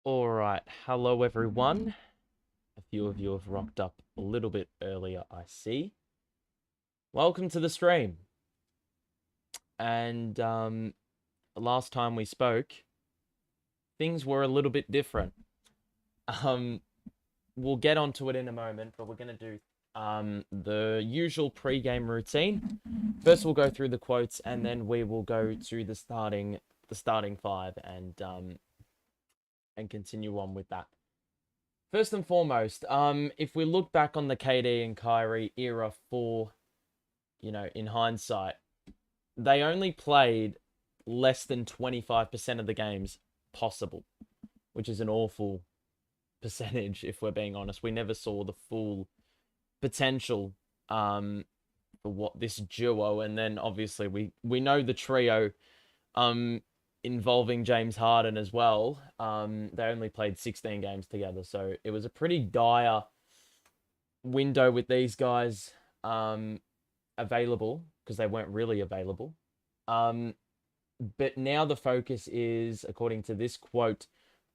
Alright, hello everyone. A few of you have rocked up a little bit earlier, I see. Welcome to the stream. And last time we spoke, things were a little bit different. Um, we'll get onto it in a moment, but we're gonna do the usual pre-game routine. First, we'll go through the quotes, and then we will go to the starting five, and continue on with that. First and foremost, if we look back on the KD and Kyrie era in hindsight, they only played less than 25% of the games possible, which is an awful percentage if we're being honest. We never saw the full potential for what this duo, and then obviously we know the trio involving James Harden as well. They only played 16 games together, so it was a pretty dire window with these guys available because they weren't really available. But now the focus is, according to this quote,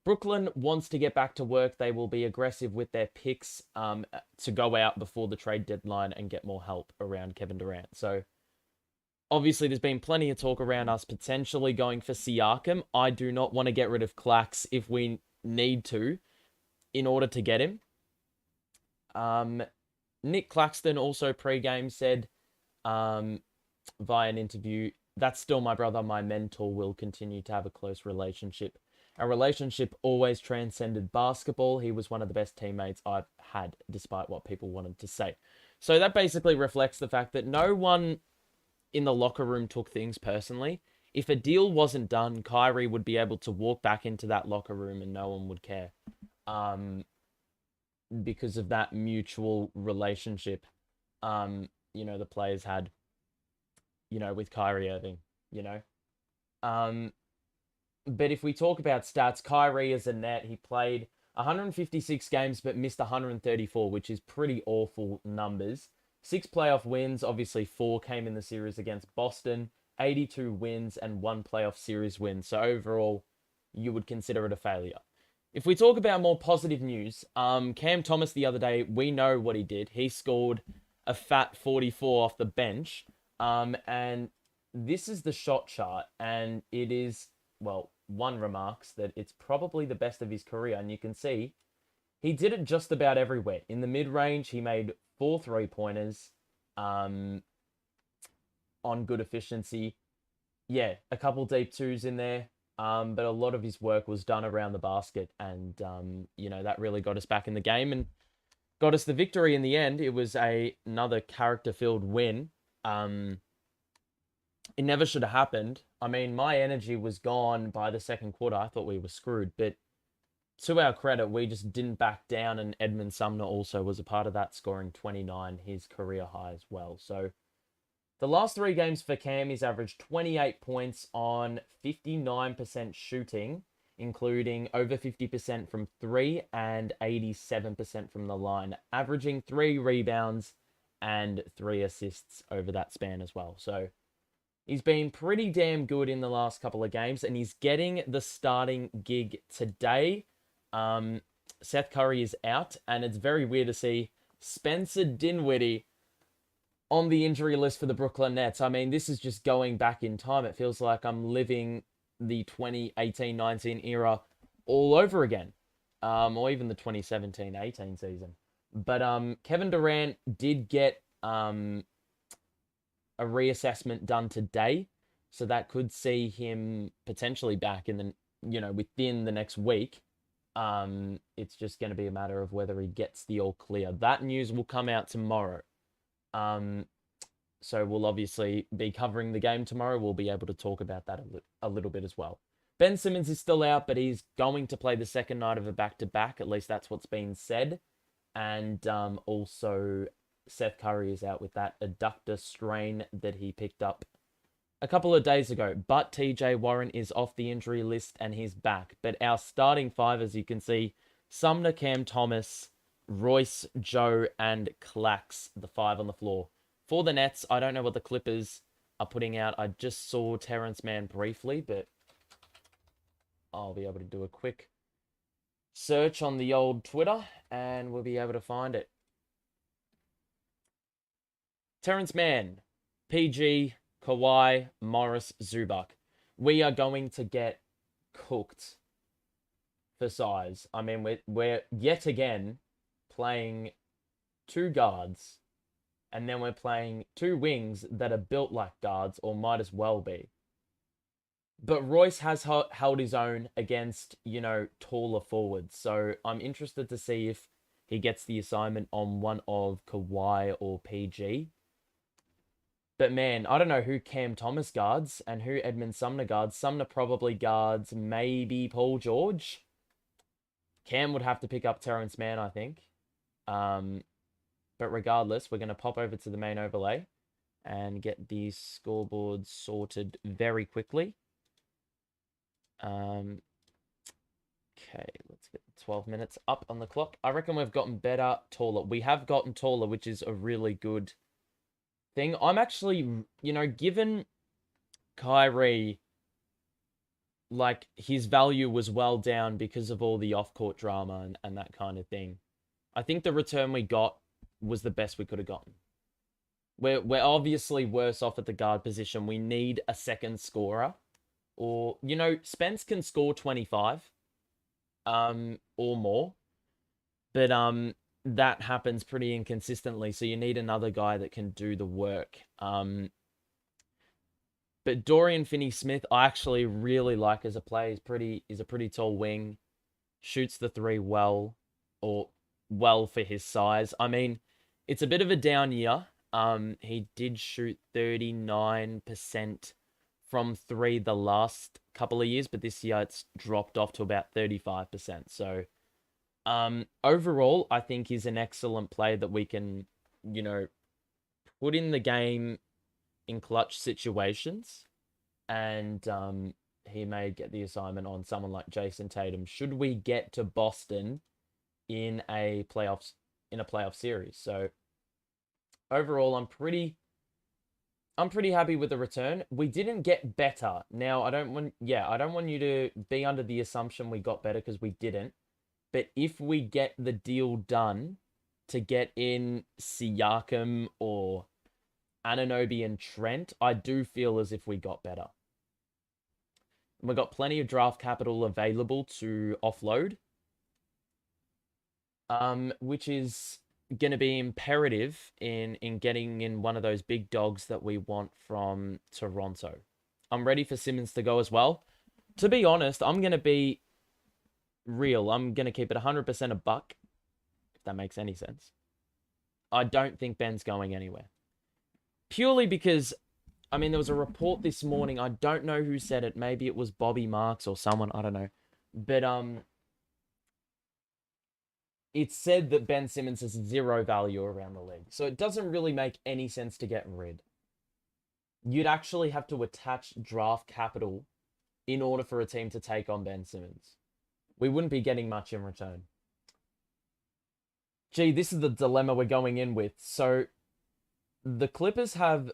Brooklyn wants to get back to work. They will be aggressive with their picks to go out before the trade deadline and get more help around Kevin Durant. So obviously, there's been plenty of talk around us potentially going for Siakam. I do not want to get rid of Clax if we need to in order to get him. Nick Claxton also pre-game said via an interview, "That's still my brother, my mentor. Will continue to have a close relationship. Our relationship always transcended basketball. He was one of the best teammates I've had, despite what people wanted to say." So that basically reflects the fact that no one in the locker room took things personally. If a deal wasn't done, Kyrie would be able to walk back into that locker room and no one would care. Because of that mutual relationship, the players had, with Kyrie Irving, But if we talk about stats, Kyrie as a net, he played 156 games but missed 134, which is pretty awful numbers. 6 playoff wins, obviously 4 came in the series against Boston, 82 wins and 1 playoff series win. So overall, you would consider it a failure. If we talk about more positive news, Cam Thomas the other day, we know what he did. He scored a fat 44 off the bench. And this is the shot chart, and it is, well, one remarks that it's probably the best of his career, and you can see he did it just about everywhere. In the mid-range, he made 4 3-pointers on good efficiency. Yeah, a couple deep twos in there, but a lot of his work was done around the basket, and, that really got us back in the game and got us the victory in the end. It was another character-filled win. It never should have happened. I mean, my energy was gone by the second quarter. I thought we were screwed, but to our credit, we just didn't back down, and Edmund Sumner also was a part of that, scoring 29, his career high as well. So the last 3 games for Cam, he's averaged 28 points on 59% shooting, including over 50% from 3 and 87% from the line, averaging 3 rebounds and 3 assists over that span as well. So he's been pretty damn good in the last couple of games, and he's getting the starting gig today. Seth Curry is out, and it's very weird to see Spencer Dinwiddie on the injury list for the Brooklyn Nets. I mean, this is just going back in time. It feels like I'm living the 2018-19 era all over again, or even the 2017-18 season. But Kevin Durant did get a reassessment done today, so that could see him potentially back in within the next week. It's just going to be a matter of whether he gets the all clear. That news will come out tomorrow. So we'll obviously be covering the game tomorrow. We'll be able to talk about that a little bit as well. Ben Simmons is still out, but he's going to play the second night of a back-to-back. At least that's what's been said. And also Seth Curry is out with that adductor strain that he picked up a couple of days ago. But TJ Warren is off the injury list and he's back. But our starting 5, as you can see, Sumner, Cam Thomas, Royce, Joe, and Clax, the 5 on the floor. For the Nets, I don't know what the Clippers are putting out. I just saw Terrence Mann briefly, but I'll be able to do a quick search on the old Twitter and we'll be able to find it. Terrence Mann, PG, Kawhi, Morris, Zubac. We are going to get cooked for size. I mean, we're yet again playing two guards, and then we're playing two wings that are built like guards, or might as well be. But Royce has held his own against, taller forwards. So I'm interested to see if he gets the assignment on one of Kawhi or PG. But man, I don't know who Cam Thomas guards and who Edmund Sumner guards. Sumner probably guards maybe Paul George. Cam would have to pick up Terrence Mann, I think. But regardless, we're going to pop over to the main overlay and get these scoreboards sorted very quickly. Okay, let's get 12 minutes up on the clock. I reckon we've gotten better, taller. We have gotten taller, which is a really good thing. I'm actually, given Kyrie, like, his value was well down because of all the off-court drama and that kind of thing. I think the return we got was the best we could have gotten. We're obviously worse off at the guard position. We need a second scorer. Or, Spence can score 25 or more. But that happens pretty inconsistently. So you need another guy that can do the work. But Dorian Finney-Smith, I actually really like as a player. He's a pretty tall wing. Shoots the three well, or well for his size. I mean, it's a bit of a down year. He did shoot 39% from three the last couple of years, but this year it's dropped off to about 35%. So, overall, I think he's an excellent player that we can, put in the game in clutch situations, and he may get the assignment on someone like Jason Tatum should we get to Boston in a playoff series. So overall, I'm pretty happy with the return. We didn't get better. Now, I don't want you to be under the assumption we got better, because we didn't. But if we get the deal done to get in Siakam or Anunoby and Trent, I do feel as if we got better. We've got plenty of draft capital available to offload, which is going to be imperative in getting in one of those big dogs that we want from Toronto. I'm ready for Simmons to go as well. To be honest, I'm going to be real. I'm going to keep it 100% a buck, if that makes any sense. I don't think Ben's going anywhere. Purely because, I mean, there was a report this morning. I don't know who said it. Maybe it was Bobby Marks or someone. I don't know. But it said that Ben Simmons has zero value around the league. So it doesn't really make any sense to get rid. You'd actually have to attach draft capital in order for a team to take on Ben Simmons. We wouldn't be getting much in return. Gee, this is the dilemma we're going in with. So the Clippers have,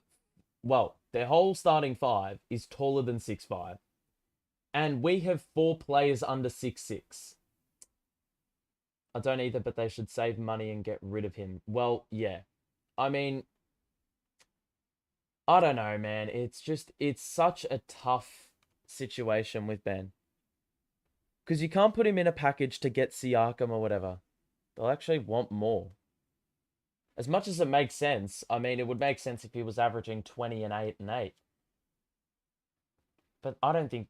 well, their whole starting five is taller than 6'5". And we have 4 players under 6'6". I don't either, but they should save money and get rid of him. Well, yeah. I mean, I don't know, man. It's such a tough situation with Ben. Because you can't put him in a package to get Siakam or whatever. They'll actually want more. As much as it makes sense, I mean, it would make sense if he was averaging 20 and 8 and 8. But I don't think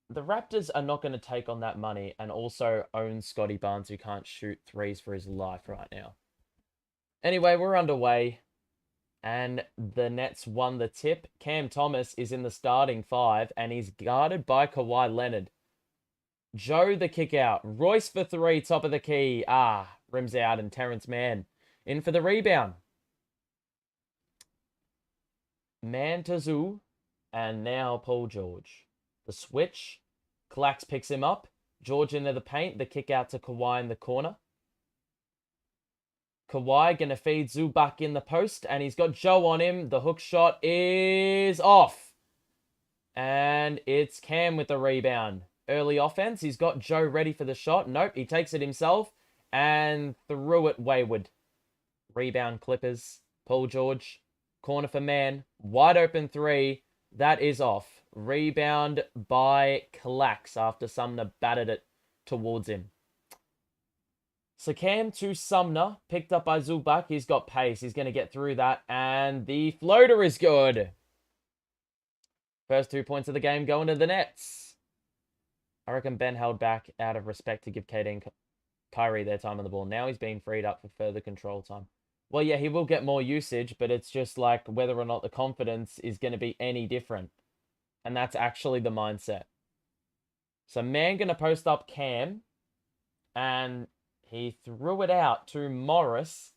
the Raptors are not going to take on that money and also own Scotty Barnes, who can't shoot threes for his life right now. Anyway, we're underway. And the Nets won the tip. Cam Thomas is in the starting 5, and he's guarded by Kawhi Leonard. Joe the kick out. Royce for 3, top of the key. Rims out, and Terrence Mann in for the rebound. Mann to Zoo, and now Paul George. The switch. Clax picks him up. George into the paint. The kick out to Kawhi in the corner. Kawhi going to feed Zubac in the post. And he's got Joe on him. The hook shot is off. And it's Cam with the rebound. early offense. He's got Joe ready for the shot. Nope, he takes it himself and threw it wayward. Rebound Clippers. Paul George. Corner for man. Wide open three. That is off. Rebound by Clax after Sumner batted it towards him. So Cam to Sumner. Picked up by Zubac. He's got pace. He's going to get through that. And the floater is good. First 2 points of the game going to the Nets. I reckon Ben held back out of respect to give KD and Kyrie their time on the ball. Now he's being freed up for further control time. Well, yeah, he will get more usage, but it's just like whether or not the confidence is going to be any different. And that's actually the mindset. So man going to post up Cam. And he threw it out to Morris.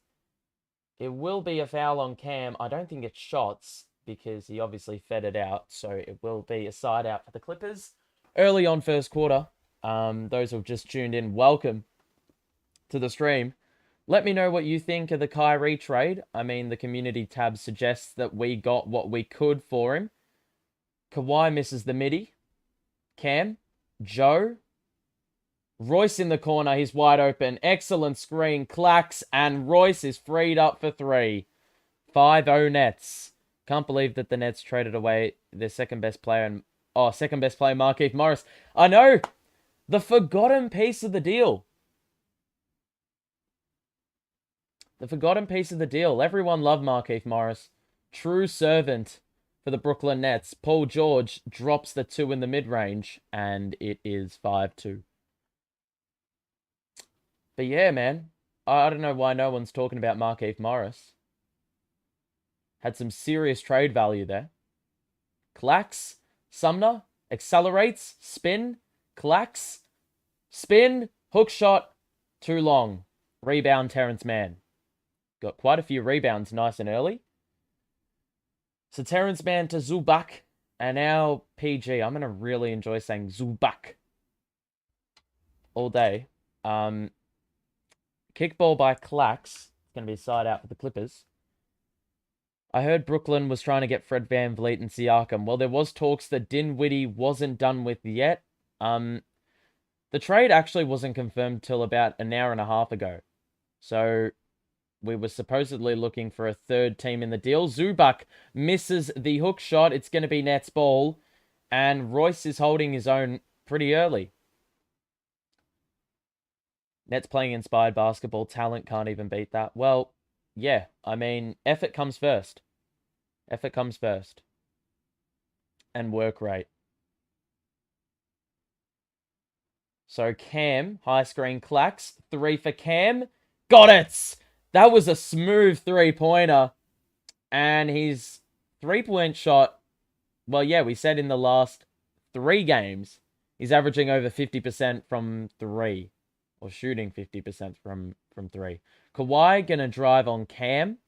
It will be a foul on Cam. I don't think it's shots because he obviously fed it out. So it will be a side out for the Clippers. Early on first quarter. Those who have just tuned in, welcome to the stream. Let me know what you think of the Kyrie trade. I mean, the community tab suggests that we got what we could for him. Kawhi misses the midi. Cam. Joe. Royce in the corner. He's wide open. Excellent screen. Clax. And Royce is freed up for three. 5-0 Nets. Can't believe that the Nets traded away their second best player. Second best player, Markieff Morris. I know. The forgotten piece of the deal. The forgotten piece of the deal. Everyone loved Markieff Morris. True servant for the Brooklyn Nets. Paul George drops the 2 in the mid-range. And it is 5-2. But yeah, man. I don't know why no one's talking about Markieff Morris. Had some serious trade value there. Clax. Sumner. Accelerates. Spin. Clax. Spin. Hook shot. Too long. Rebound Terrence Mann. Got quite a few rebounds nice and early. So Terrence Mann to Zubac. And now PG. I'm going to really enjoy saying Zubac all day. Kickball by Clax. It's going to be a side out for the Clippers. I heard Brooklyn was trying to get Fred VanVleet and Siakam. Well, there was talks that Dinwiddie wasn't done with yet. The trade actually wasn't confirmed till about an hour and a half ago. So we were supposedly looking for a third team in the deal. Zubac misses the hook shot. It's going to be Nets ball. And Royce is holding his own pretty early. Nets playing inspired basketball. Talent can't even beat that. Well, yeah. I mean, effort comes first. Effort comes first. And work rate. So Cam, high screen Clax. 3 for Cam. Got it! That was a smooth three-pointer. And his three-point shot, well, yeah, we said in the last 3 games, he's averaging over 50% from 3. Or shooting 50% from 3. Kawhi going to drive on Cam.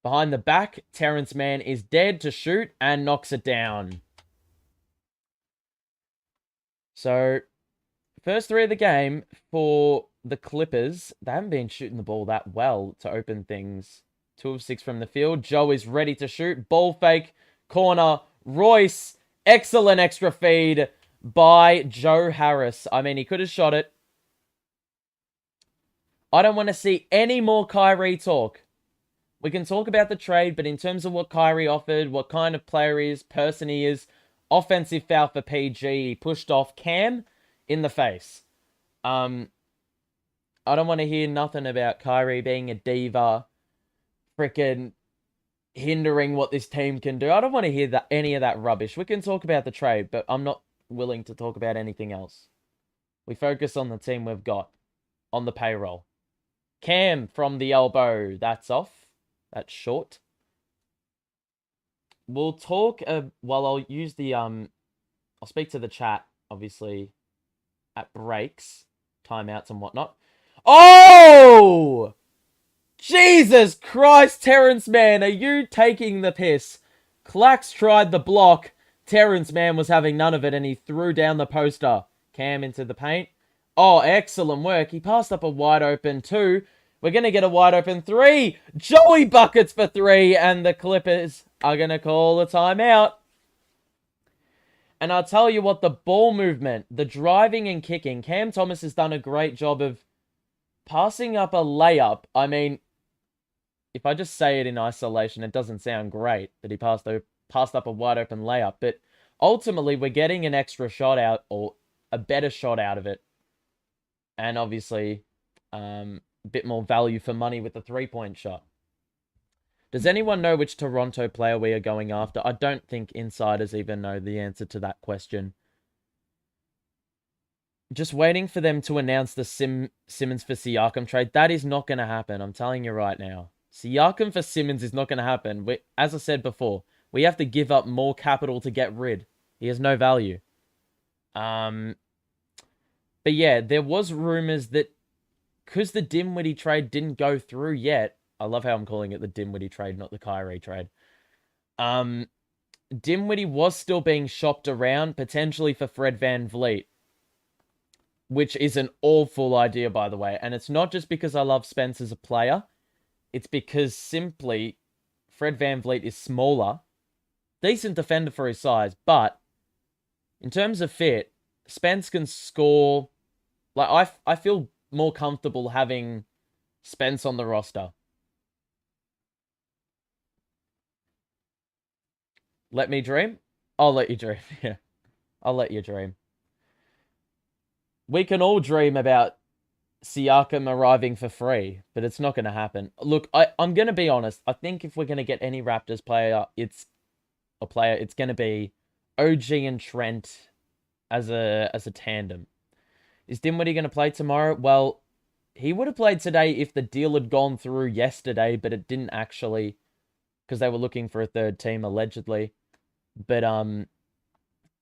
Behind the back, Terrence Mann is dead to shoot and knocks it down. So, first 3 of the game for the Clippers. They haven't been shooting the ball that well to open things. 2 of 6 from the field. Joe is ready to shoot. Ball fake. Corner. Royce. Excellent extra feed by Joe Harris. I mean, he could have shot it. I don't want to see any more Kyrie talk. We can talk about the trade, but in terms of what Kyrie offered, what kind of player he is, person he is, offensive foul for PG. He pushed off Cam in the face. I don't want to hear nothing about Kyrie being a diva, freaking hindering what this team can do. I don't want to hear any of that rubbish. We can talk about the trade, but I'm not willing to talk about anything else. We focus on the team we've got on the payroll. Cam from the elbow. That's off. That's short. We'll talk... I'll use the... I'll speak to the chat, obviously, at breaks, timeouts and whatnot. Oh! Jesus Christ, Terrence Mann, are you taking the piss? Clax tried the block. Terrence Mann was having none of it, and he threw down the poster. Cam into the paint. Oh, excellent work. He passed up a wide open 2. We're going to get a wide open 3. Joey buckets for 3, and the Clippers are going to call a timeout. And I'll tell you what, the ball movement, the driving and kicking, Cam Thomas has done a great job of passing up a layup. I mean, if I just say it in isolation, it doesn't sound great that he passed up a wide open layup. But ultimately, we're getting an extra shot out, or a better shot out of it. And obviously, a bit more value for money with the 3-point shot. Does anyone know which Toronto player we are going after? I don't think insiders even know the answer to that question. Just waiting for them to announce the Simmons for Siakam trade. That is not going to happen. I'm telling you right now. Siakam for Simmons is not going to happen. As I said before, we have to give up more capital to get rid. He has no value. But yeah, there was rumors that because the Dinwiddie trade didn't go through yet. I love how I'm calling it the Dinwiddie trade, not the Kyrie trade. Dinwiddie was still being shopped around, potentially for Fred VanVleet, which is an awful idea, by the way. And it's not just because I love Spence as a player. It's because simply Fred VanVleet is smaller, decent defender for his size, but in terms of fit, Spence can score. Like I feel more comfortable having Spence on the roster. Let me dream? I'll let you dream. Yeah. I'll let you dream. We can all dream about Siakam arriving for free, but it's not going to happen. Look, I'm going to be honest. I think if we're going to get any Raptors player, it's going to be OG and Trent as a tandem. Is Dinwiddie going to play tomorrow? Well, he would have played today if the deal had gone through yesterday, but it didn't actually, because they were looking for a third team allegedly. But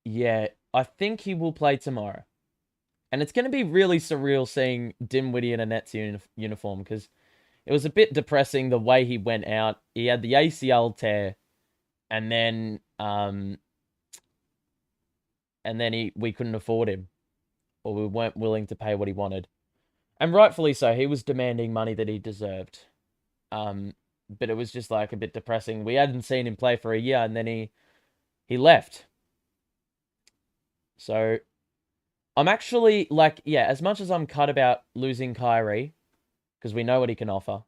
yeah, I think he will play tomorrow. And it's going to be really surreal seeing Dinwiddie in a Nets uniform, because it was a bit depressing the way he went out. He had the ACL tear, and then we couldn't afford him, or we weren't willing to pay what he wanted. And rightfully so. He was demanding money that he deserved. But it was just like a bit depressing. We hadn't seen him play for a year, and then he left. So I'm actually like, yeah, as much as I'm cut about losing Kyrie, because we know what he can offer,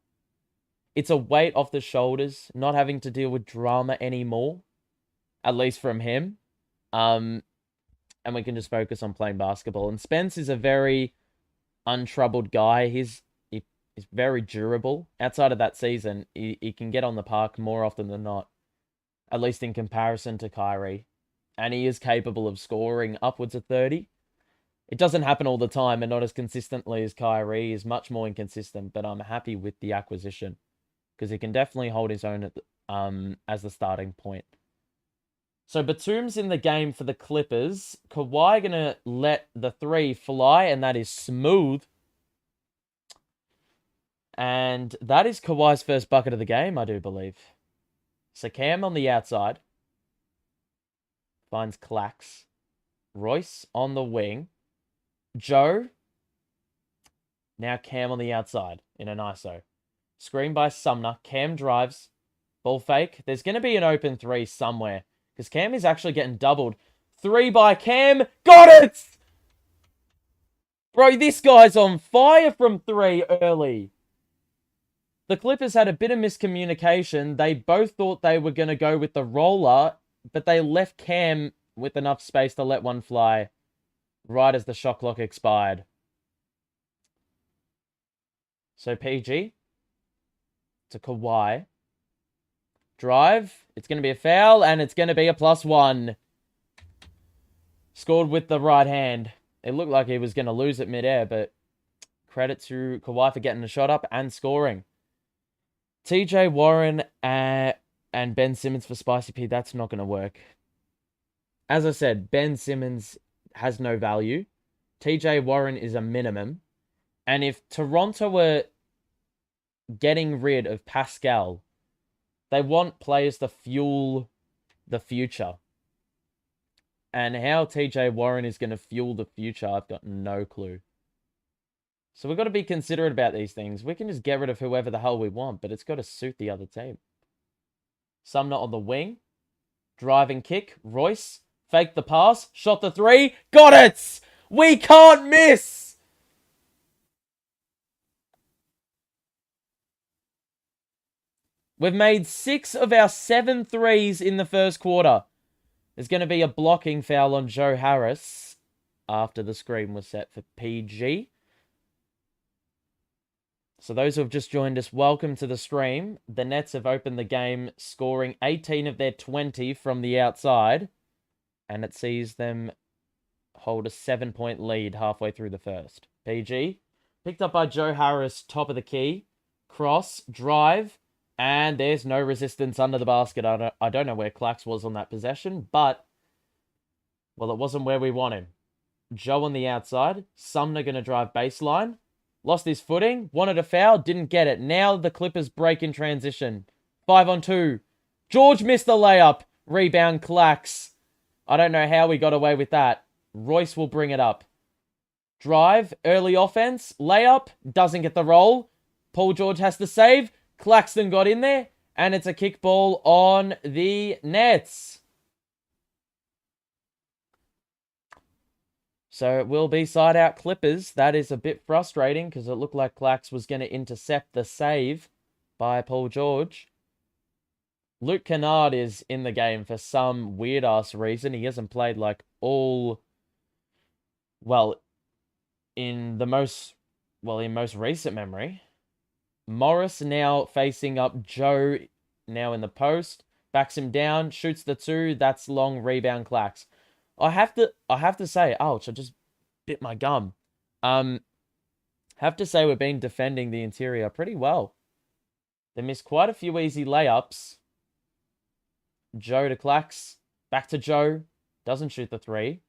it's a weight off the shoulders, not having to deal with drama anymore, at least from him. And we can just focus on playing basketball. And Spence is a very untroubled guy. He's very durable. Outside of that season, he can get on the park more often than not, at least in comparison to Kyrie. And he is capable of scoring upwards of 30. It doesn't happen all the time and not as consistently as Kyrie. He's much more inconsistent, but I'm happy with the acquisition because he can definitely hold his own as the starting point. So Batum's in the game for the Clippers. Kawhi going to let the 3 fly, and that is smooth. And that is Kawhi's first bucket of the game, I do believe. So Cam on the outside. Finds Clax. Royce on the wing. Joe. Now Cam on the outside in an ISO. Screen by Sumner. Cam drives. Ball fake. There's going to be an open 3 somewhere, because Cam is actually getting doubled. 3 by Cam. Got it! Bro, this guy's on fire from 3 early. The Clippers had a bit of miscommunication. They both thought they were going to go with the roller, but they left Cam with enough space to let one fly right as the shot clock expired. So PG to Kawhi. Drive. It's going to be a foul, and it's going to be a +1. Scored with the right hand. It looked like he was going to lose it midair, but credit to Kawhi for getting the shot up and scoring. TJ Warren and Ben Simmons for Spicy P. That's not going to work. As I said, Ben Simmons has no value. TJ Warren is a minimum. And if Toronto were getting rid of Pascal, they want players to fuel the future. And how TJ Warren is going to fuel the future, I've got no clue. So we've got to be considerate about these things. We can just get rid of whoever the hell we want, but it's got to suit the other team. Sumner on the wing. Driving kick. Royce Faked the pass. Shot the three. Got it! We can't miss! We've made 6 of our 7 threes in the first quarter. There's going to be a blocking foul on Joe Harris after the screen was set for PG. So those who have just joined us, welcome to the stream. The Nets have opened the game, scoring 18 of their 20 from the outside. And it sees them hold a 7-point lead halfway through the first. PG, picked up by Joe Harris, top of the key. Cross, drive, and there's no resistance under the basket. I don't know where Clax was on that possession, but, well, it wasn't where we want him. Joe on the outside. Sumner going to drive baseline. Lost his footing. Wanted a foul. Didn't get it. Now the Clippers break in transition. 5-on-2. George missed the layup. Rebound Clax. I don't know how we got away with that. Royce will bring it up. Drive. Early offense. Layup. Doesn't get the roll. Paul George has to save. Claxton got in there. And it's a kickball on the Nets. So it will be side out Clippers. That is a bit frustrating because it looked like Clax was going to intercept the save by Paul George. Luke Kennard is in the game for some weird-ass reason. He hasn't played like all... Well, in most recent memory. Morris now facing up Joe, now in the post. Backs him down, shoots the two. That's long, rebound Clax. I have to say, ouch, I just bit my gum. Have to say we've been defending the interior pretty well. They missed quite a few easy layups. Joe to Clax. Back to Joe. Doesn't shoot the three.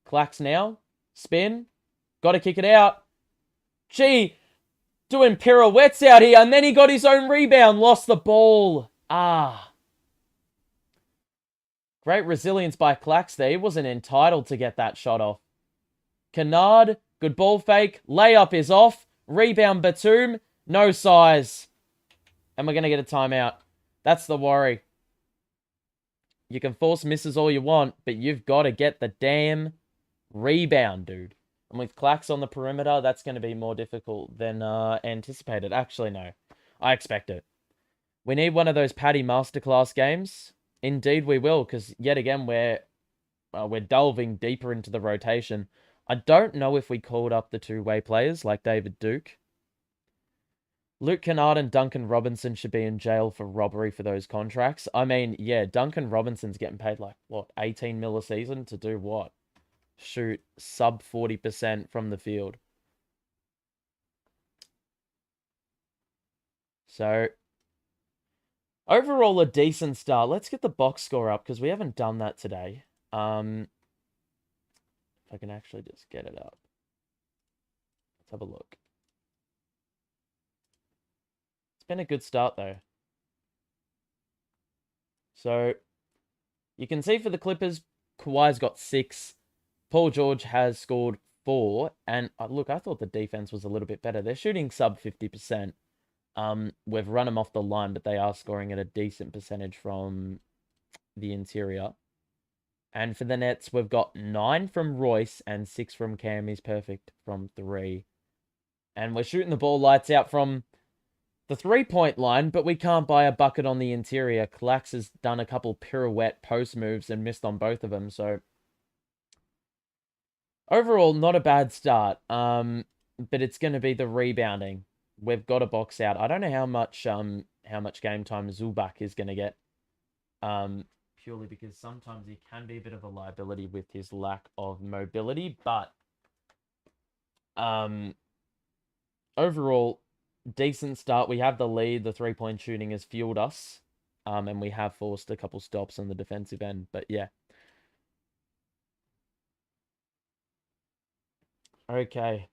Clax now. Spin. Got to kick it out. Gee, doing pirouettes out here. And then he got his own rebound. Lost the ball. Great resilience by Clax there. He wasn't entitled to get that shot off. Kennard, good ball fake. Layup is off. Rebound Batum, no size. And we're going to get a timeout. That's the worry. You can force misses all you want, but you've got to get the damn rebound, dude. And with Clax on the perimeter, that's going to be more difficult than anticipated. Actually, no. I expect it. We need one of those Paddy Masterclass games. Indeed, we will, because yet again, we're delving deeper into the rotation. I don't know if we called up the two-way players like David Duke. Luke Kennard and Duncan Robinson should be in jail for robbery for those contracts. I mean, yeah, Duncan Robinson's getting paid like, what, 18 mil a season to do what? Shoot sub 40% from the field. So... overall, a decent start. Let's get the box score up because we haven't done that today. If I can actually just get it up. Let's have a look. It's been a good start, though. So, you can see for the Clippers, Kawhi's got 6. Paul George has scored 4. And, look, I thought the defense was a little bit better. They're shooting sub 50%. We've run them off the line, but they are scoring at a decent percentage from the interior. And for the Nets, we've got 9 from Royce and 6 from Cam. He's perfect from 3. And we're shooting the ball lights out from the 3-point line, but we can't buy a bucket on the interior. Clax has done a couple pirouette post moves and missed on both of them. So overall, not a bad start. But it's going to be the rebounding. We've got a box out. I don't know how much game time Zubac is going to get. Purely because sometimes he can be a bit of a liability with his lack of mobility. But overall, decent start. We have the lead. The 3-point shooting has fueled us. And we have forced a couple stops on the defensive end. But yeah. Okay.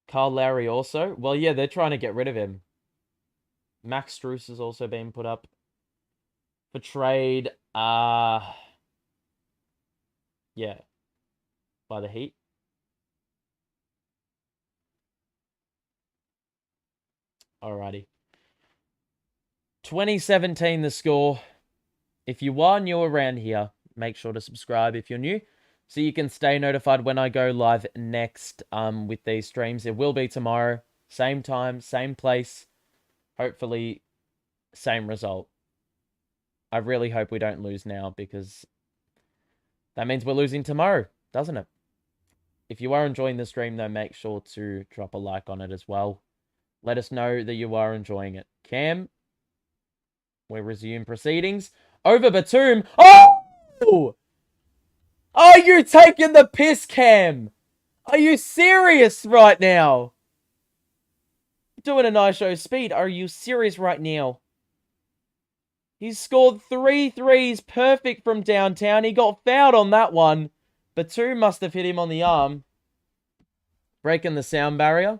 Kyle Lowry also. Well, yeah, they're trying to get rid of him. Max Strus has also been put up for trade. Yeah. By the Heat. Alrighty. 2017 the score. If you are new around here, make sure to subscribe if you're new, so you can stay notified when I go live next with these streams. It will be tomorrow, same time, same place, hopefully same result. I really hope we don't lose now, because that means we're losing tomorrow, doesn't it? If you are enjoying the stream, though, make sure to drop a like on it as well. Let us know that you are enjoying it. Cam, we resume proceedings. Over Batum. Oh! Are you taking the piss, Cam? Are you serious right now? Doing a nice show speed. Are you serious right now? He's scored 3 threes, perfect from downtown. He got fouled on that one. Batum must have hit him on the arm. Breaking the sound barrier.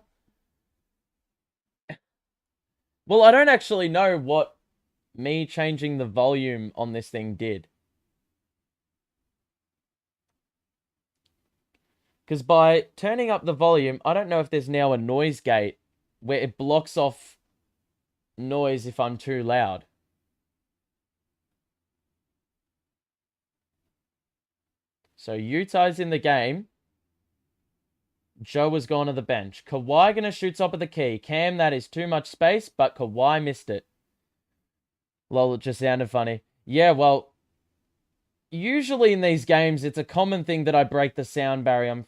Well, I don't actually know what me changing the volume on this thing did. Because by turning up the volume, I don't know if there's now a noise gate where it blocks off noise if I'm too loud. So Utah's in the game. Joe has gone to the bench. Kawhi going to shoot top of the key. Cam, that is too much space, but Kawhi missed it. Lol, it just sounded funny. Yeah, well, usually in these games, it's a common thing that I break the sound barrier. I'm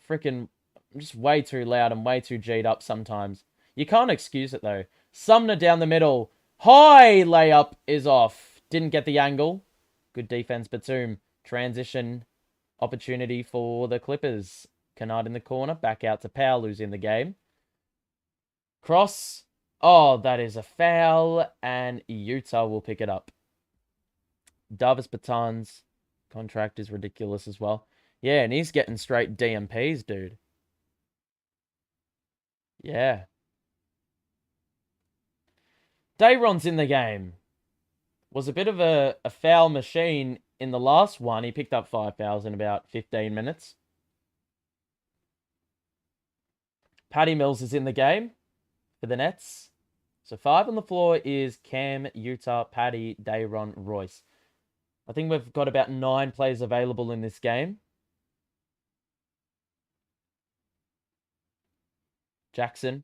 just way too loud and way too G'd up sometimes. You can't excuse it, though. Sumner down the middle. High layup is off. Didn't get the angle. Good defense, Batum. Transition opportunity for the Clippers. Kennard in the corner. Back out to Powell, who's in the game. Cross. Oh, that is a foul. And Utah will pick it up. Davis Bertans contract is ridiculous as well. Yeah, and he's getting straight DMPs, dude. Yeah. Dayron's in the game. Was a bit of a foul machine in the last one. He picked up 5 fouls in about 15 minutes. Patty Mills is in the game for the Nets. So 5 on the floor is Cam, Utah, Patty, Dayron, Royce. I think we've got about 9 players available in this game. Jackson.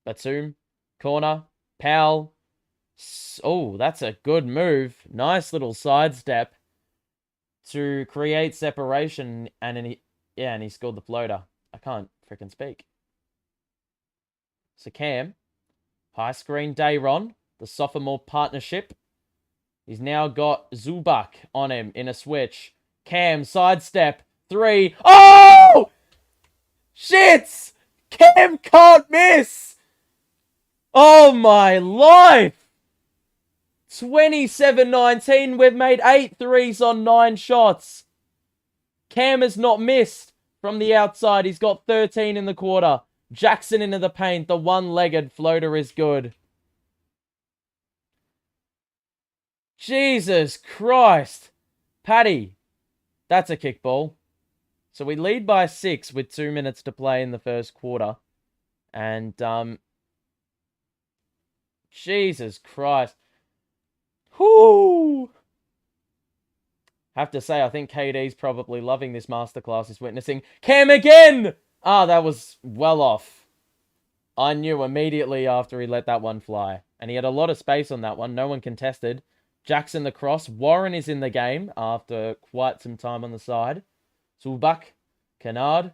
Batum. Corner. Powell. Oh, that's a good move. Nice little sidestep to create separation. And he scored the floater. I can't freaking speak. So Cam. High screen Dayron. The sophomore partnership. He's now got Zubac on him in a switch. Cam, sidestep. 3. Oh! Shit! Cam can't miss! Oh my life! 27-19. We've made 8 threes on 9 shots. Cam has not missed from the outside. He's got 13 in the quarter. Jackson into the paint. The one-legged floater is good. Jesus Christ. Patty. That's a kickball. So we lead by 6 with 2 minutes to play in the first quarter. And, Jesus Christ. Whoo! Have to say, I think KD's probably loving this masterclass he's witnessing. Cam again! Ah, that was well off. I knew immediately after he let that one fly. And he had a lot of space on that one. No one contested. Jackson the cross. Warren is in the game after quite some time on the side. Zubac. Kennard.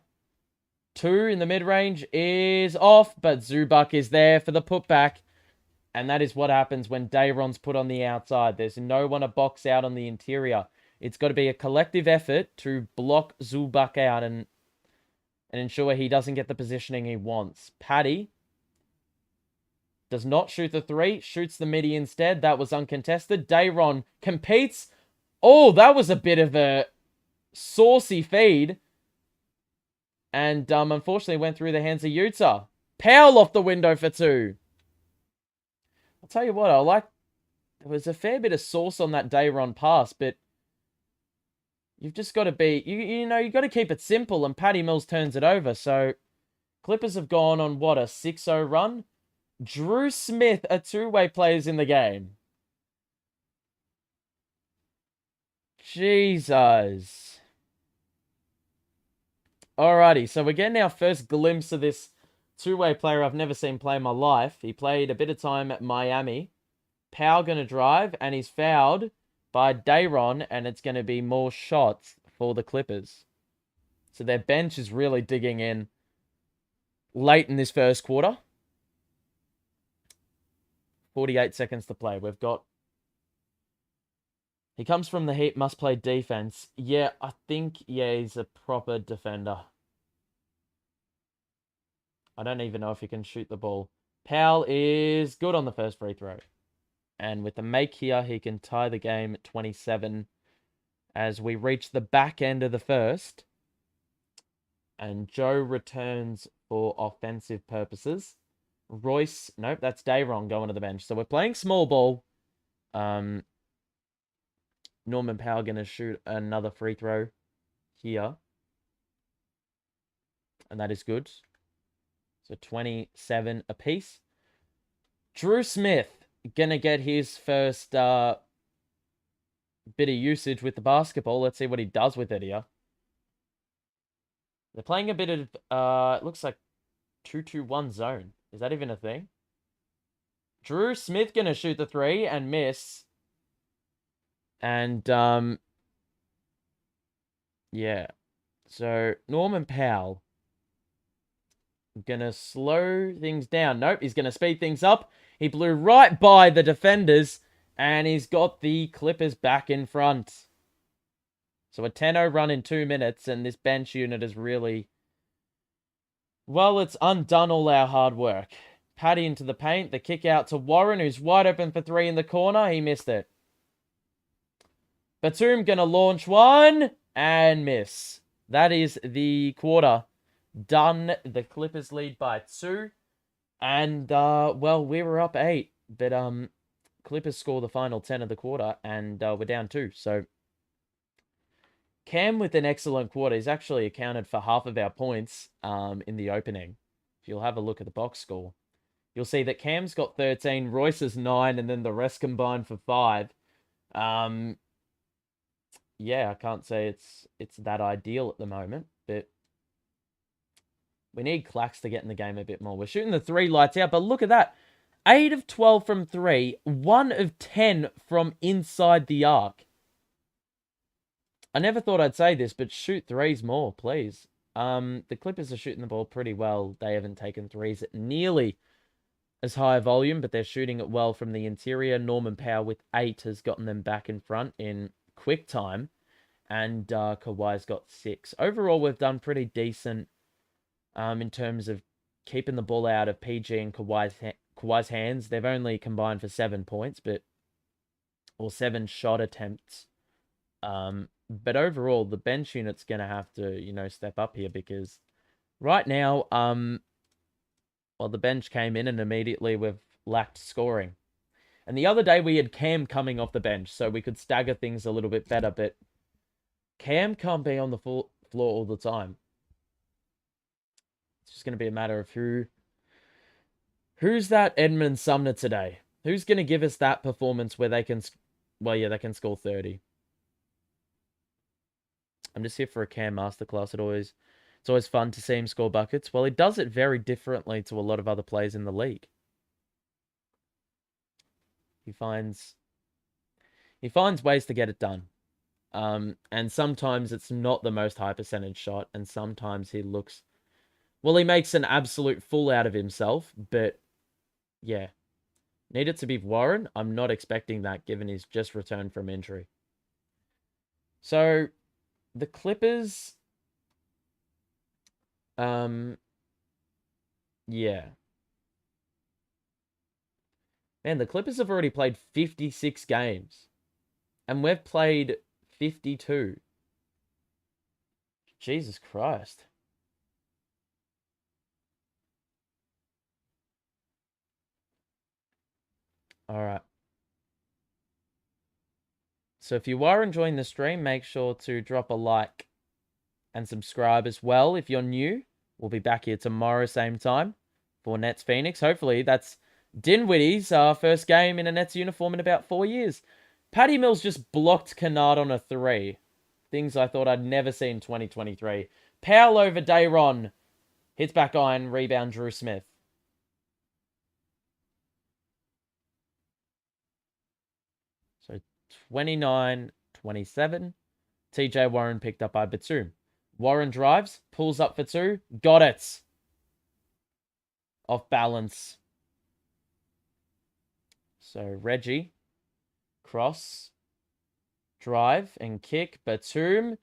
2 in the mid-range is off, but Zubac is there for the putback. And that is what happens when Dayron's put on the outside. There's no one to box out on the interior. It's got to be a collective effort to block Zubac out and ensure he doesn't get the positioning he wants. Patty does not shoot the 3. Shoots the midi instead. That was uncontested. Dayron competes. Oh, that was a bit of a saucy feed. And unfortunately went through the hands of Utah. Powell off the window for 2. I'll tell you what, there was a fair bit of sauce on that Dayron pass, but you've just got to be, you know, you've got to keep it simple, and Patty Mills turns it over. So Clippers have gone on, what, a 6-0 run? Drew Smith, a two-way players in the game. Jesus. Alrighty, so we're getting our first glimpse of this two-way player I've never seen play in my life. He played a bit of time at Miami. Powell going to drive, and he's fouled by Dayron, and it's going to be more shots for the Clippers. So their bench is really digging in late in this first quarter. 48 seconds to play. We've got... He comes from the Heat, must play defense. Yeah, I think, he's a proper defender. I don't even know if he can shoot the ball. Powell is good on the first free throw. And with the make here, he can tie the game at 27 as we reach the back end of the first. And Joe returns for offensive purposes. Royce, nope, that's Dayron going to the bench. So we're playing small ball. Norman Powell going to shoot another free throw here. And that is good. So 27 apiece. Drew Smith going to get his first bit of usage with the basketball. Let's see what he does with it here. They're playing a bit of, it looks like 2-2-1 zone. Is that even a thing? Drew Smith going to shoot the three and miss. And, yeah. So, Norman Powell going to slow things down. Nope, he's going to speed things up. He blew right by the defenders, and he's got the Clippers back in front. So a 10-0 run in 2 minutes, and this bench unit is really... Well, it's undone all our hard work. Patty into the paint, the kick out to Warren, who's wide open for three in the corner. He missed it. Batum going to launch one and miss. That is the quarter done. The Clippers lead by 2. And, well, we were up 8. But, Clippers score the final 10 of the quarter, and we're down 2. So, Cam with an excellent quarter. He's actually accounted for half of our points in the opening. If you'll have a look at the box score, you'll see that Cam's got 13, Royce is 9, and then the rest combined for 5. Yeah, I can't say it's that ideal at the moment, but we need Clax to get in the game a bit more. We're shooting the 3 lights out, but look at that. 8 of 12 from 3, 1 of 10 from inside the arc. I never thought I'd say this, but shoot 3s more, please. The Clippers are shooting the ball pretty well. They haven't taken 3s at nearly as high a volume, but they're shooting it well from the interior. Norman Powell with 8 has gotten them back in front in quick time, and Kawhi's got 6. Overall, we've done pretty decent in terms of keeping the ball out of PG and Kawhi's hands. They've only combined for 7 points, or 7 shot attempts. But overall, the bench unit's going to have to, step up here, because right now, well, the bench came in and immediately we've lacked scoring. And the other day we had Cam coming off the bench, so we could stagger things a little bit better, but Cam can't be on the floor all the time. It's just going to be a matter of who's that Edmund Sumner today? Who's going to give us that performance where they can, they can score 30. I'm just here for a Cam masterclass. It's always fun to see him score buckets. Well, he does it very differently to a lot of other players in the league. He finds ways to get it done. And sometimes it's not the most high percentage shot, and sometimes he makes an absolute fool out of himself, but yeah. Need it to be Warren? I'm not expecting that, given he's just returned from injury. So, the Clippers, yeah. Man, the Clippers have already played 56 games, and we've played 52. Jesus Christ. All right. So if you are enjoying the stream, make sure to drop a like and subscribe as well. If you're new, we'll be back here tomorrow, same time, for Nets Phoenix. Hopefully that's Dinwiddie's first game in a Nets uniform in about 4 years. Patty Mills just blocked Kennard on a 3. Things I thought I'd never see in 2023. Powell over Dayron. Hits back iron. Rebound Drew Smith. So 29-27. TJ Warren picked up by Batum. Warren drives. Pulls up for 2. Got it. Off balance. So Reggie. Cross. Drive and kick. Batum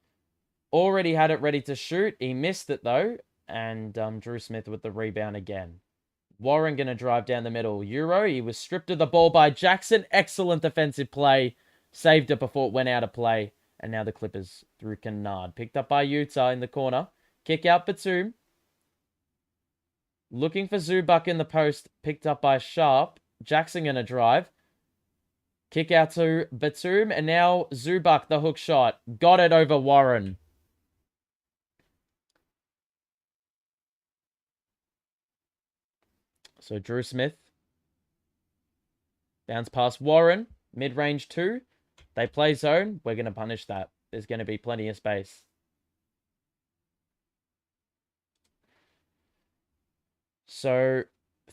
already had it ready to shoot. He missed it though. And Drew Smith with the rebound again. Warren going to drive down the middle. Euro. He was stripped of the ball by Jackson. Excellent defensive play. Saved it before it went out of play. And now the Clippers through Kennard. Picked up by Utah in the corner. Kick out Batum. Looking for Zubac in the post. Picked up by Sharp. Jackson going to drive. Kick out to Batum. And now Zubac, the hook shot. Got it over Warren. So Drew Smith. Bounce past Warren. Mid-range 2. They play zone. We're going to punish that. There's going to be plenty of space. So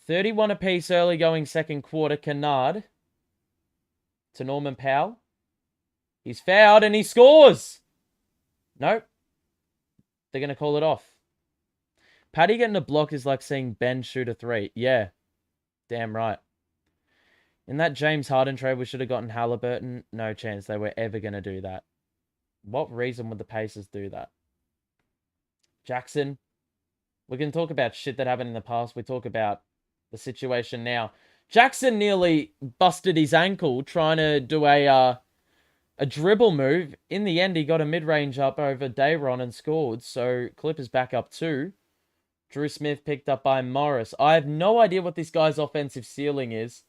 31 apiece early going second quarter. Kennard to Norman Powell. He's fouled and he scores. Nope. They're going to call it off. Patty getting a block is like seeing Ben shoot a 3. Yeah. Damn right. In that James Harden trade, we should have gotten Halliburton. No chance they were ever going to do that. What reason would the Pacers do that? Jackson. We can talk about shit that happened in the past. We talk about the situation now. Jackson nearly busted his ankle trying to do a dribble move. In the end, he got a mid-range up over Dayron and scored. So Clippers back up 2. Drew Smith picked up by Morris. I have no idea what this guy's offensive ceiling is.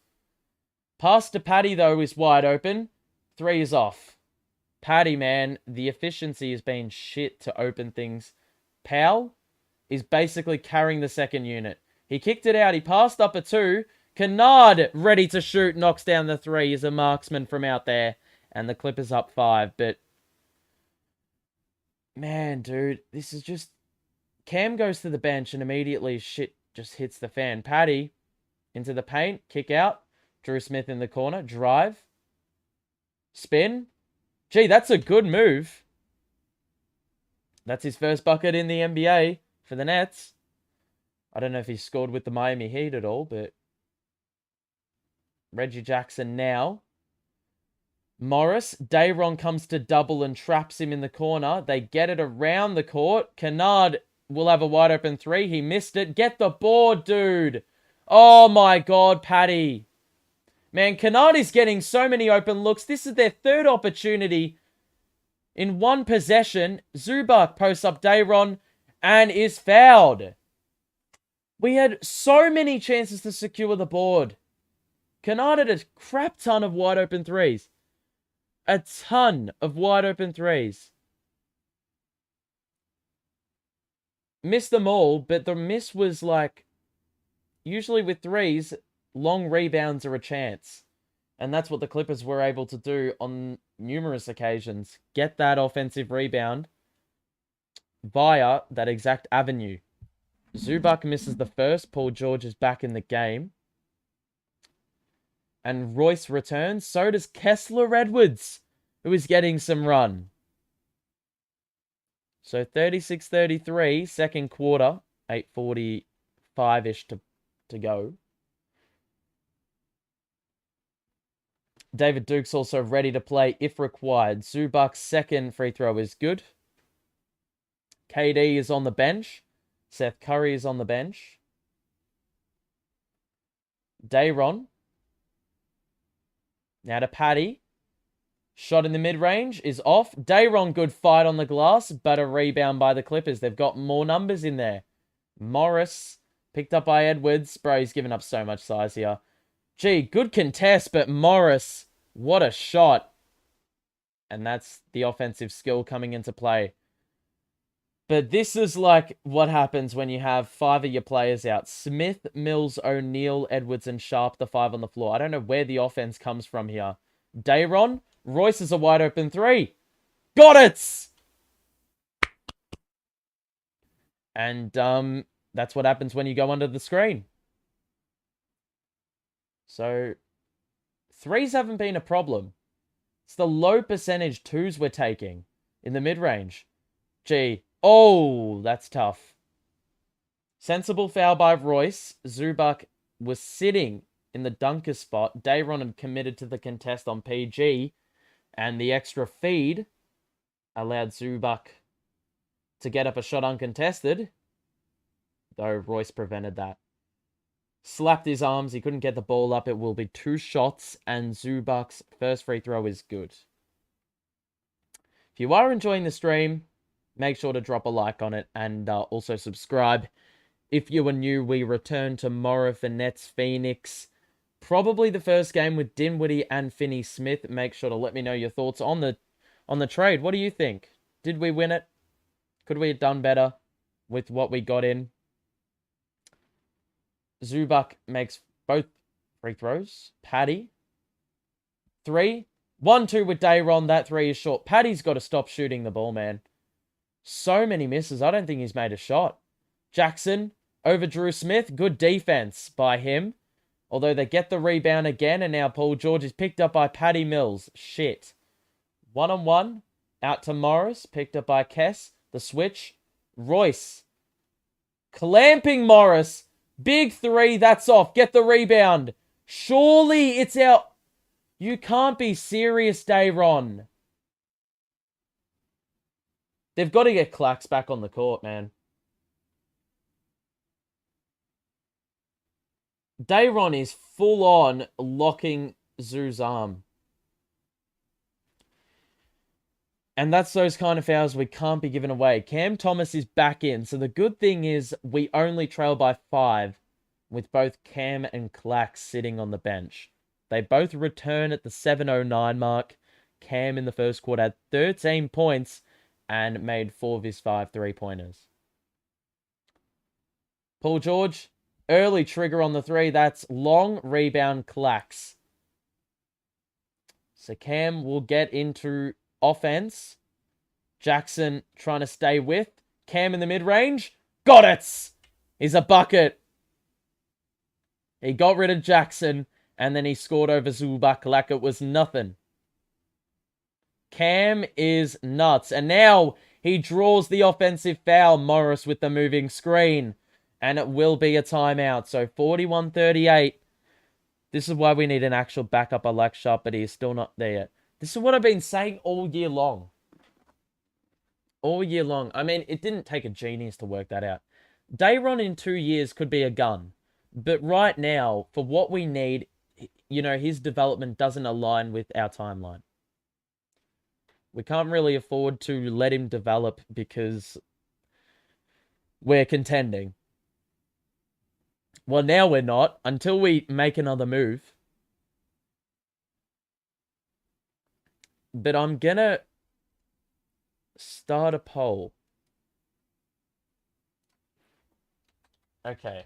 Pass to Patty, though, is wide open. 3 is off. Patty, man, the efficiency has been shit to open things. Powell is basically carrying the second unit. He kicked it out. He passed up a 2. Kennard, ready to shoot, knocks down the 3. He's a marksman from out there. And the Clippers up 5. But, man, dude, this is just... Cam goes to the bench and immediately shit just hits the fan. Patty into the paint. Kick out. Drew Smith in the corner. Drive. Spin. Gee, that's a good move. That's his first bucket in the NBA for the Nets. I don't know if he scored with the Miami Heat at all, but... Reggie Jackson now. Morris. Dayron comes to double and traps him in the corner. They get it around the court. Kennard will have a wide open 3. He missed it. Get the board, dude. Oh my God, Patty. Man, Kennard is getting so many open looks. This is their 3rd opportunity in 1 possession. Zubac posts up Dayron and is fouled. We had so many chances to secure the board. Kennard had a crap ton of wide open 3s. A ton of wide open 3s. Missed them all, but the miss was like... Usually with 3s... long rebounds are a chance. And that's what the Clippers were able to do on numerous occasions. Get that offensive rebound via that exact avenue. Zubac misses the first. Paul George is back in the game. And Royce returns. So does Kessler Edwards, who is getting some run. So 36-33, second quarter. 8:45-ish to go. David Duke's also ready to play if required. Zubac's second free throw is good. KD is on the bench. Seth Curry is on the bench. Dayron. Now to Patty. Shot in the mid-range is off. Dayron, good fight on the glass, but a rebound by the Clippers. They've got more numbers in there. Morris picked up by Edwards. Bro, he's given up so much size here. Gee, good contest, but Morris, what a shot. And that's the offensive skill coming into play. But this is like what happens when you have 5 of your players out. Smith, Mills, O'Neal, Edwards, and Sharp, the 5 on the floor. I don't know where the offense comes from here. Dayron, Royce is a wide open 3. Got it! And that's what happens when you go under the screen. So, 3s haven't been a problem. It's the low percentage 2s we're taking in the mid-range. Gee. Oh, that's tough. Sensible foul by Royce. Zubac was sitting in the dunker spot. Dayron had committed to the contest on PG. And the extra feed allowed Zubac to get up a shot uncontested. Though Royce prevented that. Slapped his arms. He couldn't get the ball up. It will be 2 shots. And Zubac's first free throw is good. If you are enjoying the stream, make sure to drop a like on it. And also subscribe. If you are new, we return tomorrow for Nets Phoenix. Probably the first game with Dinwiddie and Finney Smith. Make sure to let me know your thoughts on the trade. What do you think? Did we win it? Could we have done better with what we got in? Zubac makes both free throws. Paddy. 3. 1-2 with Dayron. That 3 is short. Paddy's got to stop shooting the ball, man. So many misses. I don't think he's made a shot. Jackson over Drew Smith. Good defense by him. Although they get the rebound again. And now Paul George is picked up by Paddy Mills. Shit. 1-on-1. Out to Morris. Picked up by Kess. The switch. Royce. Clamping Morris. Big 3. That's off. Get the rebound. Surely it's out. You can't be serious, Dayron. They've got to get Clax back on the court, man. Dayron is full on locking Zoo's arm. And that's those kind of fouls we can't be given away. Cam Thomas is back in. So the good thing is we only trail by 5 with both Cam and Clax sitting on the bench. They both return at the 7:09 mark. Cam in the first quarter had 13 points and made 4 of his 5 3-pointers. Paul George, early trigger on the 3. That's long rebound Clax. So Cam will get into offense. Jackson trying to stay with. Cam in the mid-range. Got it! He's a bucket. He got rid of Jackson, and then he scored over Zubac like it was nothing. Cam is nuts. And now he draws the offensive foul. Morris with the moving screen. And it will be a timeout. So 41-38. This is why we need an actual backup. I like Sharp, but he is still not there yet. This is what I've been saying all year long. All year long. I mean, it didn't take a genius to work that out. Dayron in 2 years could be a gun. But right now, for what we need, you know, his development doesn't align with our timeline. We can't really afford to let him develop because we're contending. Well, now we're not, until we make another move. But I'm gonna start a poll. Okay.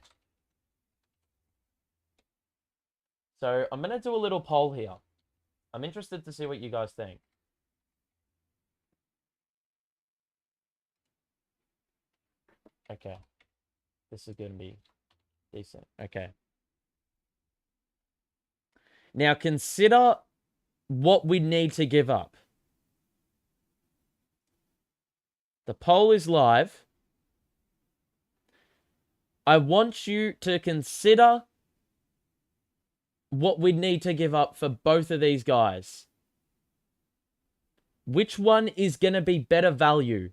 So I'm gonna do a little poll here. I'm interested to see what you guys think. Okay. This is gonna be decent. Okay. Now consider what we need to give up. The poll is live. I want you to consider what we need to give up for both of these guys. Which one is going to be better value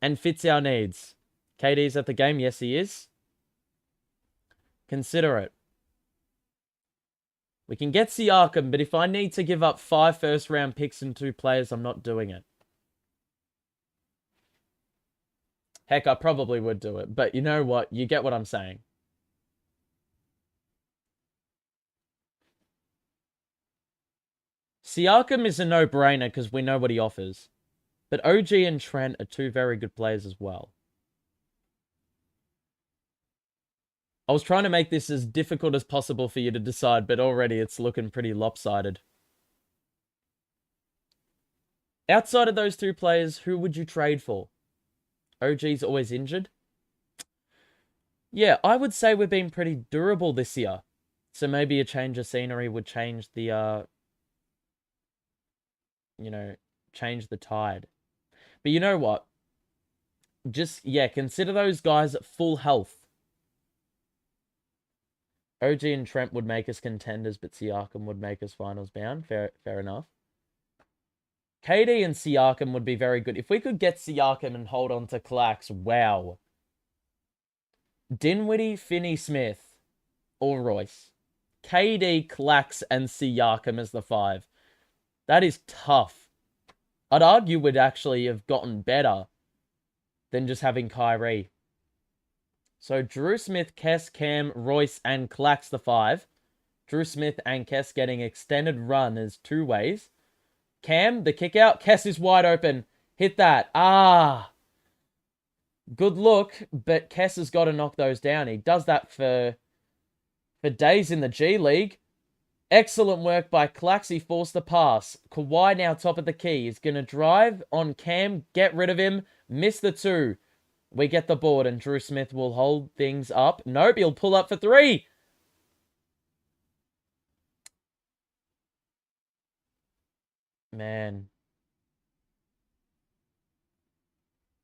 and fits our needs? KD's at the game. Yes, he is. Consider it. We can get Siakam, but if I need to give up 5 first-round picks and 2 players, I'm not doing it. Heck, I probably would do it. But you know what? You get what I'm saying. Siakam is a no-brainer because we know what he offers. But OG and Trent are two very good players as well. I was trying to make this as difficult as possible for you to decide, but already it's looking pretty lopsided. Outside of those two players, who would you trade for? OG's always injured. Yeah, I would say we've been pretty durable this year. So maybe a change of scenery would change the, change the tide. But you know what? Just, yeah, consider those guys at full health. OG and Trent would make us contenders, but Siakam would make us finals bound. Fair enough. KD and Siakam would be very good. If we could get Siakam and hold on to Clax, wow. Dinwiddie, Finney-Smith, or Royce. KD, Clax, and Siakam as the 5. That is tough. I'd argue we'd actually have gotten better than just having Kyrie. So Drew Smith, Kess, Cam, Royce, and Clax the 5. Drew Smith and Kess getting extended run as two ways. Cam, the kick out. Kess is wide open. Hit that. Good look, but Kess has got to knock those down. He does that for days in the G League. Excellent work by Clax. He forced the pass. Kawhi now top of the key. He's going to drive on Cam, get rid of him, miss the 2. We get the board, and Drew Smith will hold things up. Nope, he'll pull up for 3. Man.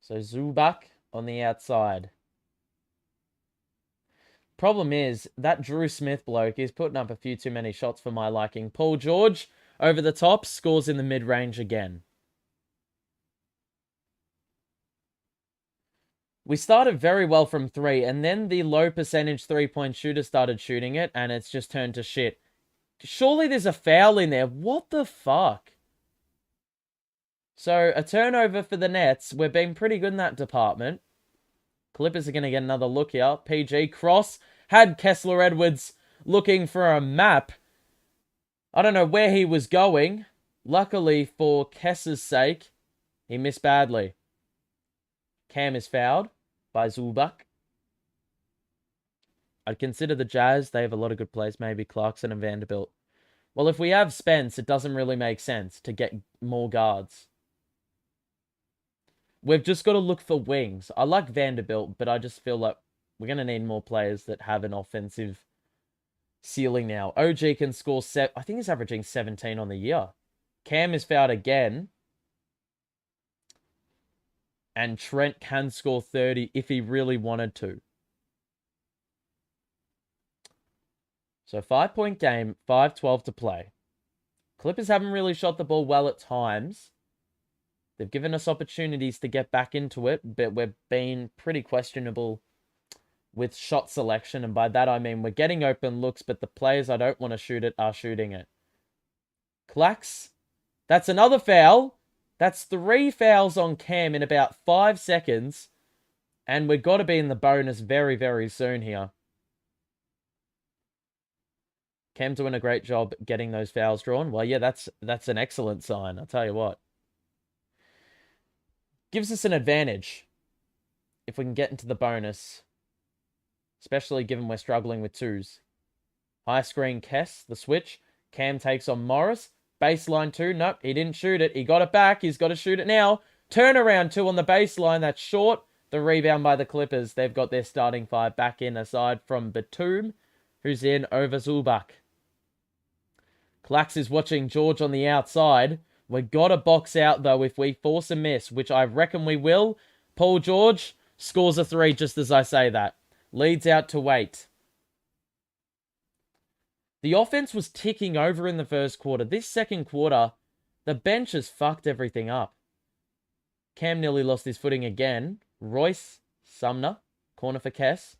So Zubac on the outside. Problem is, that Drew Smith bloke is putting up a few too many shots for my liking. Paul George, over the top, scores in the mid-range again. We started very well from 3, and then the low percentage three-point shooter started shooting it, and it's just turned to shit. Surely there's a foul in there. What the fuck? So, a turnover for the Nets. We've been pretty good in that department. Clippers are going to get another look here. PG cross. Had Kessler Edwards looking for a map. I don't know where he was going. Luckily, for Kess's sake, he missed badly. Cam is fouled by Zubac. I'd consider the Jazz. They have a lot of good players. Maybe Clarkson and Vanderbilt. Well, if we have Spence, it doesn't really make sense to get more guards. We've just got to look for wings. I like Vanderbilt, but I just feel like we're going to need more players that have an offensive ceiling now. OG can score, I think he's averaging 17 on the year. Cam is fouled again. And Trent can score 30 if he really wanted to. So 5-point game, 5-12 to play. Clippers haven't really shot the ball well at times. They've given us opportunities to get back into it, but we've been pretty questionable with shot selection. And by that, I mean we're getting open looks, but the players I don't want to shoot it are shooting it. Clax, that's another foul. That's 3 fouls on Cam in about 5 seconds. And we've got to be in the bonus very, very soon here. Cam doing a great job getting those fouls drawn. Well, yeah, that's an excellent sign. I'll tell you what. Gives us an advantage if we can get into the bonus. Especially given we're struggling with 2s. High screen Kess, the switch. Cam takes on Morris. Baseline 2. Nope, he didn't shoot it. He got it back. He's got to shoot it now. Turnaround 2 on the baseline. That's short. The rebound by the Clippers. They've got their starting 5 back in aside from Batum, who's in over Zubac. Clax is watching George on the outside. We've got to box out, though, if we force a miss, which I reckon we will. Paul George scores a 3 just as I say that. Leads out to 8. The offense was ticking over in the first quarter. This second quarter, the bench has fucked everything up. Cam nearly lost his footing again. Royce, Sumner, corner for Kess.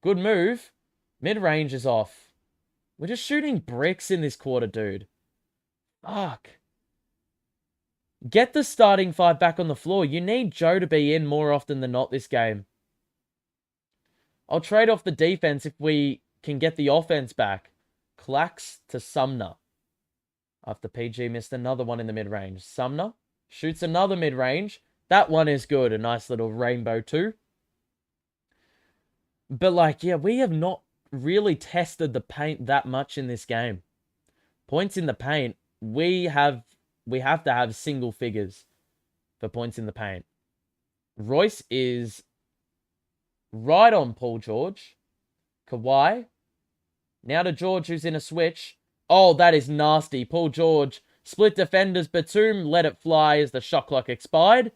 Good move. Mid-range is off. We're just shooting bricks in this quarter, dude. Fuck. Get the starting 5 back on the floor. You need Joe to be in more often than not this game. I'll trade off the defense if we can get the offense back. Clax to Sumner. After PG missed another one in the mid-range. Sumner Shoots another mid-range. That one is good. A nice little rainbow too. But, like, yeah, we have not really tested the paint that much in this game. Points in the paint, we have to have single figures for points in the paint. Royce is right on Paul George. Kawhi. Now to George, who's in a switch. Oh, that is nasty. Paul George split defenders. Batum let it fly as the shot clock expired.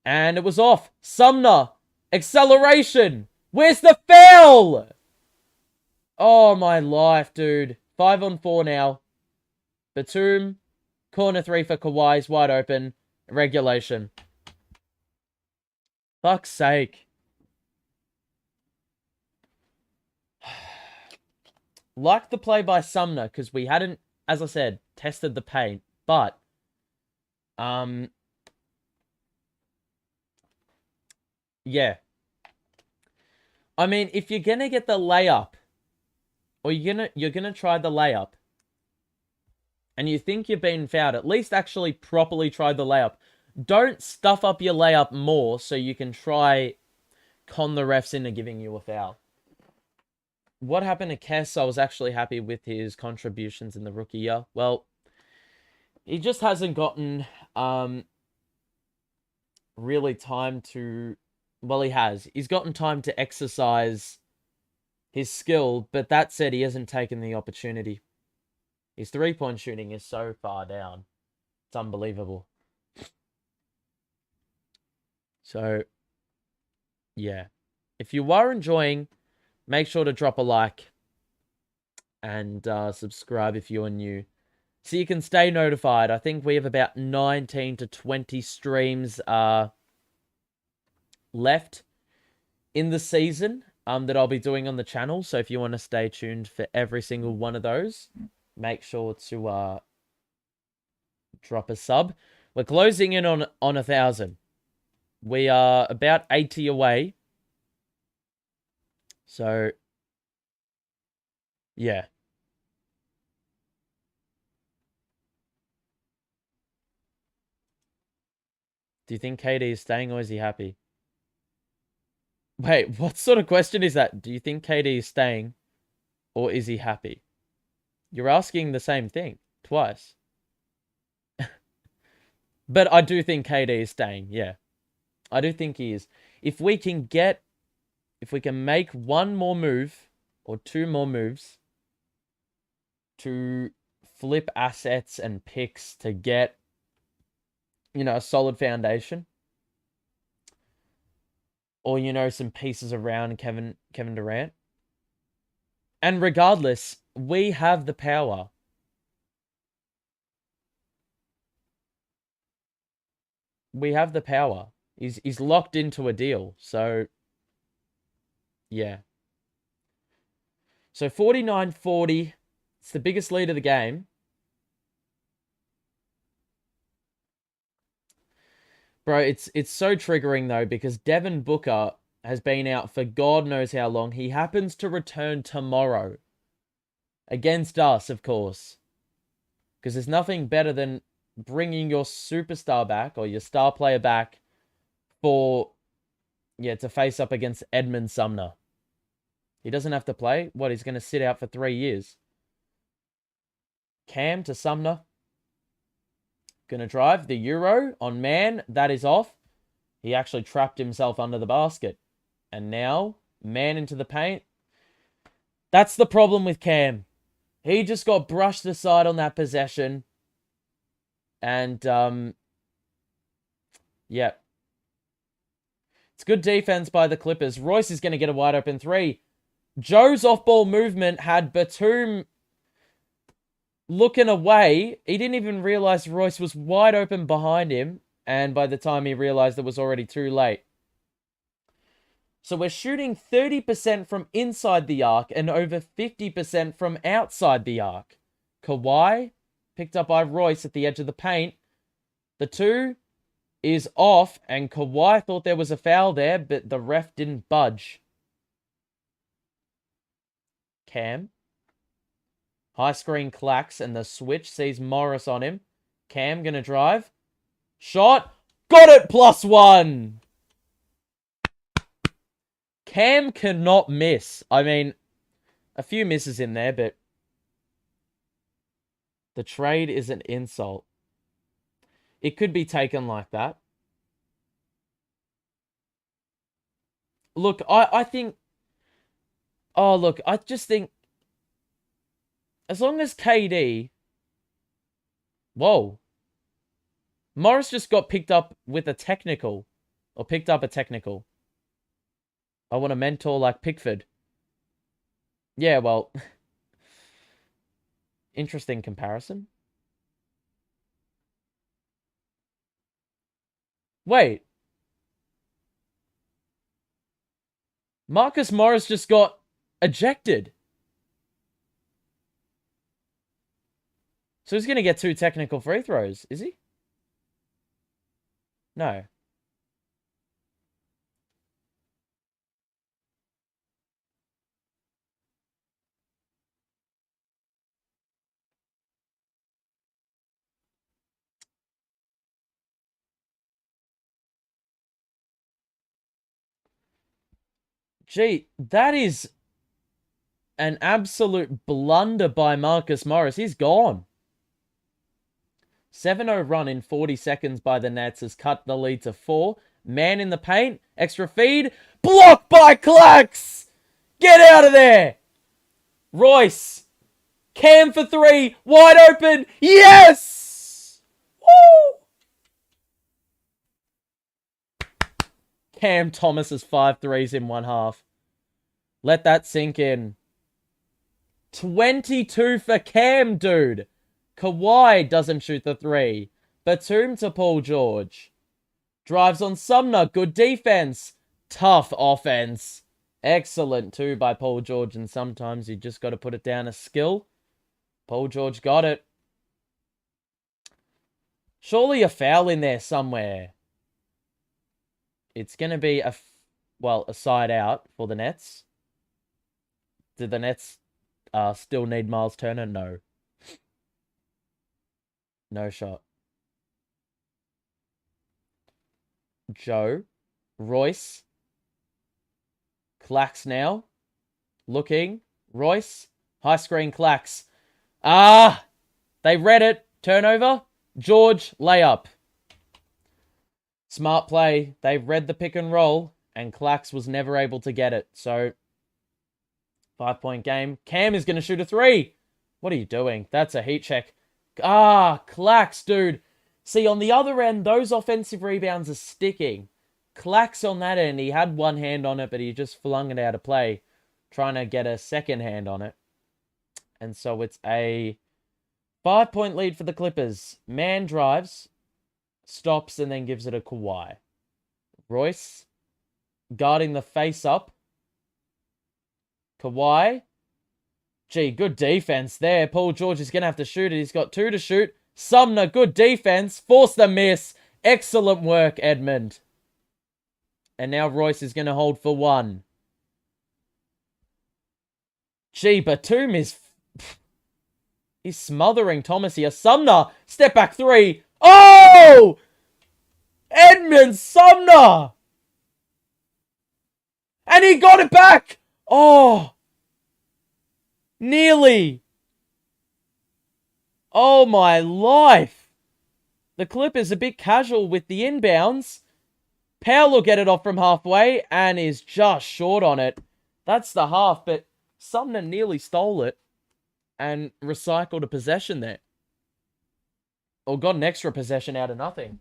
And it was off. Sumner. Acceleration. Where's the foul? Oh, my life, dude. 5-on-4 now. Batum. Corner 3 for Kawhi's wide open. Regulation. Fuck's sake. Like the play by Sumner, because we hadn't, as I said, tested the paint. But, yeah. I mean, if you're gonna get the layup, or you're gonna try the layup, and you think you're being fouled, at least actually properly try the layup. Don't stuff up your layup more so you can try con the refs into giving you a foul. What happened to Kess? I was actually happy with his contributions in the rookie year. Well, he just hasn't gotten really time to... Well, he has. He's gotten time to exercise his skill, but that said, he hasn't taken the opportunity. His three-point shooting is so far down. It's unbelievable. So, yeah. If you are enjoying, make sure to drop a like and subscribe if you're new, so you can stay notified. I think we have about 19 to 20 streams left in the season that I'll be doing on the channel. So if you want to stay tuned for every single one of those, make sure to drop a sub. We're closing in on 1,000. We are about 80 away. So, yeah. Do you think KD is staying or is he happy? Wait, what sort of question is that? Do you think KD is staying or is he happy? You're asking the same thing twice. But I do think KD is staying, yeah. I do think he is. If we can make one more move or two more moves to flip assets and picks to get, a solid foundation, or, some pieces around Kevin Durant. And regardless, we have the power. We have the power. He's locked into a deal. So, yeah. So 49-40. It's the biggest lead of the game. Bro, it's so triggering, though, because Devin Booker has been out for God knows how long. He happens to return tomorrow. Against us, of course. Because there's nothing better than bringing your superstar back, or your star player back, to face up against Edmund Sumner. He doesn't have to play. What, he's going to sit out for 3 years? Cam to Sumner. Gonna drive the Euro on Man. That is off. He actually trapped himself under the basket. And now, Man into the paint. That's the problem with Cam. He just got brushed aside on that possession. And, yeah. It's good defense by the Clippers. Royce is going to get a wide open three. Joe's off-ball movement had Batum looking away. He didn't even realize Royce was wide open behind him. And by the time he realized, it was already too late. So we're shooting 30% from inside the arc and over 50% from outside the arc. Kawhi, picked up by Royce at the edge of the paint. The two is off, and Kawhi thought there was a foul there, but the ref didn't budge. Cam. High screen clacks, and the switch sees Morris on him. Cam gonna drive. Shot. Got it, +1. Cam cannot miss. I mean, a few misses in there, but the trade is an insult. It could be taken like that. Look, I think... Oh, look, I just think... As long as KD... Whoa. Morris just got picked up with a technical. Or picked up a technical. I want a mentor like Pickford. Yeah, well... Interesting comparison. Wait. Marcus Morris just got ejected. So he's going to get 2 technical free throws, is he? No. Gee, that is an absolute blunder by Marcus Morris. He's gone. 7-0 run in 40 seconds by the Nets has cut the lead to 4. Man in the paint. Extra feed. Blocked by Clax! Get out of there! Royce. Cam for 3. Wide open. Yes! Woo! Cam Thomas's 5 threes in one half. Let that sink in. 22 for Cam, dude. Kawhi doesn't shoot the 3. Batum to Paul George. Drives on Sumner. Good defense. Tough offense. Excellent too by Paul George. And sometimes you just got to put it down as skill. Paul George got it. Surely a foul in there somewhere. It's going to be a side out for the Nets. Do the Nets still need Miles Turner? No. No shot. Joe. Royce. Clax now. Looking. Royce. High screen Clax. They read it. Turnover. George. Layup. Smart play. They read the pick and roll. And Clax was never able to get it. So, 5-point game. Cam is going to shoot a 3. What are you doing? That's a heat check. Clax, dude. See, on the other end, those offensive rebounds are sticking. Clax on that end, he had one hand on it, but he just flung it out of play, trying to get a second hand on it. And so it's a 5-point lead for the Clippers. Man drives, stops, and then gives it a Kawhi. Royce guarding the face-up. Kawhi. Gee, good defense there. Paul George is going to have to shoot it. He's got 2 to shoot. Sumner, good defense. Force the miss. Excellent work, Edmund. And now Royce is going to hold for 1. Gee, Batum is... He's smothering Thomas here. Sumner, step back 3. Oh! Edmund Sumner! And he got it back! Oh! Nearly. Oh my life. The Clippers a bit casual with the inbounds. Powell will get it off from halfway and is just short on it. That's the half, but Sumner nearly stole it and recycled a possession there. Or got an extra possession out of nothing.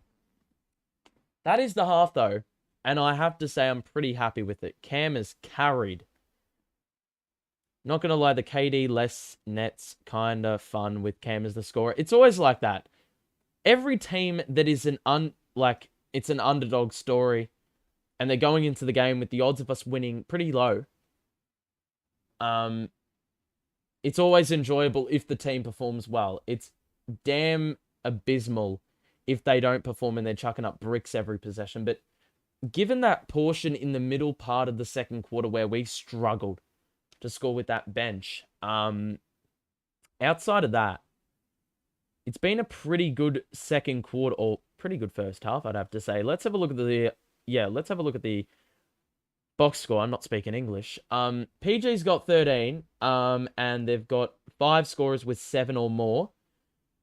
That is the half though. And I have to say I'm pretty happy with it. Cam is carried. Not going to lie, the KD less Nets kind of fun with Cam as the scorer. It's always like that. Every team that is it's an underdog story and they're going into the game with the odds of us winning pretty low. It's always enjoyable if the team performs well. It's damn abysmal if they don't perform and they're chucking up bricks every possession. But given that portion in the middle part of the second quarter where we struggled to score with that bench. Outside of that, it's been a pretty good second quarter, or pretty good first half, I'd have to say. Let's have a look at let's have a look at the box score. I'm not speaking English. PG's got 13, and they've got 5 scorers with 7 or more.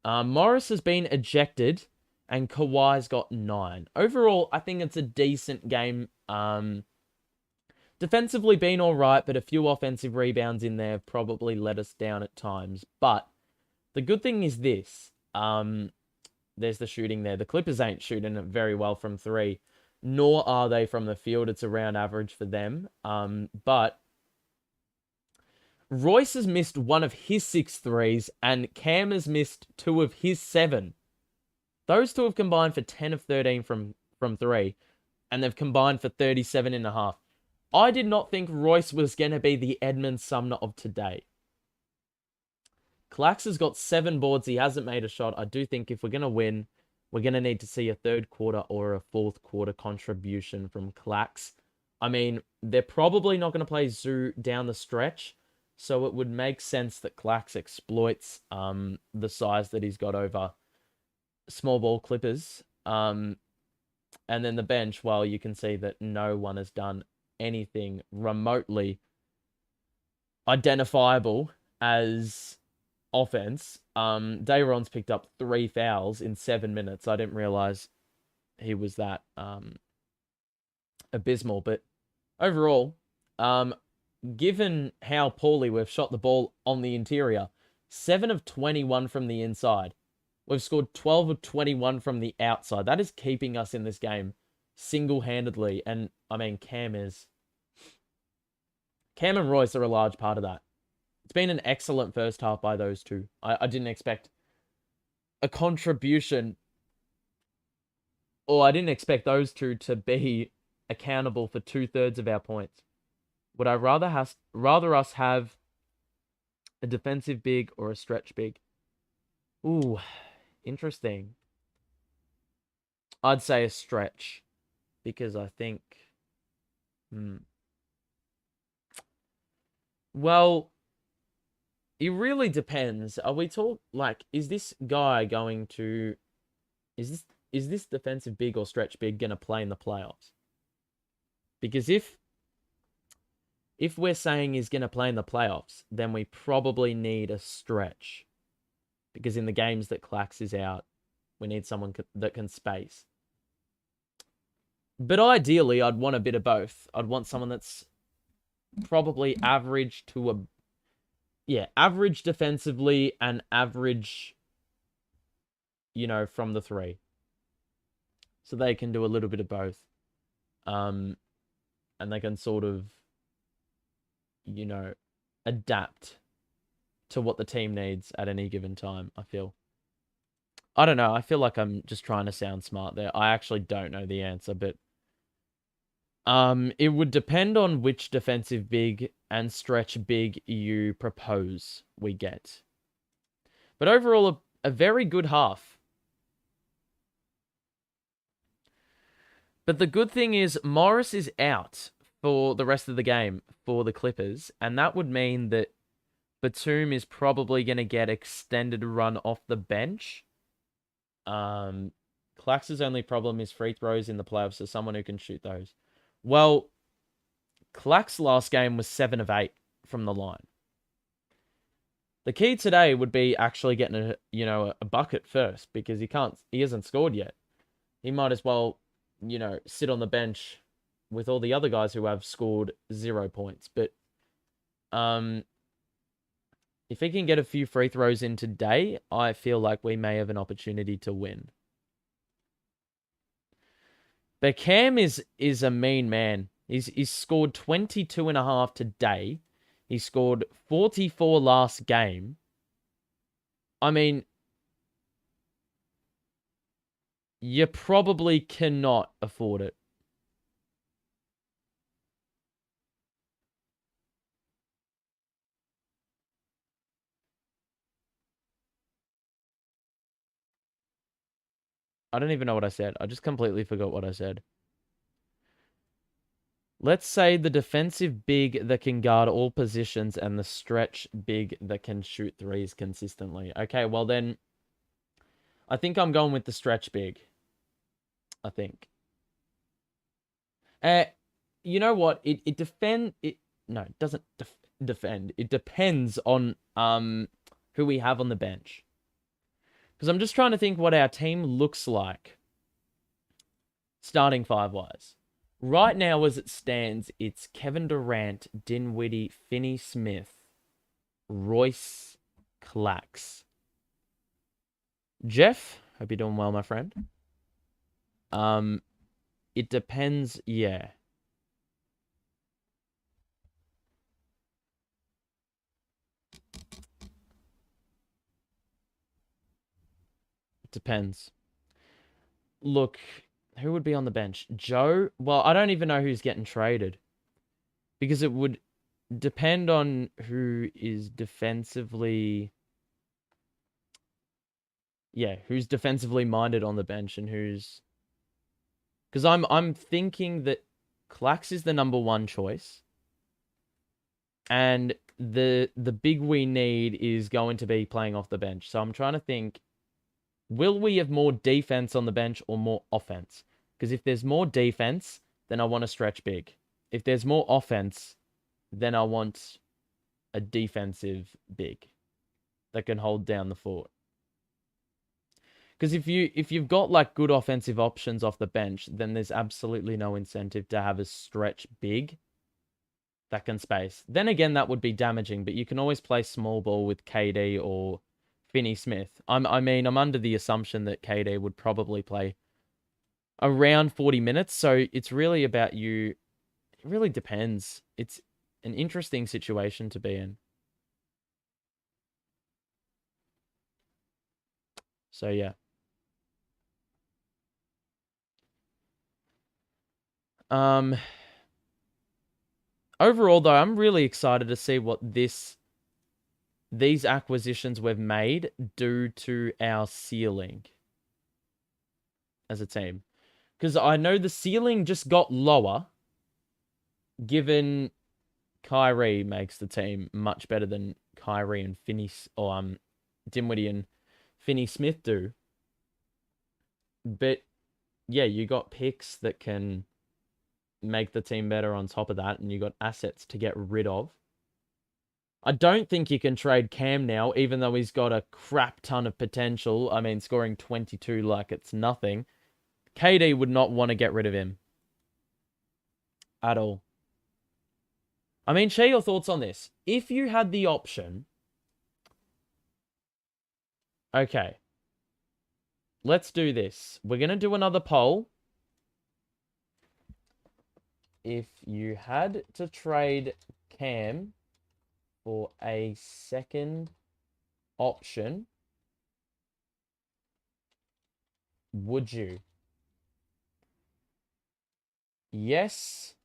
Morris has been ejected, and Kawhi's got 9. Overall, I think it's a decent game. Defensively been all right, but a few offensive rebounds in there probably let us down at times. But the good thing is this. There's the shooting there. The Clippers ain't shooting it very well from 3, nor are they from the field. It's around average for them. But Royce has missed 1 of his 6 threes, and Cam has missed 2 of his 7. Those two have combined for 10 of 13 from 3, and they've combined for 37.5. I did not think Royce was going to be the Edmund Sumner of today. Clax has got 7 boards. He hasn't made a shot. I do think if we're going to win, we're going to need to see a third quarter or a fourth quarter contribution from Clax. I mean, they're probably not going to play Zoo down the stretch, so it would make sense that Clax exploits the size that he's got over small ball Clippers. And then the bench, well, you can see that no one has done anything remotely identifiable as offense. Dayron's picked up 3 fouls in 7 minutes. I didn't realize he was that abysmal. But overall, given how poorly we've shot the ball on the interior, 7 of 21 from the inside. We've scored 12 of 21 from the outside. That is keeping us in this game single-handedly. And, I mean, Cam and Royce are a large part of that. It's been an excellent first half by those two. I didn't expect a contribution, or I didn't expect those two to be accountable for 2/3 of our points. Would I rather us have a defensive big or a stretch big? Ooh, interesting. I'd say a stretch, because I think... Well, it really depends. Are we is this guy going to... Is this defensive big or stretch big going to play in the playoffs? Because if we're saying he's going to play in the playoffs, then we probably need a stretch. Because in the games that Clax is out, we need someone that can space. But ideally, I'd want a bit of both. I'd want someone that's probably average to average defensively and average, from the 3. So they can do a little bit of both. And they can sort of, adapt to what the team needs at any given time, I feel. I don't know. I feel like I'm just trying to sound smart there. I actually don't know the answer, but it would depend on which defensive big and stretch big you propose we get. But overall, a very good half. But the good thing is Morris is out for the rest of the game for the Clippers, and that would mean that Batum is probably going to get extended run off the bench. Clax's only problem is free throws in the playoffs, so someone who can shoot those. Well, Clax's last game was 7 of 8 from the line. The key today would be actually getting a bucket first, because he hasn't scored yet. He might as well, sit on the bench with all the other guys who have scored 0 points. But if he can get a few free throws in today, I feel like we may have an opportunity to win. But Cam is a mean man. He's scored 22.5 today. He scored 44 last game. I mean, you probably cannot afford it. I don't even know what I said. I just completely forgot what I said. Let's say the defensive big that can guard all positions and the stretch big that can shoot threes consistently. Okay, well then, I think I'm going with the stretch big. I think. You know what? It defend it. No, it doesn't defend. It depends on who we have on the bench. Because I'm just trying to think what our team looks like, starting five-wise. Right now, as it stands, it's Kevin Durant, Dinwiddie, Finney-Smith, Royce, Clax. Jeff, hope you're doing well, my friend. It depends, yeah. It depends. Look, who would be on the bench? Joe? Well, I don't even know who's getting traded. Because it would depend on who is defensively... Yeah, who's defensively minded on the bench and who's... Because I'm thinking that Clax is the number one choice. And the big we need is going to be playing off the bench. So I'm trying to think, will we have more defense on the bench or more offense? Because if there's more defense, then I want to stretch big. If there's more offense, then I want a defensive big that can hold down the fort. Because if you've got like good offensive options off the bench, then there's absolutely no incentive to have a stretch big that can space. Then again, that would be damaging, but you can always play small ball with KD or Finney-Smith. I'm under the assumption that KD would probably play around 40 minutes, so it's really about you. It really depends. It's an interesting situation to be in. So yeah. Overall, though, I'm really excited to see what these acquisitions we've made do to our ceiling as a team. Because I know the ceiling just got lower, given Kyrie makes the team much better than Kyrie and Dinwiddie and Finney-Smith do. But yeah, you got picks that can make the team better on top of that, and you got assets to get rid of. I don't think you can trade Cam now, even though he's got a crap ton of potential. I mean, scoring 22 like it's nothing. KD would not want to get rid of him. At all. I mean, share your thoughts on this. If you had the option... Okay. Let's do this. We're going to do another poll. If you had to trade Cam for a second option, would you? Yes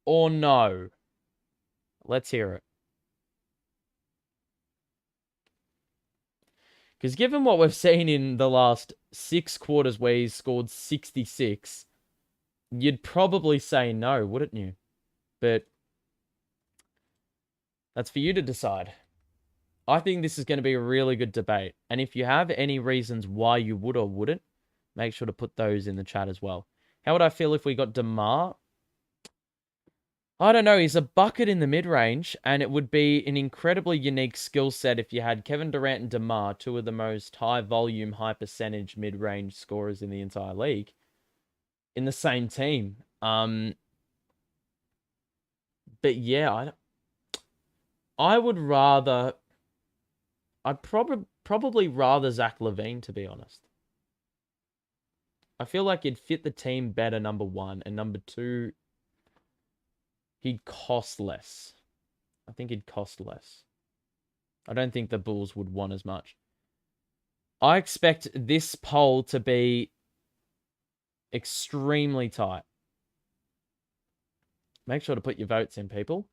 or no? Let's hear it. Because given what we've seen in the last 6 quarters where he's scored 66, you'd probably say no, wouldn't you? But that's for you to decide. I think this is going to be a really good debate. And if you have any reasons why you would or wouldn't, make sure to put those in the chat as well. How would I feel if we got DeMar? I don't know. He's a bucket in the mid-range, and it would be an incredibly unique skill set if you had Kevin Durant and DeMar, two of the most high-volume, high-percentage mid-range scorers in the entire league, in the same team. But yeah, I would rather... I'd probably rather Zach LaVine, to be honest. I feel like he'd fit the team better, number one, and number two... He'd cost less. I think he'd cost less. I don't think the Bulls would want as much. I expect this poll to be extremely tight. Make sure to put your votes in, people.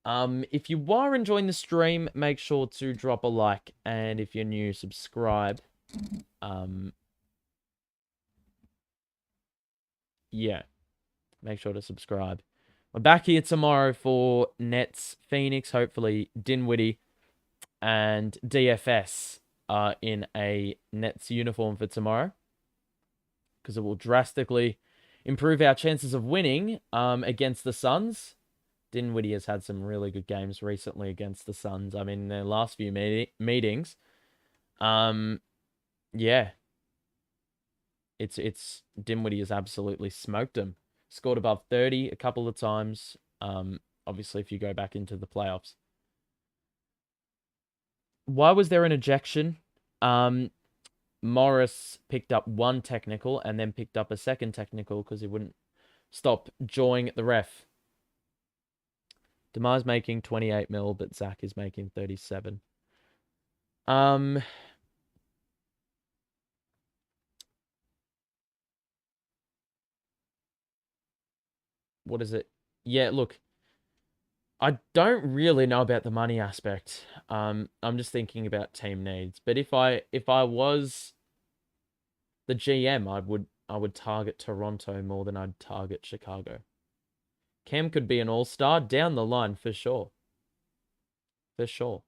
If you are enjoying the stream, make sure to drop a like. And if you're new, subscribe. Yeah. Make sure to subscribe. We're back here tomorrow for Nets Phoenix, hopefully Dinwiddie and DFS. in a Nets uniform for tomorrow, because it will drastically improve our chances of winning against the Suns. Dinwiddie has had some really good games recently against the Suns. I mean, their last few meetings. Yeah. It's Dinwiddie has absolutely smoked them. Scored above 30 a couple of times. Obviously, if you go back into the playoffs. Why was there an ejection? Morris picked up one technical and then picked up a second technical because he wouldn't stop jawing at the ref. Demar's making 28 mil, but Zach is making 37. What is it? Yeah, look, I don't really know about the money aspect. I'm just thinking about team needs. But if I was the GM, I would target Toronto more than I'd target Chicago. Cam could be an all-star down the line for sure. For sure.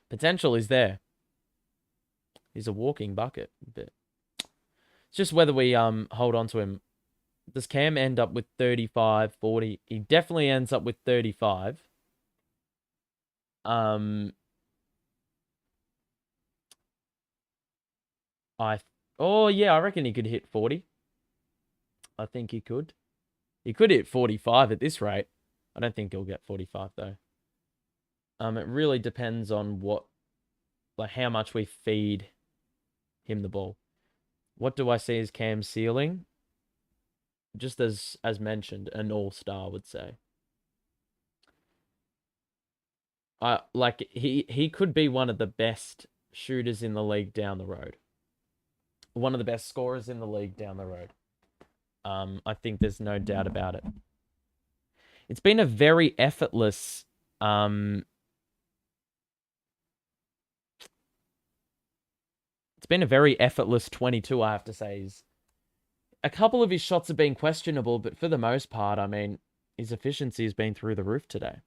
Potential is there. He's a walking bucket. But it's just whether we hold on to him. Does Cam end up with 35, 40? He definitely ends up with 35. Oh yeah, I reckon he could hit 40. I think he could. He could hit 45 at this rate. I don't think he'll get 45 though. It really depends on how much we feed him the ball. What do I see as Cam's ceiling? Just as mentioned, an all-star would say. He could be one of the best shooters in the league down the road. One of the best scorers in the league down the road. I think there's no doubt about it. It's been a very effortless it's been a very effortless 22, I have to say. A couple of his shots have been questionable, but for the most part, I mean, his efficiency has been through the roof today.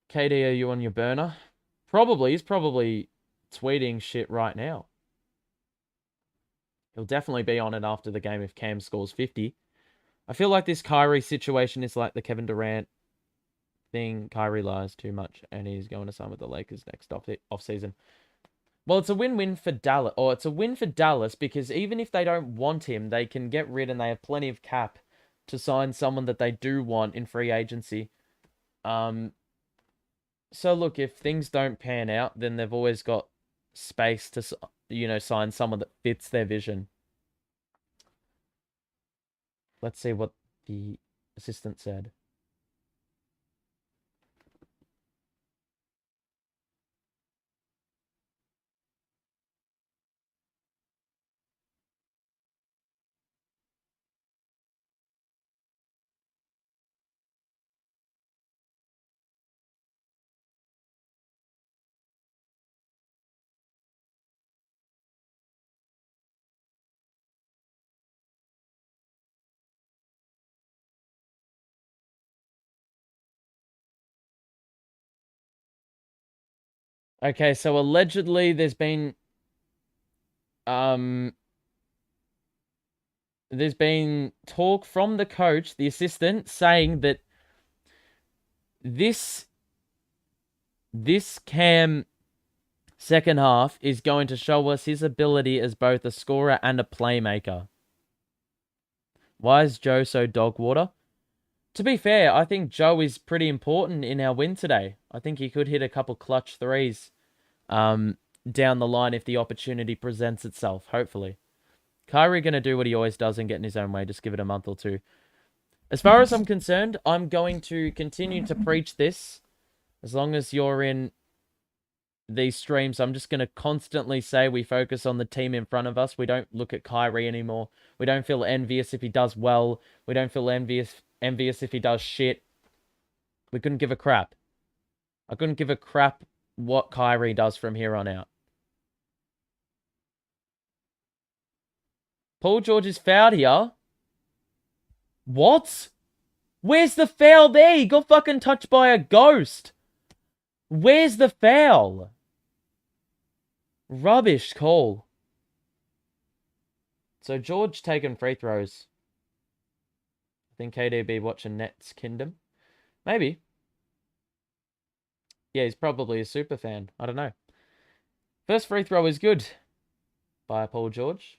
KD, are you on your burner? Probably. He's probably tweeting shit right now. He'll definitely be on it after the game if Cam scores 50. I feel like this Kyrie situation is like the Kevin Durant thing. Kyrie lies too much, and he's going to sign with the Lakers next off-season. Well, it's a win-win for Dallas. Or it's a win for Dallas because even if they don't want him, they can get rid and they have plenty of cap to sign someone that they do want in free agency. So look, if things don't pan out, then they've always got space to, sign someone that fits their vision. Let's see what the assistant said. Okay, so allegedly there's been talk from the coach, the assistant, saying that this Cam second half is going to show us his ability as both a scorer and a playmaker. Why is Joe so dog water? To be fair, I think Joe is pretty important in our win today. I think he could hit a couple clutch threes down the line if the opportunity presents itself, hopefully. Kyrie going to do what he always does and get in his own way. Just give it a month or two. As far as I'm concerned, I'm going to continue to preach this. As long as you're in these streams, I'm just going to constantly say we focus on the team in front of us. We don't look at Kyrie anymore. We don't feel envious if he does well. We don't feel envious if he does shit. We couldn't give a crap. I couldn't give a crap what Kyrie does from here on out. Paul George is fouled here. What? Where's the foul there? He got fucking touched by a ghost. Where's the foul? Rubbish call. So George taking free throws. I think KDB watching Nets Kingdom. Maybe. Yeah, he's probably a super fan. I don't know. First free throw is good by Paul George.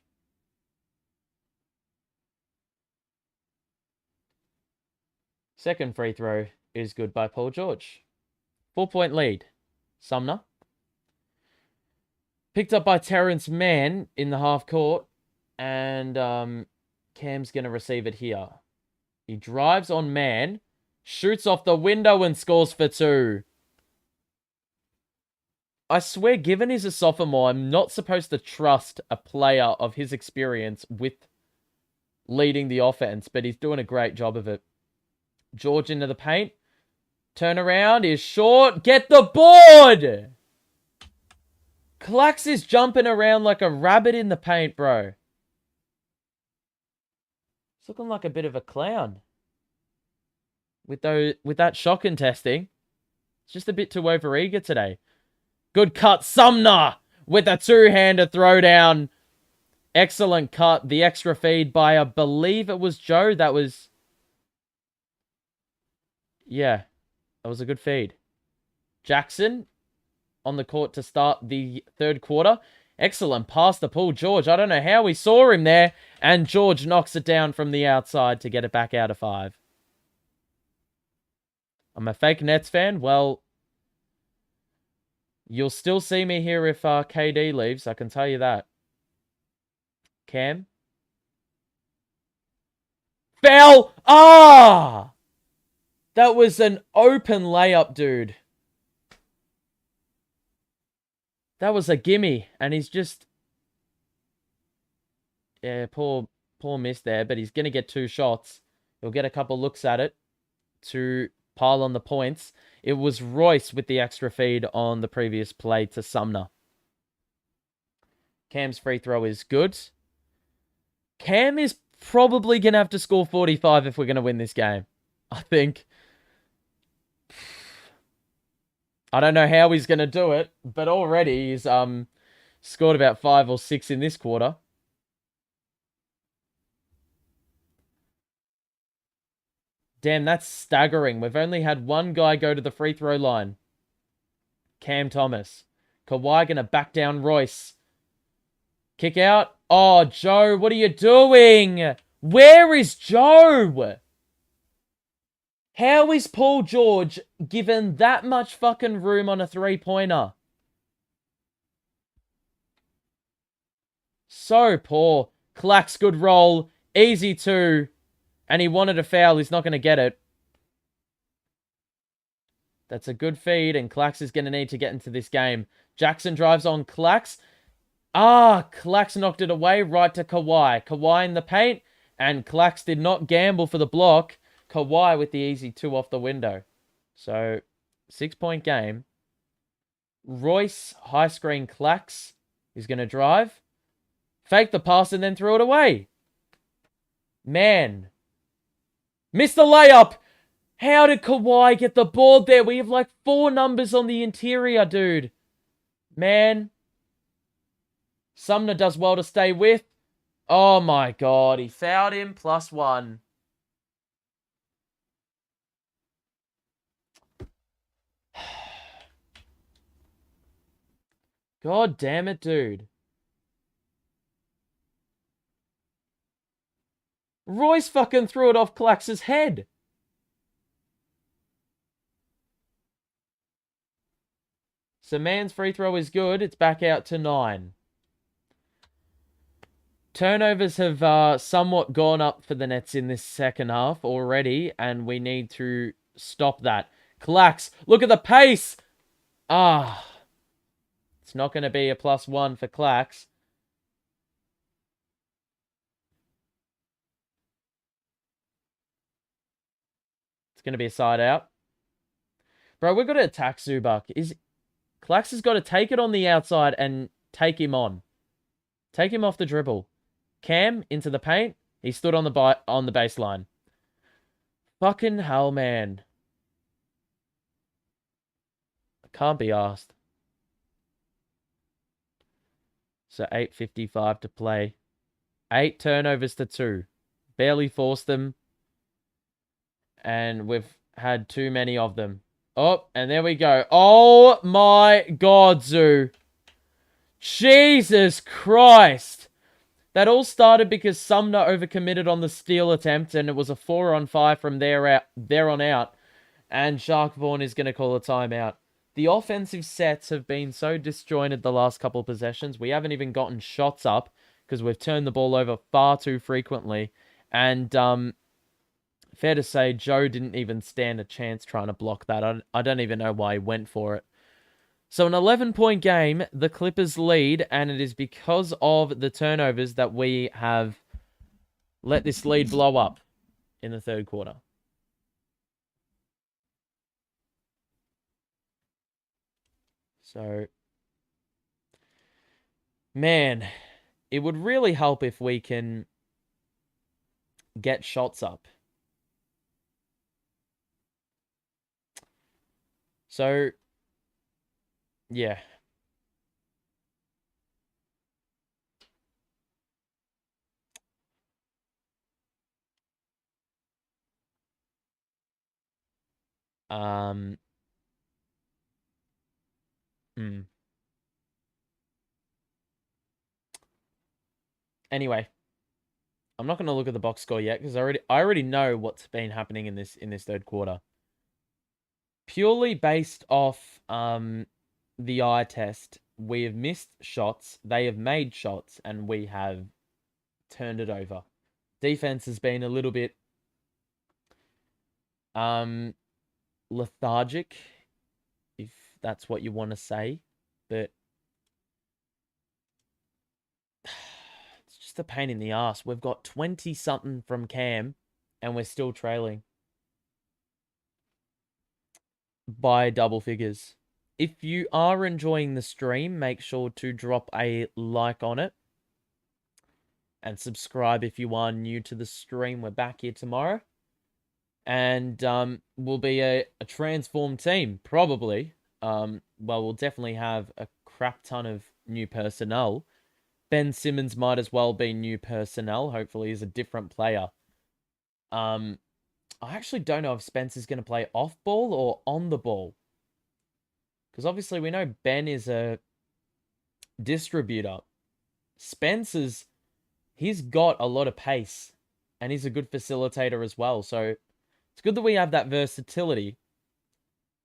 Second free throw is good by Paul George. 4-point lead. Sumner. Picked up by Terrence Mann in the half court. And Cam's going to receive it here. He drives on Mann. Shoots off the window and scores for 2. I swear, given he's a sophomore, I'm not supposed to trust a player of his experience with leading the offense, but he's doing a great job of it. George into the paint. Turn around is short. Get the board! Clax is jumping around like a rabbit in the paint, bro. He's looking like a bit of a clown. With that shot contesting. It's just a bit too overeager today. Good cut, Sumner! With a two-hander throwdown. Excellent cut. The extra feed by, I believe it was Joe. That was... Yeah, that was a good feed. Jackson on the court to start the third quarter. Excellent pass to Paul George. I don't know how we saw him there. And George knocks it down from the outside to get it back out of 5. I'm a fake Nets fan. Well, you'll still see me here if KD leaves. I can tell you that. Cam. Foul! Ah! That was an open layup, dude. That was a gimme. And he's just... Yeah, poor miss there. But he's going to get 2 shots. He'll get a couple looks at it to pile on the points. It was Royce with the extra feed on the previous play to Sumner. Cam's free throw is good. Cam is probably going to have to score 45 if we're going to win this game. I think. I don't know how he's going to do it, but already he's scored about 5 or 6 in this quarter. Damn, that's staggering. We've only had one guy go to the free throw line. Cam Thomas. Kawhi going to back down Royce. Kick out. Oh, Joe, what are you doing? Where is Joe? How is Paul George given that much fucking room on a three-pointer? So poor. Clax, good roll. Easy 2. And he wanted a foul. He's not going to get it. That's a good feed. And Clax is going to need to get into this game. Jackson drives on Clax. Clax knocked it away right to Kawhi. Kawhi in the paint. And Clax did not gamble for the block. Kawhi with the easy 2 off the window. So, 6-point game. Royce, high screen Clax. He's going to drive. Fake the pass and then throw it away. Man. Missed the layup. How did Kawhi get the board there? We have like 4 numbers on the interior, dude. Man. Sumner does well to stay with. Oh my God. He fouled him +1. God damn it, dude. Royce fucking threw it off Clax's head. So Mann's free throw is good. It's back out to 9. Turnovers have somewhat gone up for the Nets in this second half already, and we need to stop that. Clax, look at the pace! It's not going to be a +1 for Clax. It's going to be a side out. Bro, we've got to attack Zubac. Clax has got to take it on the outside and take him on. Take him off the dribble. Cam into the paint. He stood on the baseline. Fucking hell, man. Can't be asked. So 8:55 to play. 8 turnovers to 2. Barely forced them. And we've had too many of them. Oh, and there we go. Oh my God, Zoo. Jesus Christ. That all started because Sumner overcommitted on the steal attempt, and it was a 4-on-5 from there on out. And Sharkborn is going to call a timeout. The offensive sets have been so disjointed the last couple of possessions. We haven't even gotten shots up because we've turned the ball over far too frequently. And fair to say, Joe didn't even stand a chance trying to block that. I don't even know why he went for it. So an 11-point game, the Clippers lead, and it is because of the turnovers that we have let this lead blow up in the third quarter. So, man, it would really help if we can get shots up. So, yeah. Anyway, I'm not going to look at the box score yet because I already know what's been happening in this third quarter. Purely based off the eye test, we have missed shots, they have made shots, and we have turned it over. Defense has been a little bit lethargic, if that's what you want to say, but it's just a pain in the ass. We've got 20-something from Cam, and we're still trailing by double figures. If you are enjoying the stream, make sure to drop a like on it. And subscribe if you are new to the stream. We're back here tomorrow. And we'll be a transformed team, probably. Well, we'll definitely have a crap ton of new personnel. Ben Simmons might as well be new personnel. Hopefully he's a different player. I actually don't know if Spencer's going to play off ball or on the ball. Because obviously we know Ben is a distributor. Spencer's, he's got a lot of pace. And he's a good facilitator as well. So it's good that we have that versatility.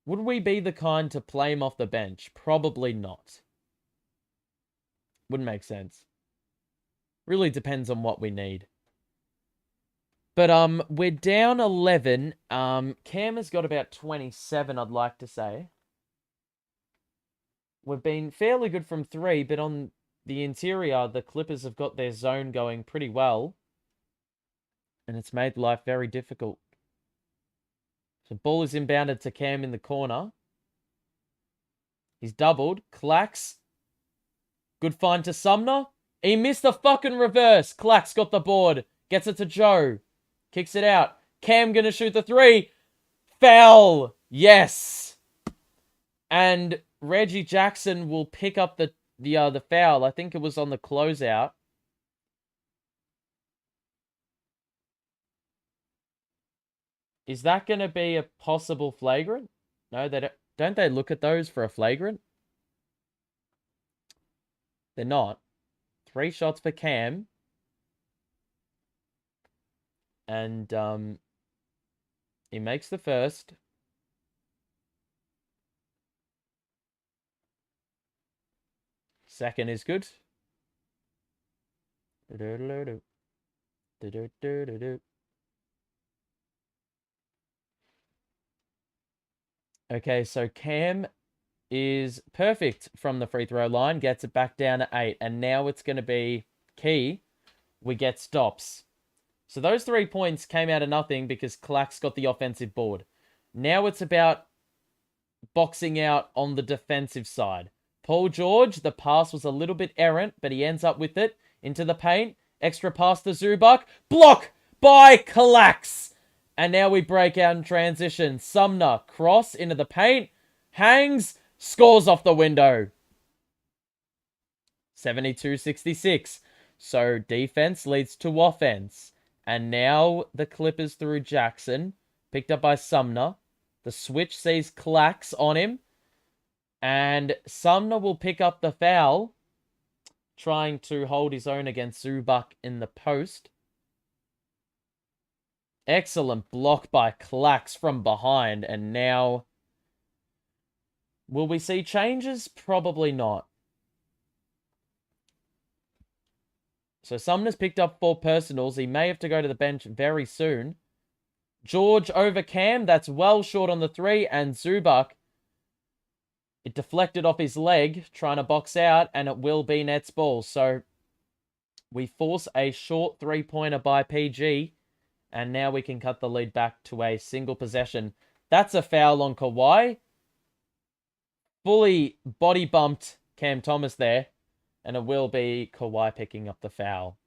Would we be the kind to play him off the bench? Probably not. Wouldn't make sense. Really depends on what we need. But we're down 11. Cam has got about 27, I'd like to say. We've been fairly good from 3, but on the interior, the Clippers have got their zone going pretty well. And it's made life very difficult. So ball is inbounded to Cam in the corner. He's doubled. Clax. Good find to Sumner. He missed the fucking reverse. Clax got the board. Gets it to Joe. Kicks it out. Cam gonna shoot the 3. Foul. Yes. And Reggie Jackson will pick up the foul. I think it was on the closeout. Is that going to be a possible flagrant? No, they don't they look at those for a flagrant? They're not. 3 shots for Cam. And he makes the first. Second is good. Okay, so Cam is perfect from the free throw line. Gets it back down to 8. And now it's going to be key. We get stops. So those 3 points came out of nothing because Clax got the offensive board. Now it's about boxing out on the defensive side. Paul George, the pass was a little bit errant, but he ends up with it into the paint. Extra pass to Zubac. Block by Clax. And now we break out in transition. Sumner, cross into the paint. Hangs. Scores off the window. 72-66. So defense leads to offense. And now the Clippers through Jackson. Picked up by Sumner. The switch sees Clax on him. And Sumner will pick up the foul, trying to hold his own against Zubac in the post. Excellent block by Clax from behind. And now, will we see changes? Probably not. So Sumner's picked up 4 personals. He may have to go to the bench very soon. George over Cam. That's well short on the 3. And Zubac, it deflected off his leg, trying to box out, and it will be Nets ball. So we force a short 3-pointer by PG, and now we can cut the lead back to a single possession. That's a foul on Kawhi. Fully body bumped Cam Thomas there, and it will be Kawhi picking up the foul.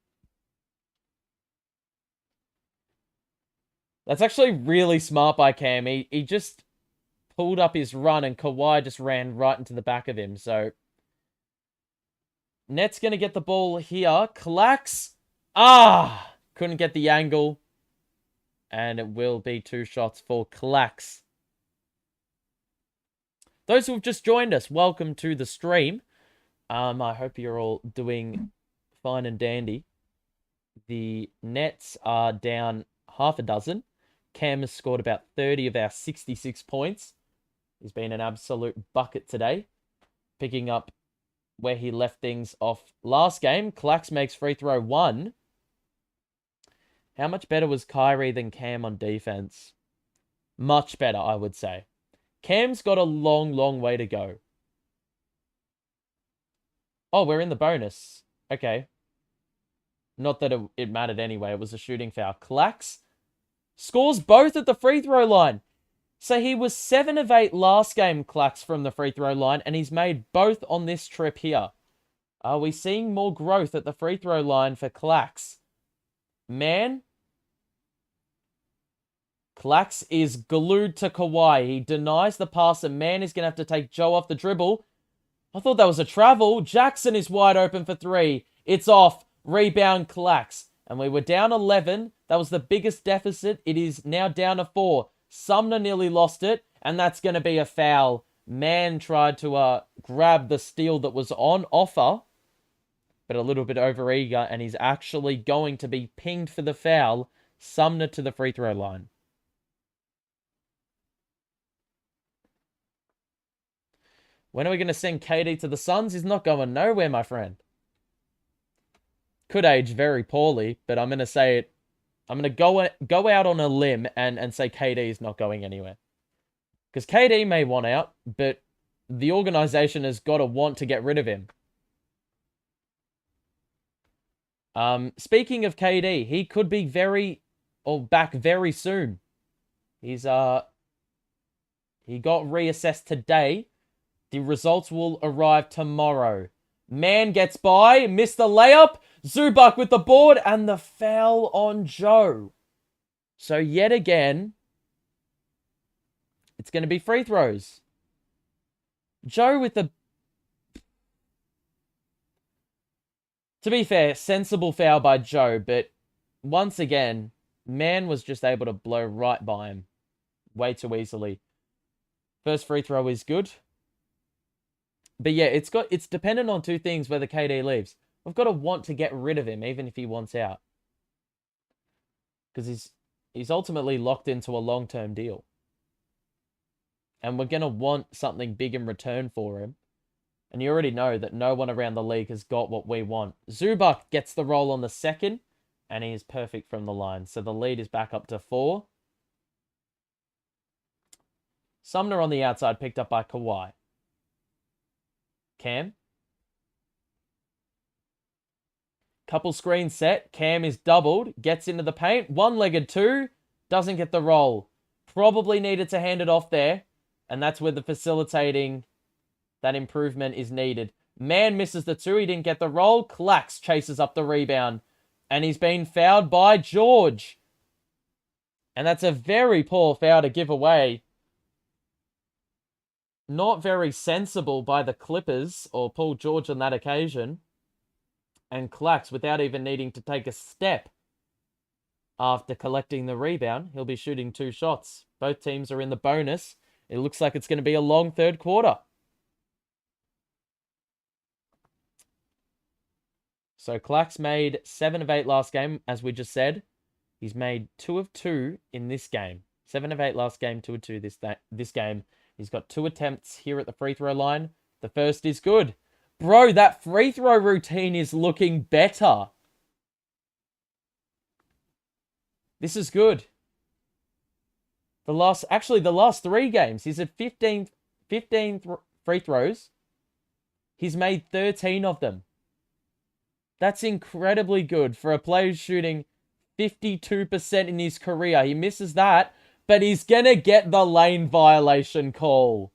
That's actually really smart by Cam. He just pulled up his run, and Kawhi just ran right into the back of him. So Nets going to get the ball here. Clax. Couldn't get the angle. And it will be 2 shots for Clax. Those who have just joined us, welcome to the stream. I hope you're all doing fine and dandy. The Nets are down half a dozen. Cam has scored about 30 of our 66 points. He's been an absolute bucket today. Picking up where he left things off last game. Clax makes free throw 1. How much better was Kyrie than Cam on defense? Much better, I would say. Cam's got a long, long way to go. Oh, we're in the bonus. Okay. Not that it mattered anyway. It was a shooting foul. Clax scores both at the free throw line. So he was 7 of 8 last game, Clax, from the free throw line, and he's made both on this trip here. Are we seeing more growth at the free throw line for Clax? Man, Clax is glued to Kawhi. He denies the pass, and Man is going to have to take Joe off the dribble. I thought that was a travel. Jackson is wide open for 3. It's off. Rebound Clax. And we were down 11. That was the biggest deficit. It is now down to 4. Sumner nearly lost it, and that's going to be a foul. Man tried to grab the steal that was on offer, but a little bit overeager, and he's actually going to be pinged for the foul. Sumner to the free throw line. When are we going to send KD to the Suns? He's not going nowhere, my friend. Could age very poorly, but I'm going to say it. I'm going to go out on a limb and say KD is not going anywhere. Because KD may want out, but the organization has got to want to get rid of him. Speaking of KD, he could be back very soon. He got reassessed today. The results will arrive tomorrow. Man gets by, missed the layup. Zubac with the board and the foul on Joe. So yet again, it's going to be free throws. Joe with the... To be fair, sensible foul by Joe, but once again, Man was just able to blow right by him way too easily. First free throw is good. But yeah, it's dependent on 2 things whether KD leaves. We've got to want to get rid of him, even if he wants out. Because he's ultimately locked into a long-term deal. And we're going to want something big in return for him. And you already know that no one around the league has got what we want. Zubac gets the roll on the second, and he is perfect from the line. So the lead is back up to 4. Sumner on the outside, picked up by Kawhi. Cam. Couple screens set. Cam is doubled. Gets into the paint. One-legged 2. Doesn't get the roll. Probably needed to hand it off there. And that's where the facilitating, that improvement is needed. Man misses the 2. He didn't get the roll. Clax chases up the rebound. And he's been fouled by George. And that's a very poor foul to give away. Not very sensible by the Clippers or Paul George on that occasion. And Clax, without even needing to take a step after collecting the rebound, he'll be shooting 2 shots. Both teams are in the bonus. It looks like it's going to be a long third quarter. So Clax made 7 of 8 last game, as we just said. He's made 2 of 2 in this game. 7 of 8 last game, 2 of 2 this game. He's got 2 attempts here at the free throw line. The first is good. Bro, that free throw routine is looking better. This is good. The last 3 games, he's at 15 free throws. He's made 13 of them. That's incredibly good for a player who's shooting 52% in his career. He misses that, but he's going to get the lane violation call.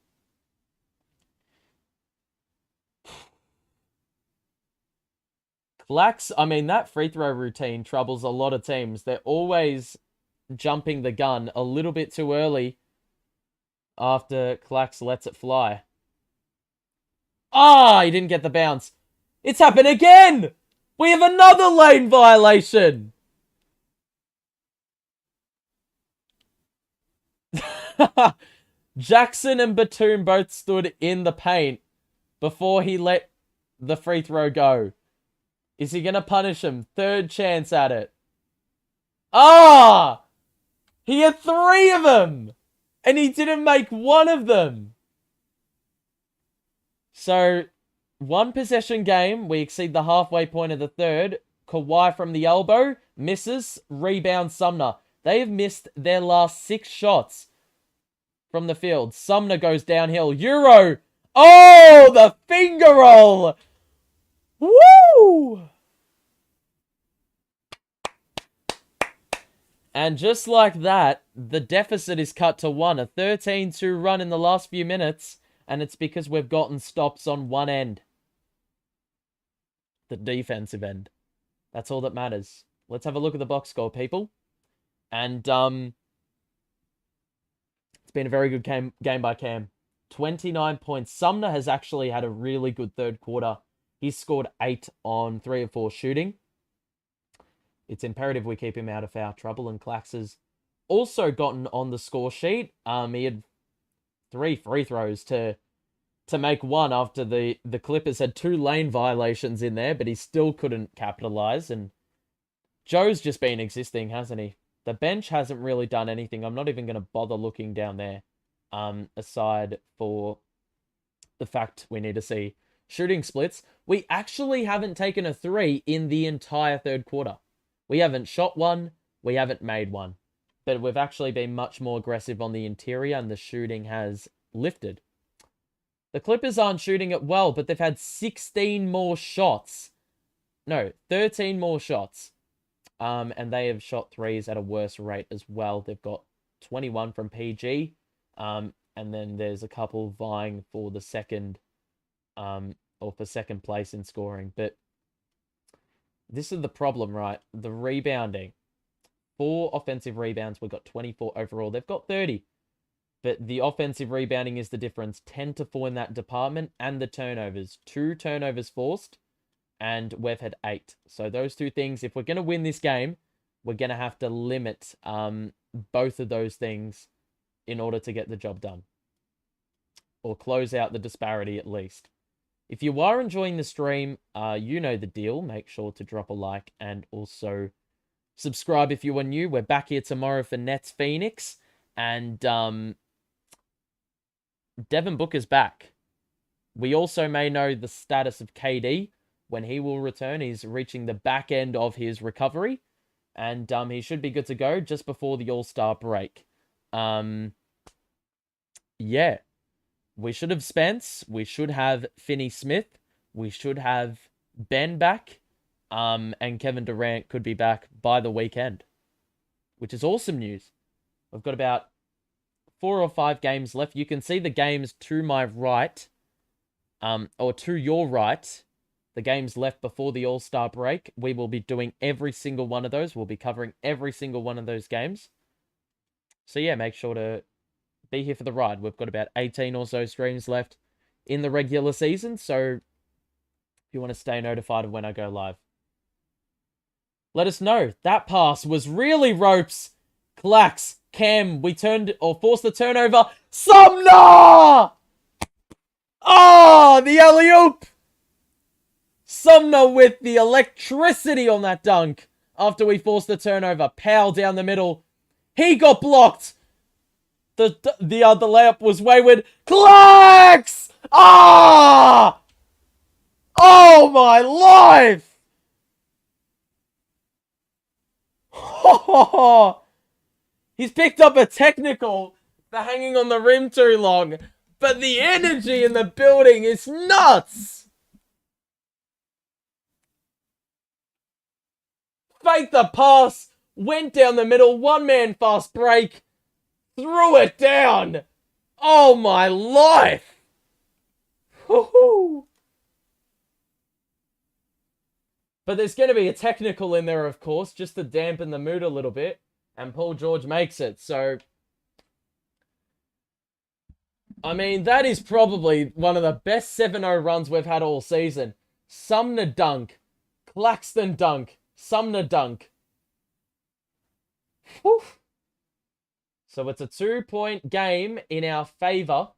Clax, I mean, that free throw routine troubles a lot of teams. They're always jumping the gun a little bit too early after Clax lets it fly. Ah, he didn't get the bounce. It's happened again! We have another lane violation! Jackson and Batum both stood in the paint before he let the free throw go. Is he going to punish him? Third chance at it. Ah! He had 3 of them! And he didn't make 1 of them. So, 1 possession game. We exceed the halfway point of the third. Kawhi from the elbow. Misses. Rebound Sumner. They have missed their last 6 shots from the field. Sumner goes downhill. Euro. Oh, the finger roll. Woo! And just like that, the deficit is cut to 1. A 13-2 run in the last few minutes. And it's because we've gotten stops on one end. The defensive end. That's all that matters. Let's have a look at the box score, people. And it's been a very good game by Cam. 29 points. Sumner has actually had a really good third quarter. He's scored 8 on 3 of 4 shooting. It's imperative we keep him out of foul trouble. And Clax has also gotten on the score sheet. He had 3 free throws to make 1 after the Clippers had 2 lane violations in there, but he still couldn't capitalize. And Joe's just been existing, hasn't he? The bench hasn't really done anything. I'm not even going to bother looking down there, aside for the fact we need to see shooting splits. We actually haven't taken a 3 in the entire third quarter. We haven't shot 1. We haven't made 1. But we've actually been much more aggressive on the interior, and the shooting has lifted. The Clippers aren't shooting it well, but they've had 16 more shots. No, 13 more shots. And they have shot 3s at a worse rate as well. They've got 21 from PG. And then there's a couple vying for the second, or for second place in scoring. But this is the problem, right? The rebounding. 4 offensive rebounds. We've got 24 overall. They've got 30. But the offensive rebounding is the difference. 10 to 4 in that department. And the turnovers. 2 turnovers forced. And we've had 8. So those 2 things, if we're going to win this game, we're going to have to limit both of those things in order to get the job done. Or close out the disparity at least. If you are enjoying the stream, you know the deal. Make sure to drop a like and also subscribe if you are new. We're back here tomorrow for Nets Phoenix. And Devin Booker's back. We also may know the status of KD. When he will return, he's reaching the back end of his recovery. And he should be good to go just before the All-Star break. Yeah. We should have Spence. We should have Finney-Smith. We should have Ben back. And Kevin Durant could be back by the weekend. Which is awesome news. We've got about 4 or 5 games left. You can see the games to my right. Or to your right. The games left before the All-Star break. We will be doing every single one of those. We'll be covering every single one of those games. So yeah, make sure to be here for the ride. We've got about 18 or so streams left in the regular season, so if you want to stay notified of when I go live, let us know. That pass was really ropes. Clax, Cam, we turned or forced the turnover. Sumner! Oh, the alley-oop! Sumner with the electricity on that dunk after we forced the turnover. Powell down the middle. He got blocked. The layup was wayward. Clax! Ah! Oh, my life! He's picked up a technical for hanging on the rim too long, but the energy in the building is nuts! Faked the pass, went down the middle, one-man fast break, threw it down! Oh my life! Woohoo! But there's going to be a technical in there, of course, just to dampen the mood a little bit. And Paul George makes it. So, I mean, that is probably one of the best 7-0 runs we've had all season. Sumner dunk. Claxton dunk. Sumner dunk. Whew. So it's a 2-point game in our favour.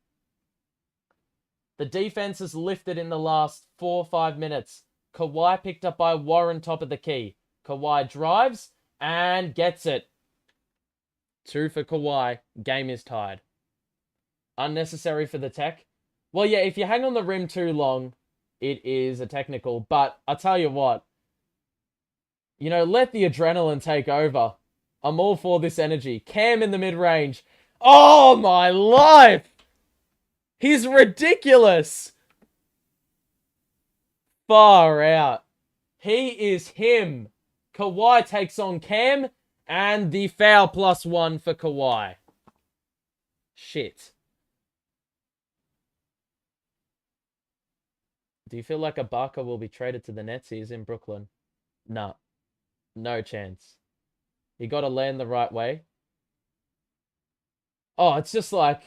The defense has lifted in the last 4 or 5 minutes. Kawhi picked up by Warren, top of the key. Kawhi drives and gets it. 2 for Kawhi. Game is tied. Unnecessary for the tech. Well, yeah, if you hang on the rim too long, it is a technical. But I'll tell you what. You know, let the adrenaline take over. I'm all for this energy. Cam in the mid-range. Oh, my life! He's ridiculous! Far out. He is him. Kawhi takes on Cam, and the foul +1 for Kawhi. Shit. Do you feel like Ibaka will be traded to the Nets? He's in Brooklyn. Nah. No chance. You got to land the right way. Oh, it's just like...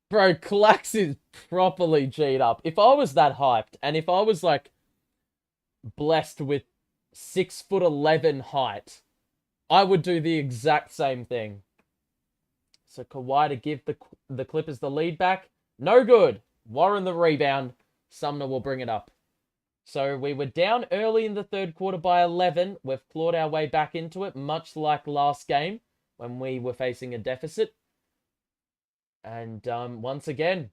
Bro, Clax is properly G'd up. If I was that hyped, and if I was, like, blessed with 6'11" height, I would do the exact same thing. So Kawhi to give the Clippers the lead back. No good. Warren the rebound. Sumner will bring it up. So we were down early in the third quarter by 11. We've clawed our way back into it, much like last game when we were facing a deficit. And once again,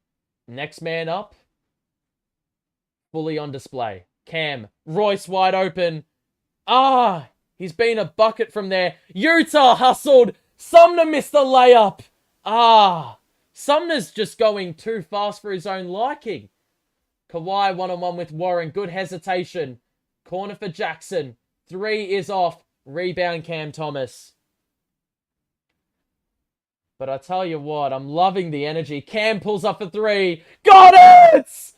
next man up, fully on display. Cam, Royce wide open. Ah, he's been a bucket from there. Utah hustled. Sumner missed the layup. Ah, Sumner's just going too fast for his own liking. Kawhi one-on-one with Warren. Good hesitation. Corner for Jackson. 3 is off. Rebound Cam Thomas. But I tell you what, I'm loving the energy. Cam pulls up for 3. Got it!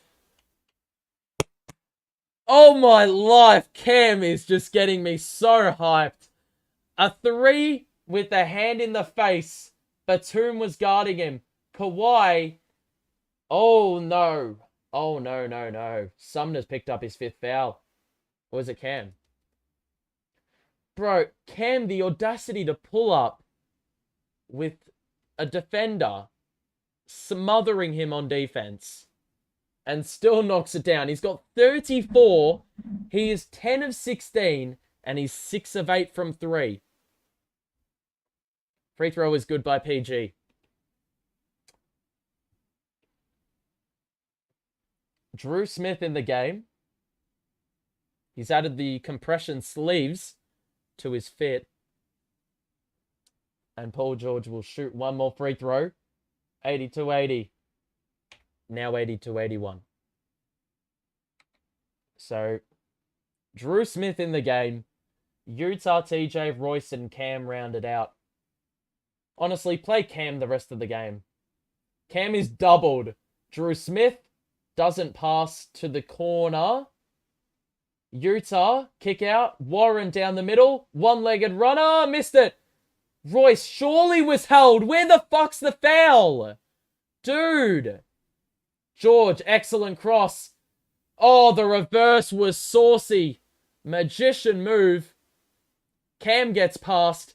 Oh my life, Cam is just getting me so hyped. A 3 with the hand in the face. Batum was guarding him. Kawhi. Oh no. Oh no, no, no. Sumner's picked up his 5th foul. Or was it Cam? Bro, Cam, the audacity to pull up with a defender smothering him on defense and still knocks it down. He's got 34. He is 10 of 16 and he's 6 of 8 from 3. Free throw is good by PG. Drew Smith in the game. He's added the compression sleeves to his fit. And Paul George will shoot one more free throw. 82-80. Now 82-81. So, Drew Smith in the game. Utah, TJ, Royce, and Cam rounded out. Honestly, play Cam the rest of the game. Cam is doubled. Drew Smith doesn't pass to the corner. Utah, kick out. Warren down the middle. One-legged runner. Missed it. Royce surely was held. Where the fuck's the foul? Dude. George, excellent cross. Oh, the reverse was saucy. Magician move. Cam gets past.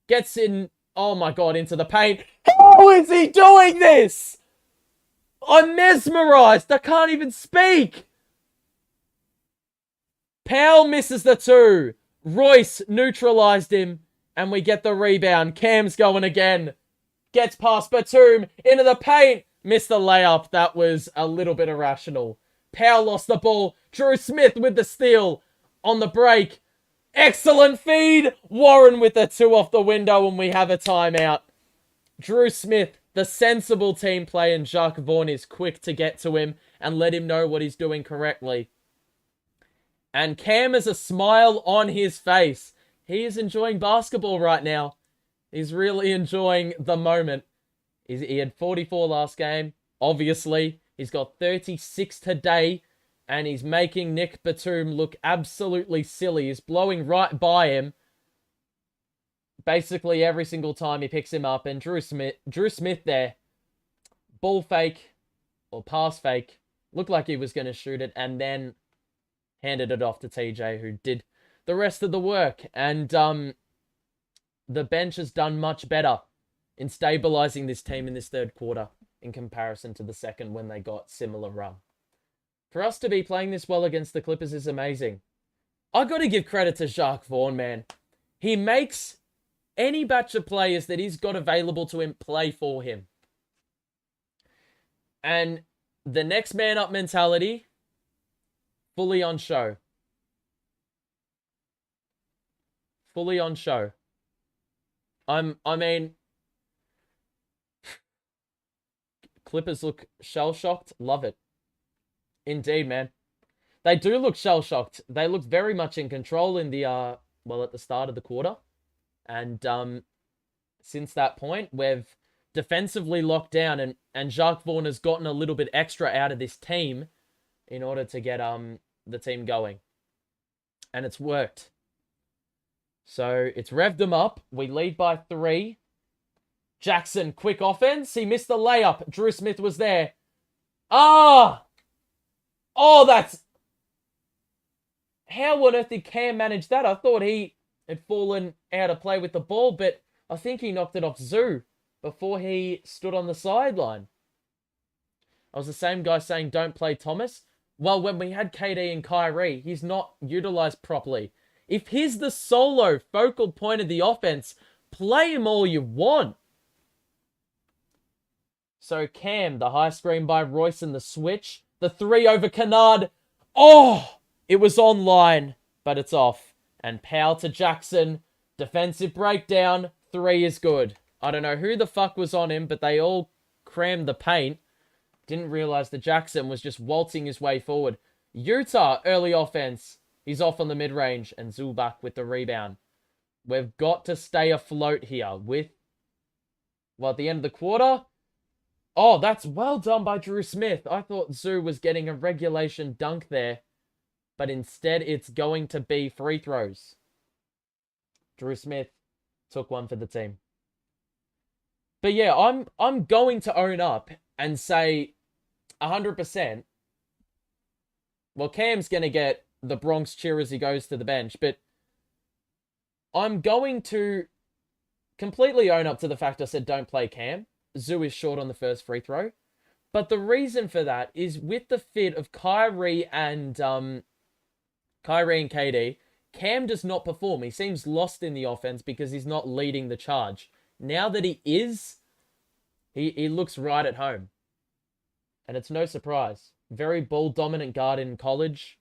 Gets in, oh my god, into the paint. How is he doing this? I'm mesmerized. I can't even speak. Powell misses the two. Royce neutralized him. And we get the rebound. Cam's going again. Gets past Batum. Into the paint. Missed the layup. That was a little bit irrational. Powell lost the ball. Drew Smith with the steal. On the break. Excellent feed. Warren with the two off the window. And we have a timeout. Drew Smith, the sensible team play. And Jacques Vaughn is quick to get to him. And let him know what he's doing correctly. And Cam has a smile on his face. He is enjoying basketball right now. He's really enjoying the moment. He had 44 last game, obviously. He's got 36 today, and he's making Nick Batum look absolutely silly. He's blowing right by him basically every single time he picks him up. And Drew Smith there, ball fake, or pass fake, looked like he was going to shoot it, and then handed it off to TJ, who did the rest of the work. And the bench has done much better in stabilizing this team in this third quarter in comparison to the second when they got similar run. For us to be playing this well against the Clippers is amazing. I got to give credit to Jacques Vaughn, man. He makes any batch of players that he's got available to him play for him. And the next man up mentality, fully on show. Fully on show. I mean, Clippers look shell-shocked. Love it. Indeed, man. They do look shell-shocked. They look very much in control in the, at the start of the quarter. And since that point, we've defensively locked down, and Jacques Vaughn has gotten a little bit extra out of this team in order to get the team going. And it's worked. So it's revved them up. We lead by 3. Jackson, quick offense. He missed the layup. Drew Smith was there. Ah! Oh, that's... How on earth did Cam manage that? I thought he had fallen out of play with the ball, but I think he knocked it off Zoo before he stood on the sideline. I was the same guy saying don't play Thomas. Well, when we had KD and Kyrie, he's not utilized properly. If he's the solo focal point of the offense, play him all you want. So Cam, the high screen by Royce and the switch. The 3 over Kennard. Oh, it was online, but it's off. And Powell to Jackson. Defensive breakdown. 3 is good. I don't know who the fuck was on him, but they all crammed the paint. Didn't realize that Jackson was just waltzing his way forward. Utah, early offense. He's off on the mid-range, and Zubac with the rebound. We've got to stay afloat here with, at the end of the quarter. Oh, that's well done by Drew Smith. I thought Zoo was getting a regulation dunk there, but instead it's going to be free throws. Drew Smith took one for the team. But yeah, I'm going to own up and say 100%. Well, Cam's going to get the Bronx cheer as he goes to the bench, but I'm going to completely own up to the fact I said don't play Cam. Zoo is short on the first free throw. But the reason for that is with the fit of Kyrie and KD, Cam does not perform. He seems lost in the offense because he's not leading the charge. Now that he is, he looks right at home. And it's no surprise. Very ball-dominant guard in college.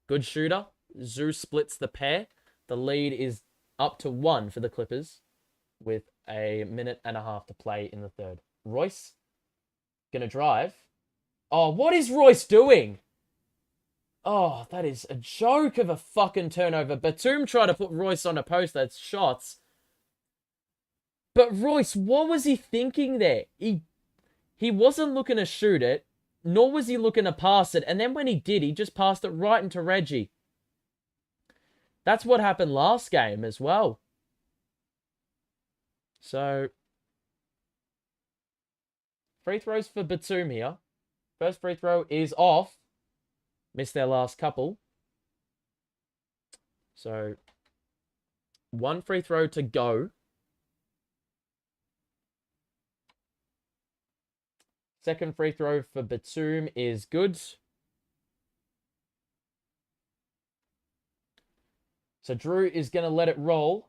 Good shooter. Zoo splits the pair. The lead is up to 1 for the Clippers with a minute and a half to play in the third. Royce gonna drive. Oh, what is Royce doing? Oh, that is a joke of a fucking turnover. Batum tried to put Royce on a post. That's shots. But Royce, what was he thinking there? He wasn't looking to shoot it, nor was he looking to pass it. And then when he did, he just passed it right into Reggie. That's what happened last game as well. So, free throws for Batum here. First free throw is off. Missed their last couple. So, one free throw to go. Second free throw for Batum is good. So Drew is going to let it roll.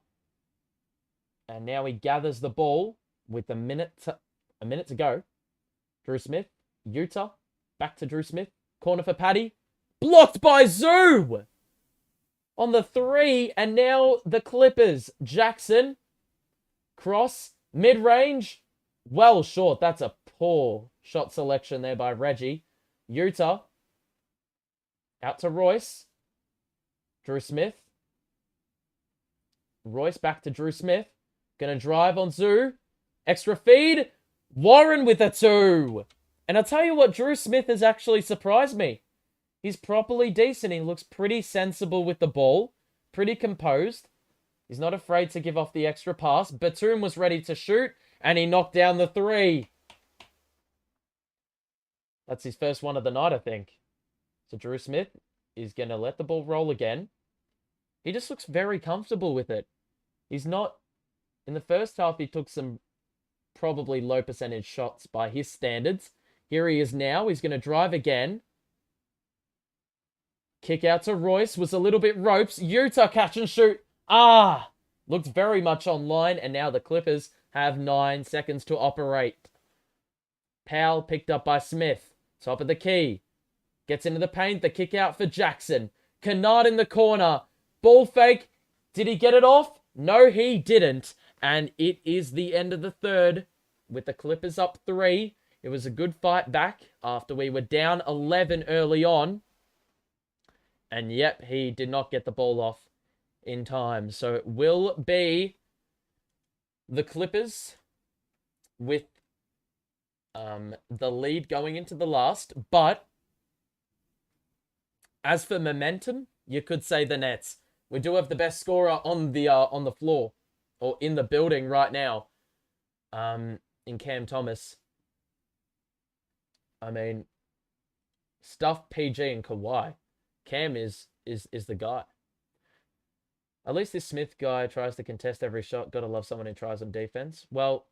And now he gathers the ball with a minute to go. Drew Smith, Utah, back to Drew Smith. Corner for Paddy. Blocked by Zoo on the 3. And now the Clippers. Jackson, cross, mid-range. Well short. That's a poor shot selection there by Reggie. Utah, out to Royce. Drew Smith. Royce back to Drew Smith. Gonna drive on Zoo. Extra feed. Warren with a 2. And I'll tell you what, Drew Smith has actually surprised me. He's properly decent. He looks pretty sensible with the ball. Pretty composed. He's not afraid to give off the extra pass. Batum was ready to shoot. And he knocked down the 3. That's his first one of the night, I think. So Drew Smith is going to let the ball roll again. He just looks very comfortable with it. He's not... In the first half, he took some probably low percentage shots by his standards. Here he is now. He's going to drive again. Kick out to Royce. Was a little bit ropes. Utah catch and shoot. Looked very much online. And now the Clippers have 9 seconds to operate. Powell picked up by Smith. Top of the key. Gets into the paint. The kick out for Jackson. Kennard in the corner. Ball fake. Did he get it off? No, he didn't. And it is the end of the third with the Clippers up 3. It was a good fight back after we were down 11 early on. And yep, he did not get the ball off in time. So it will be the Clippers with the lead going into the last. But as for momentum, you could say the Nets. We do have the best scorer on the floor or in the building right now, in Cam Thomas. I mean, stuff PG and Kawhi. Cam is the guy. At least this Smith guy tries to contest every shot. Gotta love someone who tries on defense. Well,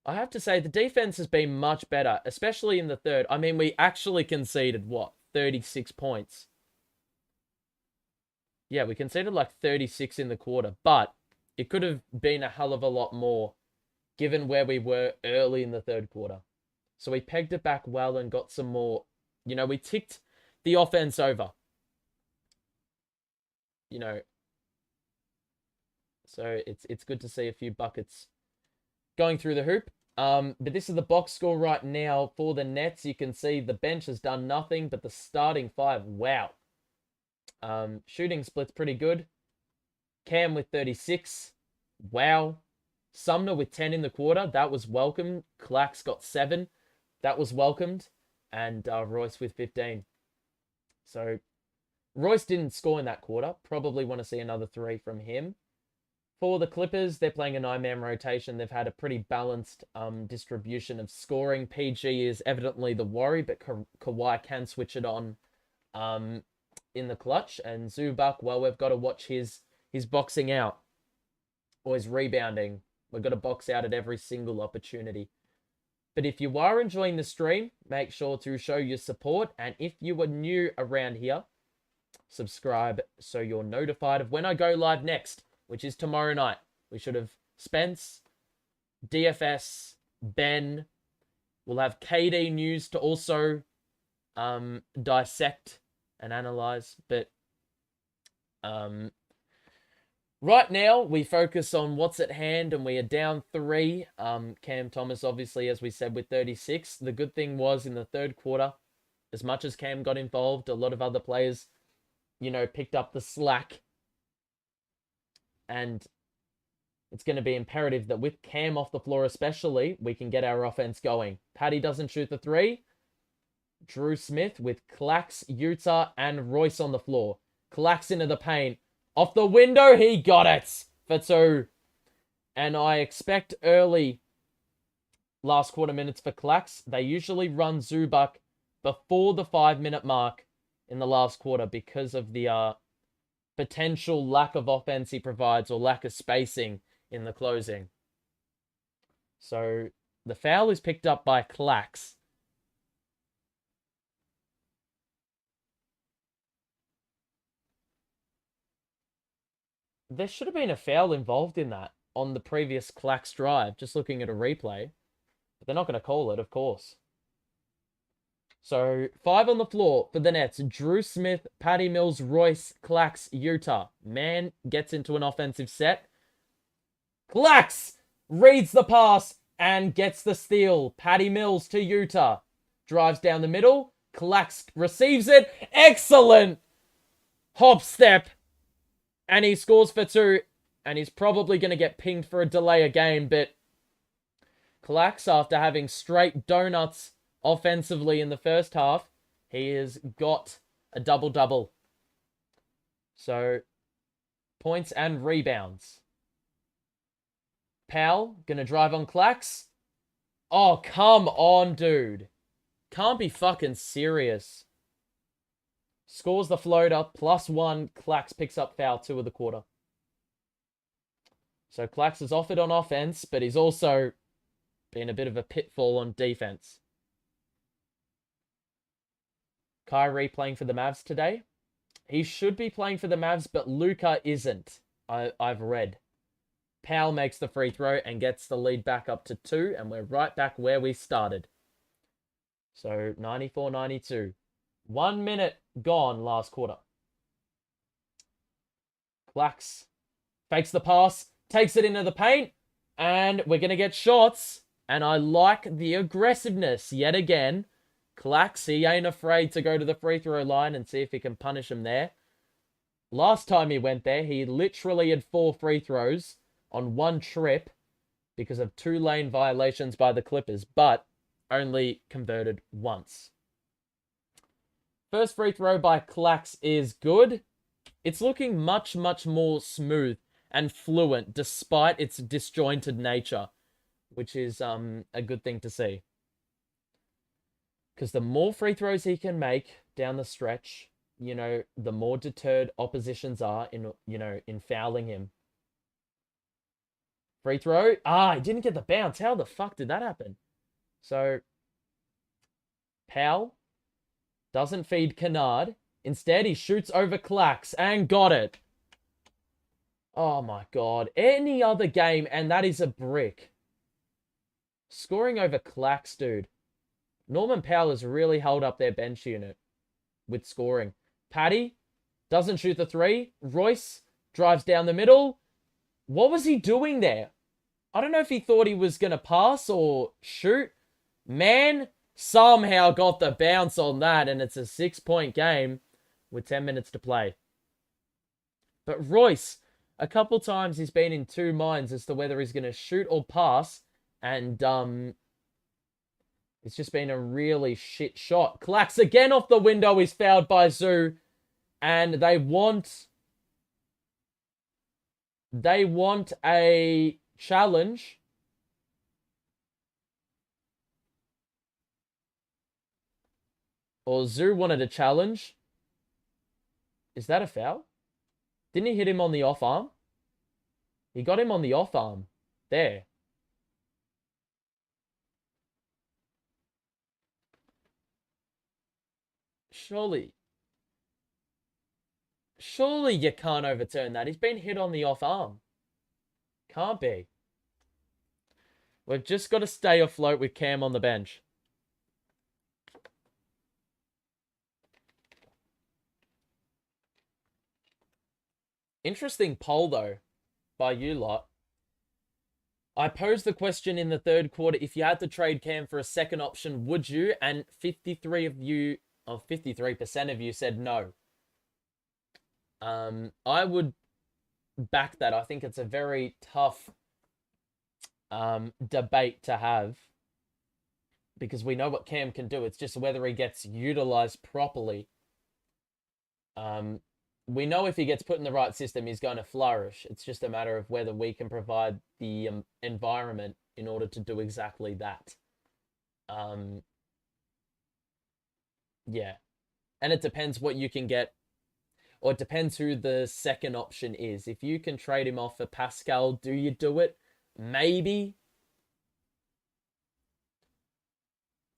I have to say the defense has been much better, especially in the third. I mean, we actually conceded, what, 36 points? Yeah, we conceded like 36 in the quarter, but it could have been a hell of a lot more given where we were early in the third quarter. So we pegged it back well and got some more, we ticked the offense over. So it's good to see a few buckets going through the hoop. But this is the box score right now for the Nets. You can see the bench has done nothing, but the starting 5, wow. Shooting split's pretty good. Cam with 36. Wow. Sumner with 10 in the quarter. That was welcome. Clax got 7. That was welcomed. And Royce with 15. So Royce didn't score in that quarter. Probably want to see another 3 from him. For the Clippers, they're playing a 9-man rotation. They've had a pretty balanced distribution of scoring. PG is evidently the worry, but Kawhi can switch it on in the clutch. And Zubac, well, we've got to watch his boxing out or his rebounding. We've got to box out at every single opportunity. But if you are enjoying the stream, make sure to show your support. And if you are new around here, subscribe so you're notified of when I go live next, which is tomorrow night. We should have Spence, DFS, Ben. We'll have KD news to also dissect and analyze. But right now, we focus on what's at hand, and we are down 3. Cam Thomas, obviously, as we said, with 36. The good thing was in the third quarter, as much as Cam got involved, a lot of other players, picked up the slack. And it's going to be imperative that with Cam off the floor especially, we can get our offense going. Paddy doesn't shoot the 3. Drew Smith with Clax, Utah, and Royce on the floor. Clax into the paint. Off the window, he got it for 2. And I expect early last quarter minutes for Clax. They usually run Zubak before the 5-minute mark in the last quarter because of the potential lack of offense he provides or lack of spacing in the closing. So the foul is picked up by Clax. There should have been a foul involved in that on the previous Clax drive, just looking at a replay. But they're not going to call it, of course. So 5 on the floor for the Nets. Drew Smith, Patty Mills, Royce, Clax, Utah. Man gets into an offensive set. Clax reads the pass and gets the steal. Patty Mills to Utah. Drives down the middle. Clax receives it. Excellent hop step. And he scores for 2. And he's probably going to get pinged for a delay of game. But Clax, after having straight donuts offensively in the first half, he has got a double-double. So, points and rebounds. Powell, gonna drive on Clax. Oh, come on, dude. Can't be fucking serious. Scores the floater, +1. Clax picks up foul 2 of the quarter. So Clax is offered on offense, but he's also been a bit of a pitfall on defense. Kyrie playing for the Mavs today. He should be playing for the Mavs, but Luka isn't. I've read. Powell makes the free throw and gets the lead back up to 2, and we're right back where we started. So 94-92. 1 minute gone last quarter. Clax fakes the pass, takes it into the paint, and we're going to get shots. And I like the aggressiveness yet again. Clax, he ain't afraid to go to the free throw line and see if he can punish him there. Last time he went there, he literally had 4 free throws on 1 trip because of 2 lane violations by the Clippers, but only converted once. First free throw by Clax is good. It's looking much, much more smooth and fluent despite its disjointed nature, which is a good thing to see. Because the more free throws he can make down the stretch, the more deterred oppositions are in fouling him. Free throw. He didn't get the bounce. How the fuck did that happen? So, Powell doesn't feed Kennard. Instead, he shoots over Clax and got it. Oh my god. Any other game, and that is a brick. Scoring over Clax, dude. Norman Powell has really held up their bench unit with scoring. Patty doesn't shoot the 3. Royce drives down the middle. What was he doing there? I don't know if he thought he was going to pass or shoot. Man somehow got the bounce on that, and it's a 6-point game with 10 minutes to play. But Royce, a couple times he's been in 2 minds as to whether he's going to shoot or pass, and it's just been a really shit shot. Clax again off the window is fouled by Zoo. And they want a challenge. Or Zoo wanted a challenge. Is that a foul? Didn't he hit him on the off arm? He got him on the off arm. There. Surely you can't overturn that. He's been hit on the off arm. Can't be. We've just got to stay afloat with Cam on the bench. Interesting poll, though, by you lot. I posed the question in the third quarter, if you had to trade Cam for a second option, would you? And 53% of you said no. I would back that. I think it's a very tough debate to have because we know what Cam can do. It's just whether he gets utilized properly. we know if he gets put in the right system, he's going to flourish. It's just a matter of whether we can provide the environment in order to do exactly that. Yeah. And it depends what you can get, or it depends who the second option is. If you can trade him off for Pascal, do you do it? Maybe.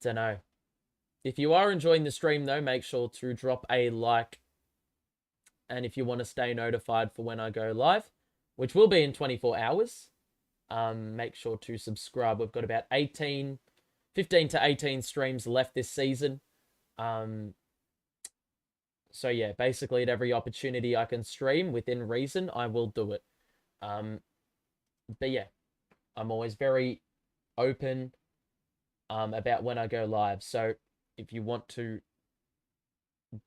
Don't know. If you are enjoying the stream, though, make sure to drop a like. And if you want to stay notified for when I go live, which will be in 24 hours, make sure to subscribe. We've got about 15 to 18 streams left this season. So yeah, basically at every opportunity I can stream within reason, I will do it. But yeah, I'm always very open about when I go live. So if you want to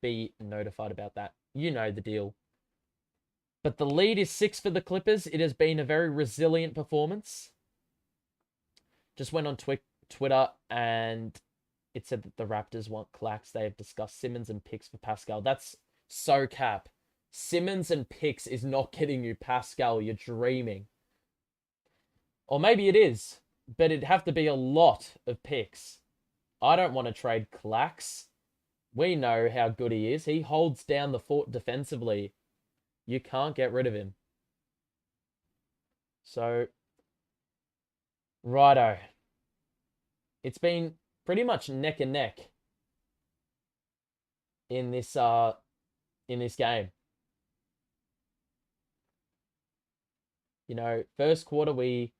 be notified about that, you know the deal. But the lead is 6 for the Clippers. It has been a very resilient performance. Just went on Twitter and it said that the Raptors want Clax. They have discussed Simmons and picks for Pascal. That's so cap. Simmons and picks is not getting you Pascal. You're dreaming. Or maybe it is, but it'd have to be a lot of picks. I don't want to trade Clax. We know how good he is. He holds down the fort defensively. You can't get rid of him. So, righto. It's been pretty much neck and neck in this game. You know, first quarter we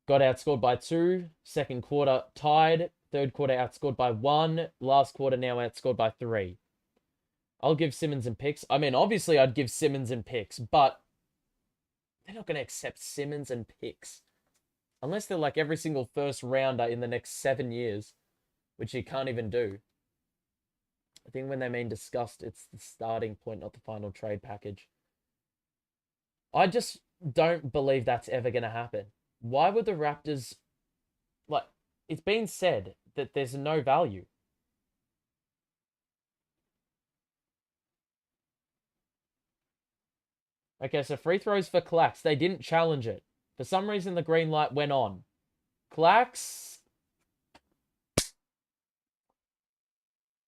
got outscored by 2. Second quarter tied. Third quarter outscored by 1. Last quarter now outscored by 3. I'll give Simmons and picks. I mean, obviously I'd give Simmons and picks, but they're not going to accept Simmons and picks. Unless they're like every single first rounder in the next 7 years, which you can't even do. I think when they mean discussed, it's the starting point, not the final trade package. I just don't believe that's ever going to happen. Why would the Raptors... Like, it's been said that there's no value. Okay, so free throws for Clax. They didn't challenge it. For some reason, the green light went on. Clax.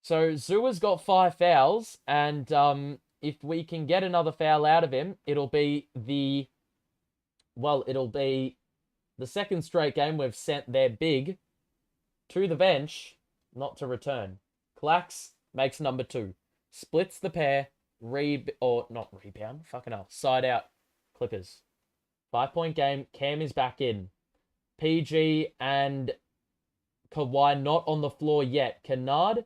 So Zua's got 5 fouls, and if we can get another foul out of him, it'll be the second straight game we've sent their big to the bench, not to return. Clax makes number 2. Splits the pair, side out, Clippers. 5-point game, Cam is back in. PG and Kawhi not on the floor yet. Kennard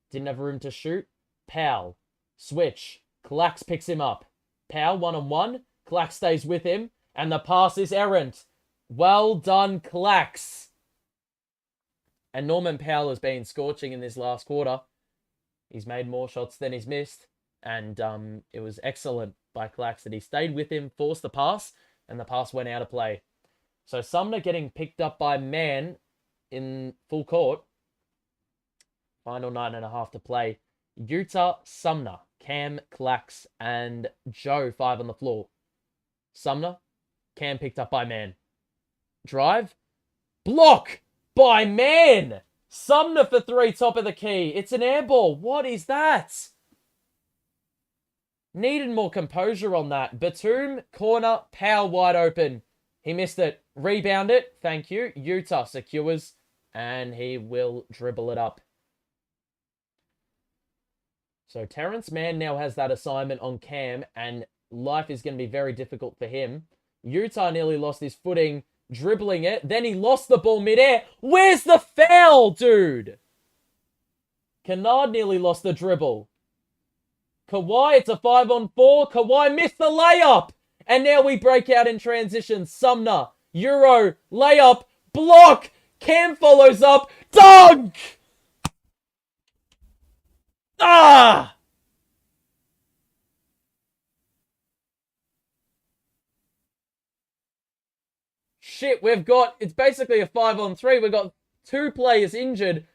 didn't have room to shoot. Powell, switch. Clax picks him up. Powell 1-on-1. Clax stays with him. And the pass is errant. Well done, Clax. And Norman Powell has been scorching in this last quarter. He's made more shots than he's missed. And it was excellent by Clax that he stayed with him, forced the pass, and the pass went out of play. So Sumner getting picked up by Man in full court. Final 9.5 to play. Utah, Sumner, Cam, Clax, and Joe 5 on the floor. Sumner, Cam picked up by Man. Drive. Block by Man. Sumner for 3, top of the key. It's an air ball. What is that? Needed more composure on that. Batum, corner, Powell wide open. He missed it. Rebound it. Thank you. Utah secures. And he will dribble it up. So Terrence Mann now has that assignment on Cam. And life is going to be very difficult for him. Utah nearly lost his footing. Dribbling it. Then he lost the ball midair. Where's the foul, dude? Kennard nearly lost the dribble. Kawhi, it's a 5-on-4. Kawhi missed the layup. And now we break out in transition. Sumner, Euro, layup, block. Cam follows up. Dunk! Ah! Shit, it's basically a 5-on-3. We've got 2 players injured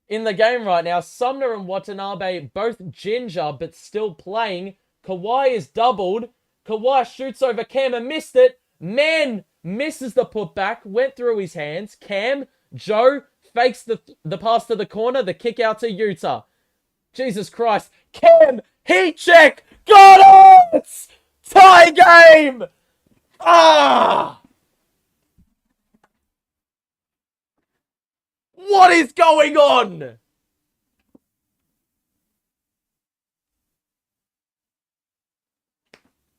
in the game right now. Sumner and Watanabe, both ginger, but still playing. Kawhi is doubled. Kawhi shoots over Cam and missed it. Man misses the putback. Went through his hands. Cam, Joe, fakes the pass to the corner. The kick out to Utah. Jesus Christ. Cam, heat check. Got it! Tie game! Ah! What is going on?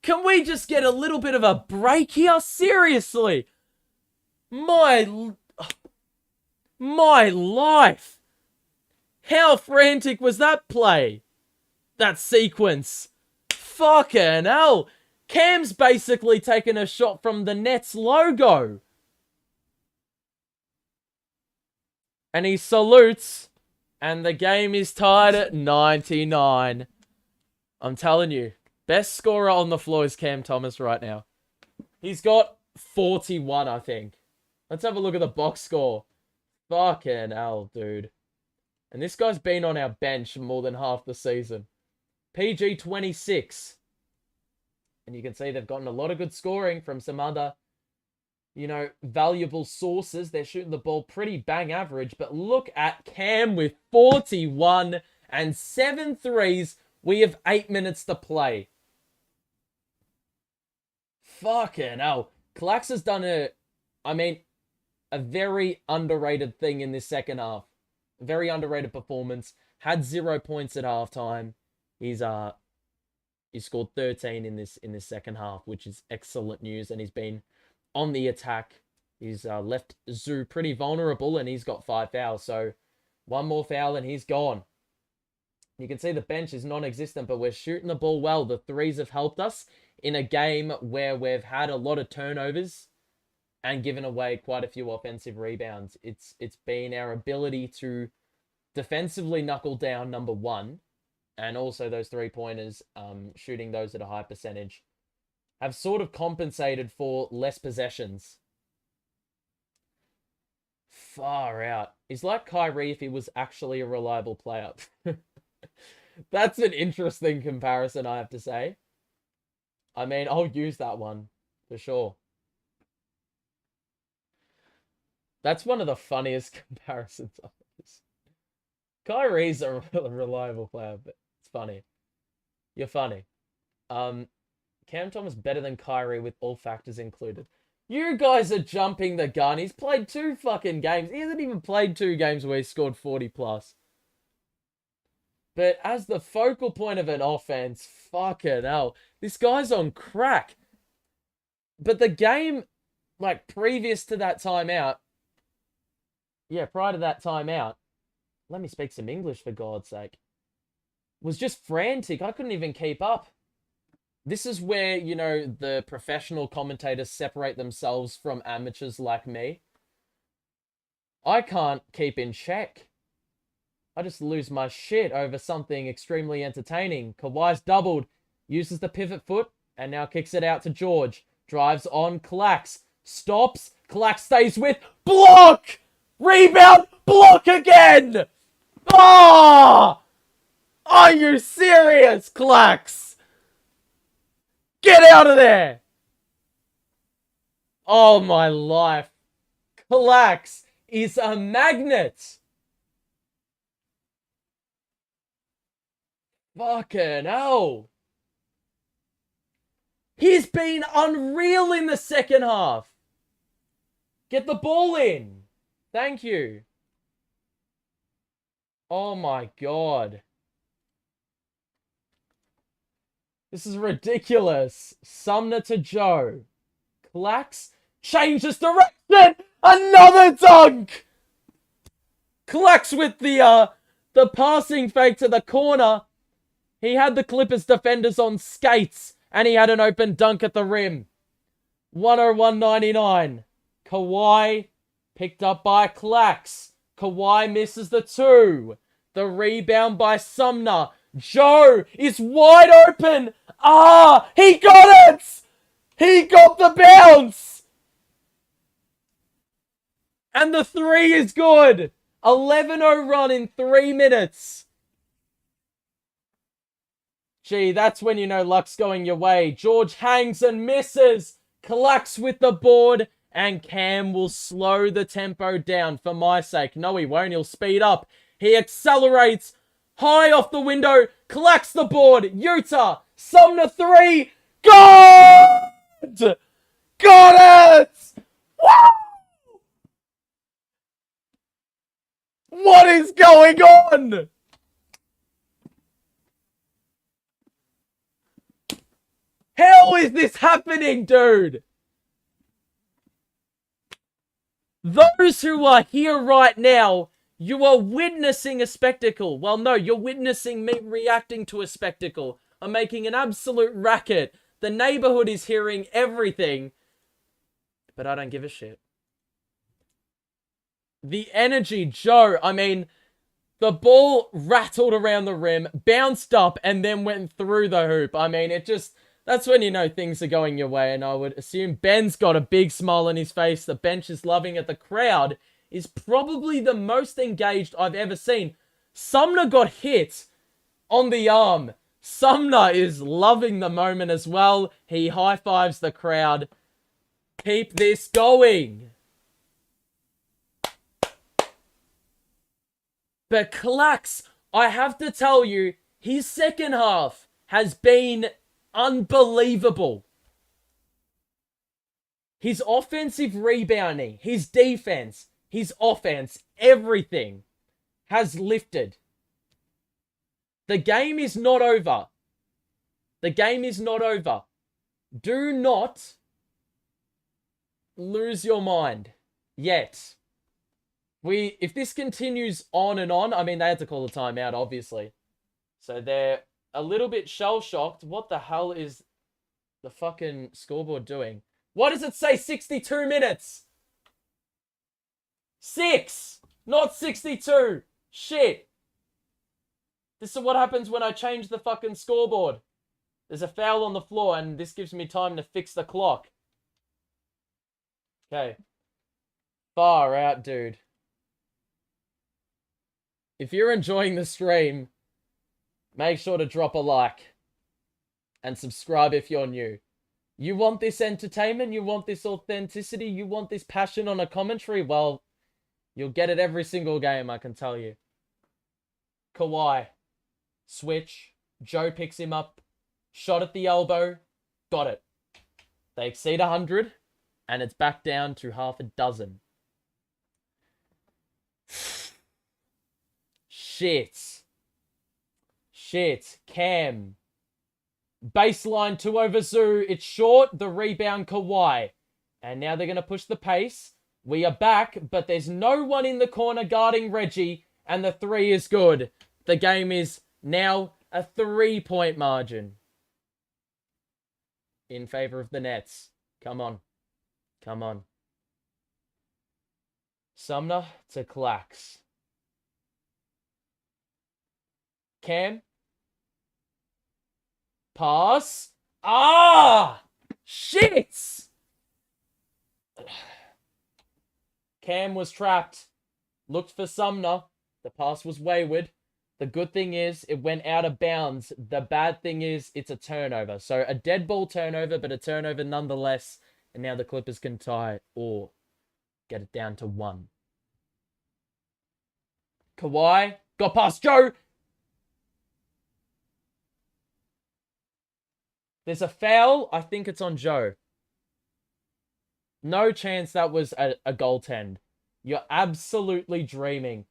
Can we just get a little bit of a break here? Seriously. My life. How frantic was that play? That sequence. Fucking hell. Cam's basically taken a shot from the Nets logo. And he salutes. And the game is tied at 99. I'm telling you. Best scorer on the floor is Cam Thomas right now. He's got 41, I think. Let's have a look at the box score. Fucking hell, dude. And this guy's been on our bench more than half the season. PG 26. And you can see they've gotten a lot of good scoring from some other, valuable sources. They're shooting the ball pretty bang average. But look at Cam with 41 and 7 threes. We have 8 minutes to play. Fucking hell. Clax has done a very underrated thing in this second half. Very underrated performance. Had 0 points at halftime. He scored 13 in this second half, which is excellent news. And he's been on the attack. He's left Zoo pretty vulnerable, and he's got 5 fouls. So 1 more foul and he's gone. You can see the bench is non-existent, but we're shooting the ball well. The threes have helped us in a game where we've had a lot of turnovers and given away quite a few offensive rebounds. It's been our ability to defensively knuckle down, number one, and also those 3-pointers, shooting those at a high percentage, have sort of compensated for less possessions. Far out. He's like Kyrie if he was actually a reliable player. That's an interesting comparison, I have to say. I mean, I'll use that one for sure. That's one of the funniest comparisons of this. Kyrie's a reliable player, but it's funny. You're funny. Cam Thomas better than Kyrie with all factors included. You guys are jumping the gun. He's played 2 fucking games. He hasn't even played 2 games where he scored 40 plus. But as the focal point of an offense, fucking hell, this guy's on crack. But the game, previous to that timeout, prior to that timeout, let me speak some English for God's sake, was just frantic. I couldn't even keep up. This is where, the professional commentators separate themselves from amateurs like me. I can't keep in check. I just lose my shit over something extremely entertaining. Kawhi's doubled, uses the pivot foot, and now kicks it out to George. Drives on Clax. Stops. Clax stays with. Block! Rebound! Block again! Ah! Are you serious, Clax? Get out of there! Oh, my life. Clax is a magnet. Fucking hell. He's been unreal in the second half. Get the ball in. Thank you. Oh my God. This is ridiculous. Sumner to Joe. Clax changes direction. Another dunk. Clax with the passing fake to the corner. He had the Clippers defenders on skates, and he had an open dunk at the rim. 101.99. Kawhi picked up by Clax. Kawhi misses the 2. The rebound by Sumner. Joe is wide open. Ah, he got it! He got the bounce! And the 3 is good. 11-0 run in 3 minutes. Gee, that's when you know luck's going your way. George hangs and misses. Collects with the board. And Cam will slow the tempo down for my sake. No, he won't. He'll speed up. He accelerates. High off the window. Collects the board. Utah. Sumner 3. Got it! Woo! What is going on? How is this happening, dude? Those who are here right now, you are witnessing a spectacle. Well, no, you're witnessing me reacting to a spectacle. I'm making an absolute racket. The neighborhood is hearing everything. But I don't give a shit. The energy, Joe, I mean, the ball rattled around the rim, bounced up, and then went through the hoop. I mean, it just... That's when you know things are going your way, and I would assume Ben's got a big smile on his face. The bench is loving it. The crowd is probably the most engaged I've ever seen. Sumner got hit on the arm. Sumner is loving the moment as well. He high-fives the crowd. Keep this going. But Clax, I have to tell you, his second half has been unbelievable. His offensive rebounding, his defense, his offense, everything has lifted. The game is not over. The game is not over. Do not lose your mind yet. If this continues on and on, I mean, they had to call a timeout, obviously. So they're a little bit shell-shocked. What the hell is the fucking scoreboard doing? What does it say? 62 minutes. 6, not 62. Shit. This is what happens when I change the fucking scoreboard. There's a foul on the floor, and this gives me time to fix the clock. Okay. Far out, dude. If you're enjoying the stream, make sure to drop a like and subscribe if you're new. You want this entertainment? You want this authenticity? You want this passion on a commentary? Well, you'll get it every single game, I can tell you. Kawhi. Switch. Joe picks him up. Shot at the elbow. Got it. They exceed 100. And it's back down to half a dozen. Shit. Cam. Baseline 2 over Zoo. It's short. The rebound, Kawhi. And now they're going to push the pace. We are back, but there's no one in the corner guarding Reggie. And the 3 is good. The game is now a 3-point margin. In favor of the Nets. Come on. Come on. Sumner to Clax. Cam. Pass. Ah! Shit! Cam was trapped. Looked for Sumner. The pass was wayward. The good thing is, it went out of bounds. The bad thing is, it's a turnover. So, a dead ball turnover, but a turnover nonetheless. And now the Clippers can tie or get it down to 1. Kawhi. Got past Joe. There's a foul. I think it's on Joe. No chance that was a goaltend. You're absolutely dreaming.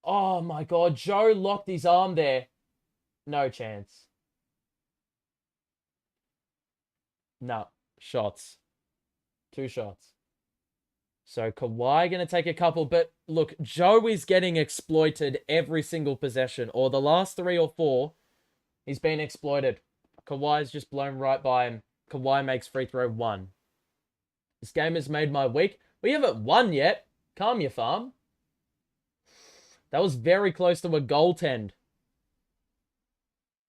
Oh my God. Joe locked his arm there. No chance. No. Shots. 2 shots. So Kawhi going to take a couple. But look, Joe is getting exploited every single possession. Or the last 3 or 4, he's been exploited. Kawhi's just blown right by him. Kawhi makes free throw 1. This game has made my week. We haven't won yet. Calm your farm. That was very close to a goaltend.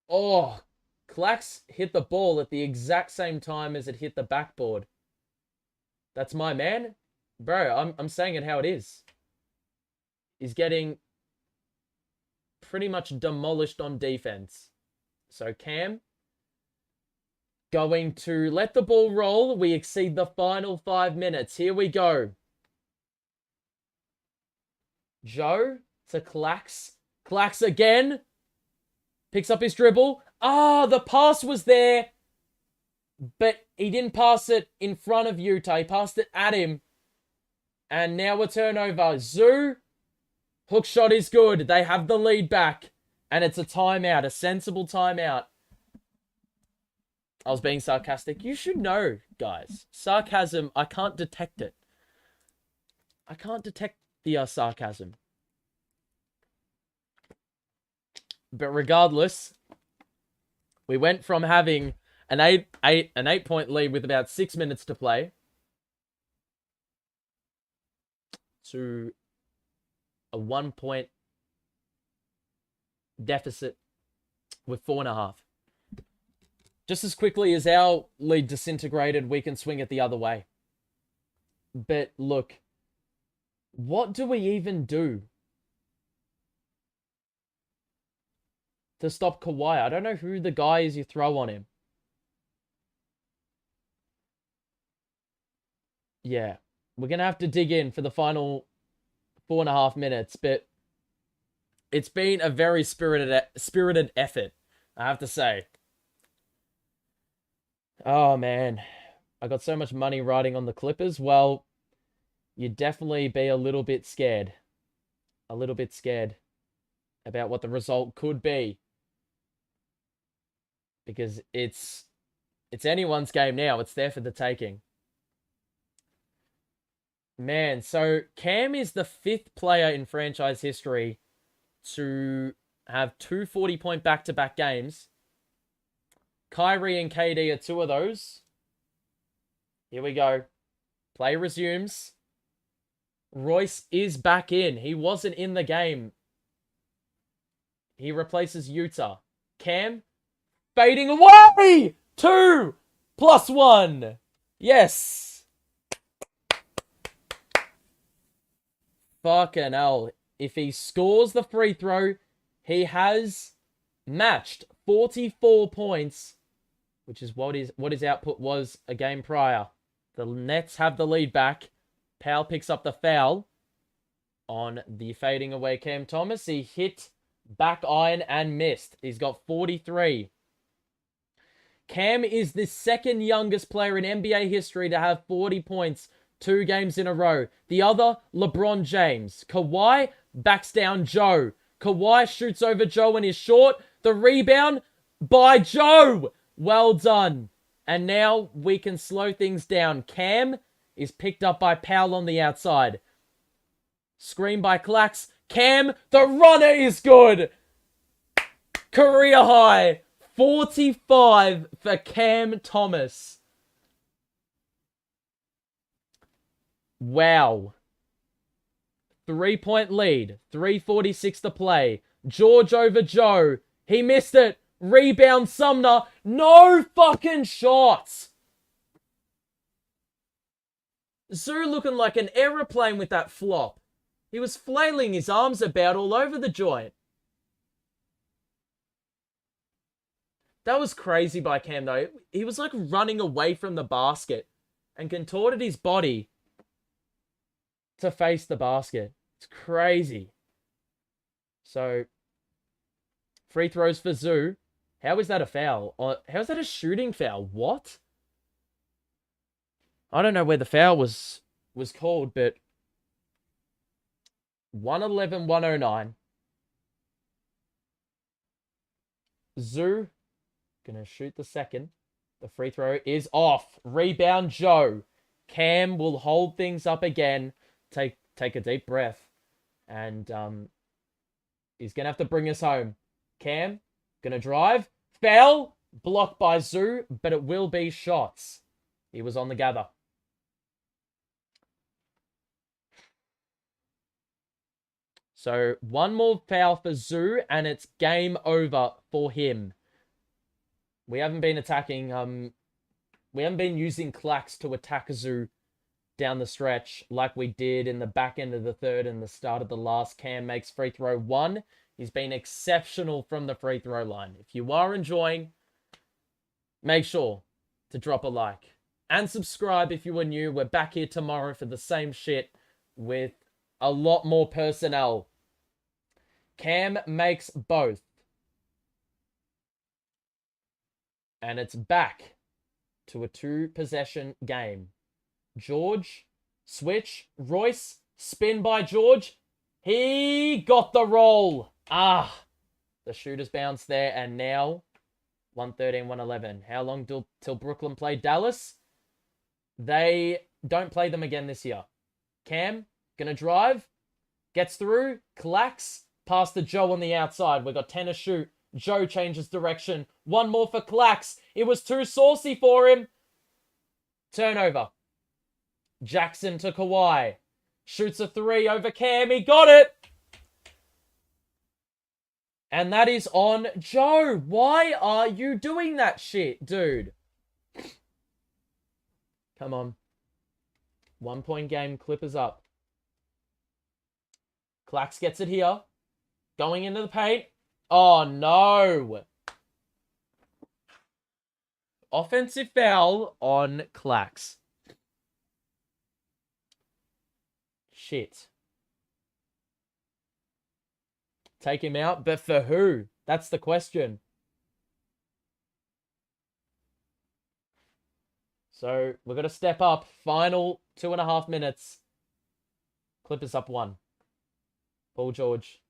Oh, Clax hit the ball at the exact same time as it hit the backboard. That's my man. Bro, I'm saying it how it is. He's getting pretty much demolished on defense. So Cam going to let the ball roll. We exceed the final 5 minutes. Here we go. Joe to Clax. Clax again. Picks up his dribble. Ah, the pass was there. But he didn't pass it in front of Utah. He passed it at him. And now a turnover. Zoo. Hook shot is good. They have the lead back. And it's a timeout. A sensible timeout. I was being sarcastic. You should know, guys. Sarcasm, I can't detect it. I can't detect the sarcasm. But regardless, we went from having an 8-point lead with about 6 minutes to play to a 1-point deficit with 4.5. Just as quickly as our lead disintegrated, we can swing it the other way. But look, what do we even do to stop Kawhi? I don't know who the guy is you throw on him. Yeah, we're going to have to dig in for the final 4.5 minutes, but it's been a very spirited effort, I have to say. Oh, man. I got so much money riding on the Clippers. Well, you'd definitely be a little bit scared. A little bit scared about what the result could be. Because it's anyone's game now. It's there for the taking. Man, so Cam is the 5th player in franchise history to have 2 40-point back-to-back games. Kyrie and KD are 2 of those. Here we go. Play resumes. Royce is back in. He wasn't in the game. He replaces Utah. Cam fading away. 2 + 1. Yes. Fucking hell. If he scores the free throw, he has matched 44 points, which is what his output was a game prior. The Nets have the lead back. Powell picks up the foul on the fading away Cam Thomas. He hit back iron and missed. He's got 43. Cam is the 2nd youngest player in NBA history to have 40 points 2 games in a row. The other, LeBron James. Kawhi backs down Joe. Kawhi shoots over Joe and is short. The rebound by Joe. Well done. And now we can slow things down. Cam is picked up by Powell on the outside. Screen by Clax. Cam, the runner is good. Career high. 45 for Cam Thomas. Wow. 3-point lead. 3:46 to play. George over Joe. He missed it. Rebound Sumner. No fucking shots. Zoo looking like an aeroplane with that flop. He was flailing his arms about all over the joint. That was crazy by Cam though. He was like running away from the basket and contorted his body to face the basket. It's crazy. So, free throws for Zoo. How is that a foul? How is that a shooting foul? What? I don't know where the foul was called, but 111-109. Zoo gonna shoot the second. The free throw is off. Rebound Joe. Cam will hold things up again. Take a deep breath. And he's gonna have to bring us home. Cam gonna drive. Foul. Blocked by Zoo, but it will be shots. He was on the gather. So, one more foul for Zoo, and it's game over for him. We haven't been attacking, we haven't been using Clax to attack Zoo down the stretch like we did in the back end of the third and the start of the last. Cam makes free throw 1. He's been exceptional from the free throw line. If you are enjoying, make sure to drop a like and subscribe if you are new. We're back here tomorrow for the same shit with a lot more personnel. Cam makes both. And it's back to a 2-possession game. George, switch, Royce, spin by George. He got the roll. The shooter's bounced there, and now 113, 111. How long till Brooklyn play Dallas? They don't play them again this year. Cam, gonna drive, gets through, collects, pass to Joe on the outside. We got 10 to shoot. Joe changes direction. One more for Clax. It was too saucy for him. Turnover. Jackson to Kawhi. Shoots a 3 over Cam. He got it. And that is on Joe. Why are you doing that shit, dude? Come on. 1-point game. Clippers up. Clax gets it here. Going into the paint. Oh, no. Offensive foul on Clax. Shit. Take him out, but for who? That's the question. So, we're going to step up. Final 2.5 minutes. Clippers up 1. Paul George.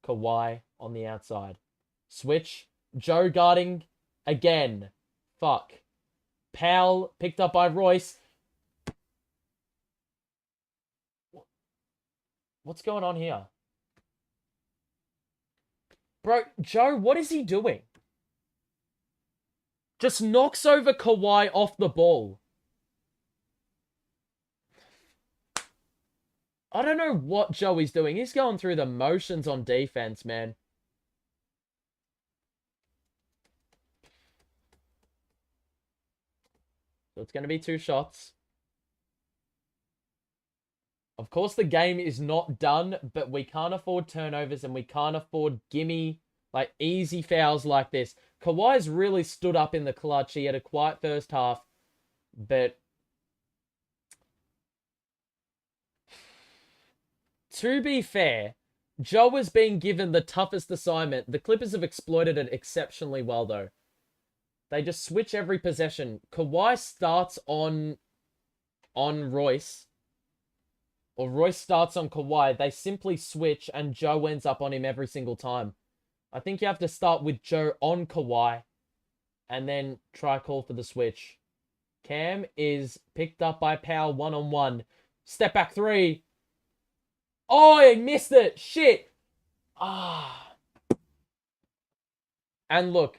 Kawhi on the outside. Switch. Joe guarding again. Fuck. Powell picked up by Royce. What's going on here? Bro, Joe, what is he doing? Just knocks over Kawhi off the ball. I don't know what Joey's doing. He's going through the motions on defense, man. So it's going to be 2 shots. Of course, the game is not done, but we can't afford turnovers and we can't afford gimme, like, easy fouls like this. Kawhi's really stood up in the clutch. He had a quiet first half, but to be fair, Joe was being given the toughest assignment. The Clippers have exploited it exceptionally well, though. They just switch every possession. Kawhi starts on Royce. Or Royce starts on Kawhi. They simply switch, and Joe ends up on him every single time. I think you have to start with Joe on Kawhi, and then try call for the switch. Cam is picked up by Powell one-on-one. Step back 3. Oh, he missed it. Shit. And look,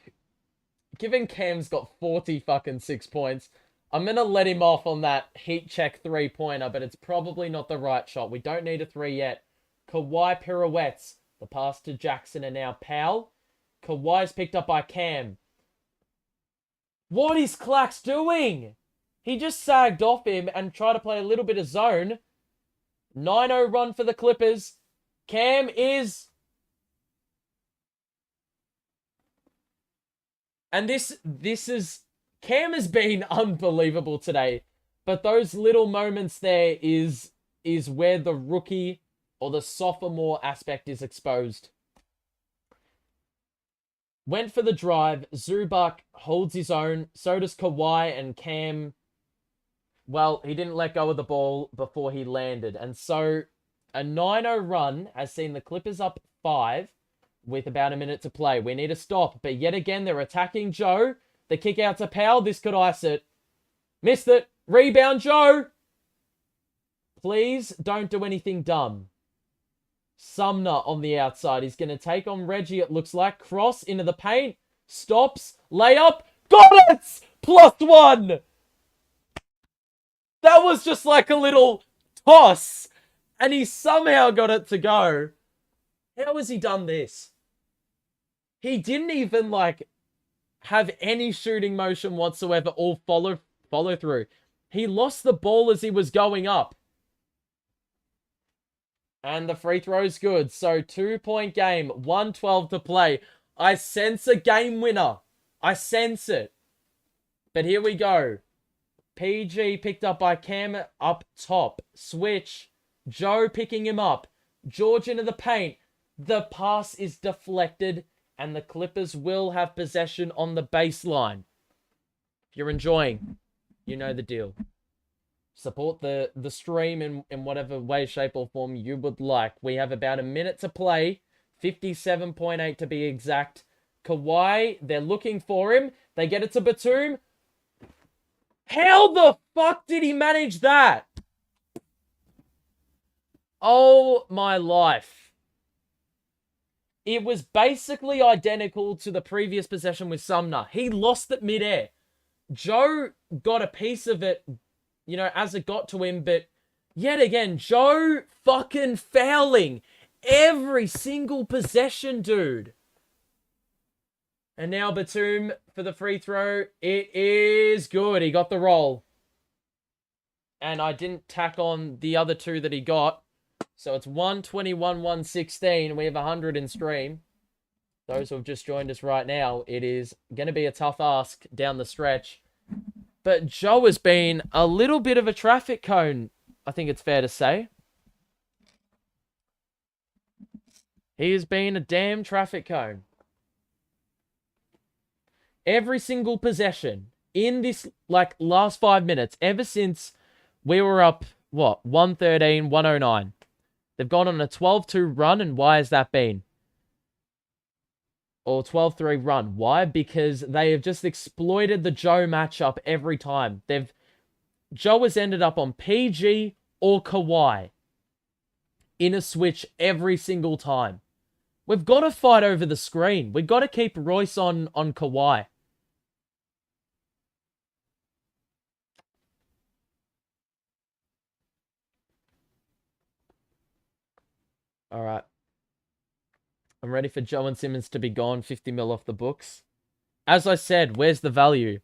given Cam's got 40 fucking 6 points, I'm going to let him off on that heat check 3-pointer, but it's probably not the right shot. We don't need a 3 yet. Kawhi pirouettes. The pass to Jackson and now Powell. Kawhi's picked up by Cam. What is Clax doing? He just sagged off him and tried to play a little bit of zone. 9-0 run for the Clippers. Cam is... And this is... Cam has been unbelievable today. But those little moments there is where the rookie or the sophomore aspect is exposed. Went for the drive. Zubac holds his own. So does Kawhi, and Cam... Well, he didn't let go of the ball before he landed. And so a 9-0 run has seen the Clippers up 5 with about a minute to play. We need a stop. But yet again, they're attacking Joe. The kick out to Powell. This could ice it. Missed it. Rebound, Joe. Please don't do anything dumb. Sumner on the outside. He's going to take on Reggie, it looks like. Cross into the paint. Stops. Layup. Got it! +1! That was just like a little toss. And he somehow got it to go. How has he done this? He didn't even, like, have any shooting motion whatsoever or follow through. He lost the ball as he was going up. And the free throw's good. So 2-point game, 1:12 to play. I sense a game winner. I sense it. But here we go. PG picked up by Cam up top. Switch. Joe picking him up. George into the paint. The pass is deflected. And the Clippers will have possession on the baseline. If you're enjoying, you know the deal. Support the stream in whatever way, shape, or form you would like. We have about a minute to play. 57.8 to be exact. Kawhi, they're looking for him. They get it to Batum. How the fuck did he manage that? Oh, my life. It was basically identical to the previous possession with Sumner. He lost it midair. Joe got a piece of it, you know, as it got to him, but yet again, Joe fucking fouling every single possession, dude. And now Batum for the free throw. It is good. He got the roll. And I didn't tack on the other two that he got. So it's 121, 116. We have 100 in stream. Those who have just joined us right now, it is going to be a tough ask down the stretch. But Joe has been a little bit of a traffic cone, I think it's fair to say. He has been a damn traffic cone. Every single possession in this, like, last 5 minutes, ever since we were up, 113, 109. They've gone on a 12-2 run, and why has that been? Or 12-3 run. Why? Because they have just exploited the Joe matchup every time. Joe has ended up on PG or Kawhi in a switch every single time. We've got to fight over the screen. We've got to keep Royce on Kawhi. All right. I'm ready for Joe and Simmons to be gone. 50 mil off the books. As I said, where's the value?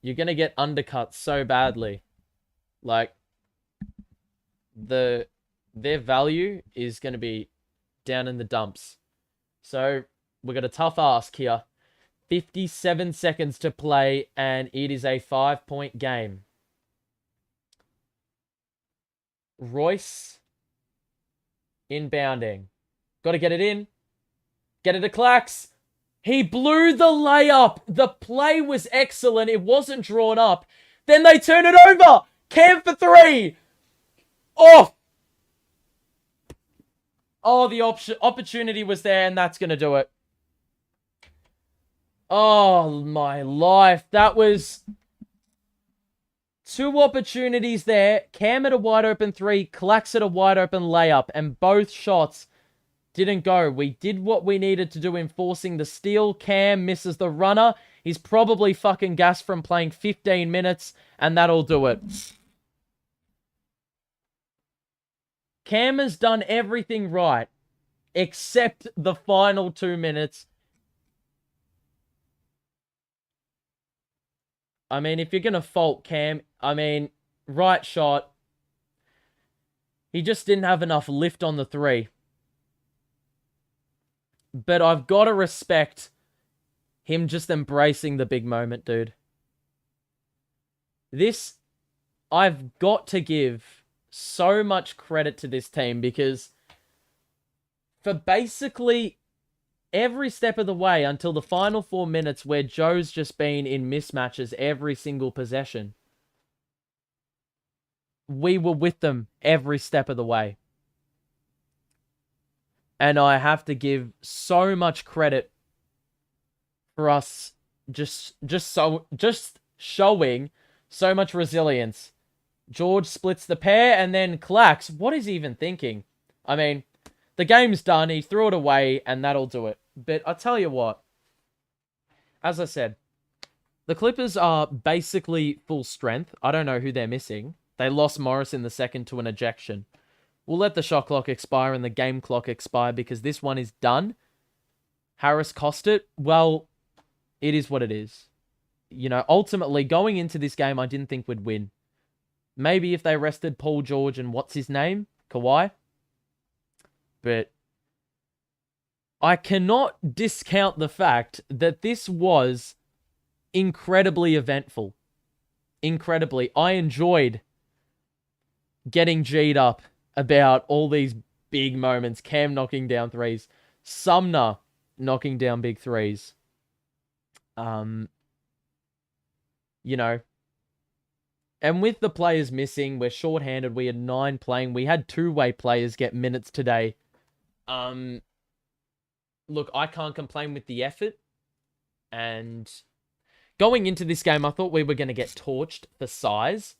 You're going to get undercut so badly. Like, their value is going to be down in the dumps. So, we got a tough ask here. 57 seconds to play, and it is a 5-point game. Royce inbounding. Got to get it in. Get it to Clax. He blew the layup. The play was excellent. It wasn't drawn up. Then they turn it over. Cam for 3. Off. Oh, the opportunity was there, and that's going to do it. Oh, my life. That was 2 opportunities there. Cam at a wide open 3. Clax at a wide open layup. And both shots didn't go. We did what we needed to do in forcing the steal. Cam misses the runner. He's probably fucking gassed from playing 15 minutes. And that'll do it. Cam has done everything right. Except the final 2 minutes. I mean, if you're going to fault Cam, I mean, right shot. He just didn't have enough lift on the 3. But I've got to respect him just embracing the big moment, dude. I've got to give so much credit to this team because for basically every step of the way until the final 4 minutes where Joe's just been in mismatches every single possession, we were with them every step of the way. And I have to give so much credit for us just showing so much resilience. George splits the pair and then Clax. What is he even thinking? I mean, the game's done. He threw it away and that'll do it. But I tell you what, as I said, the Clippers are basically full strength. I don't know who they're missing. They lost Morris in the second to an ejection. We'll let the shot clock expire and the game clock expire because this one is done. Harris cost it. Well, it is what it is. You know, ultimately, going into this game, I didn't think we'd win. Maybe if they rested Paul George and what's his name, Kawhi. But I cannot discount the fact that this was incredibly eventful. Incredibly. I enjoyed getting G'd up about all these big moments. Cam knocking down threes. Sumner knocking down big threes. You know, and with the players missing, we're shorthanded. We had 9 playing. We had two-way players get minutes today. Look, I can't complain with the effort. And going into this game, I thought we were going to get torched for size.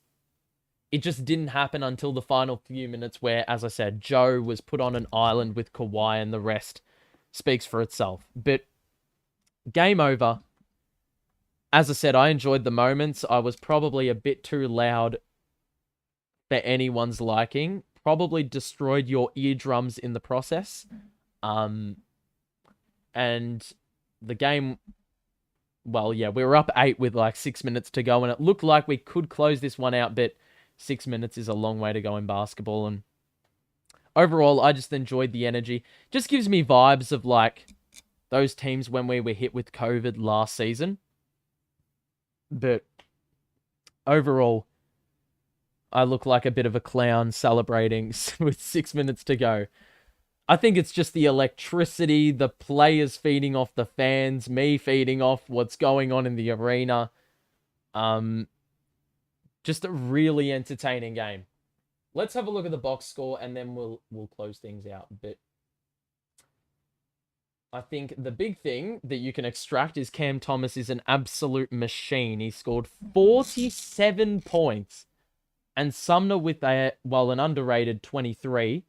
It just didn't happen until the final few minutes where, as I said, Joe was put on an island with Kawhi and the rest speaks for itself. But game over. As I said, I enjoyed the moments. I was probably a bit too loud for anyone's liking. Probably destroyed your eardrums in the process. And the game, well, yeah, we were up 8 with like 6 minutes to go, and it looked like we could close this one out, but 6 minutes is a long way to go in basketball. And overall, I just enjoyed the energy. Just gives me vibes of like those teams when we were hit with COVID last season. But overall, I look like a bit of a clown celebrating with 6 minutes to go. I think it's just the electricity, the players feeding off the fans, me feeding off what's going on in the arena. Just a really entertaining game. Let's have a look at the box score and then we'll close things out. But I think the big thing that you can extract is Cam Thomas is an absolute machine. He scored 47 points. And Sumner with an underrated 23.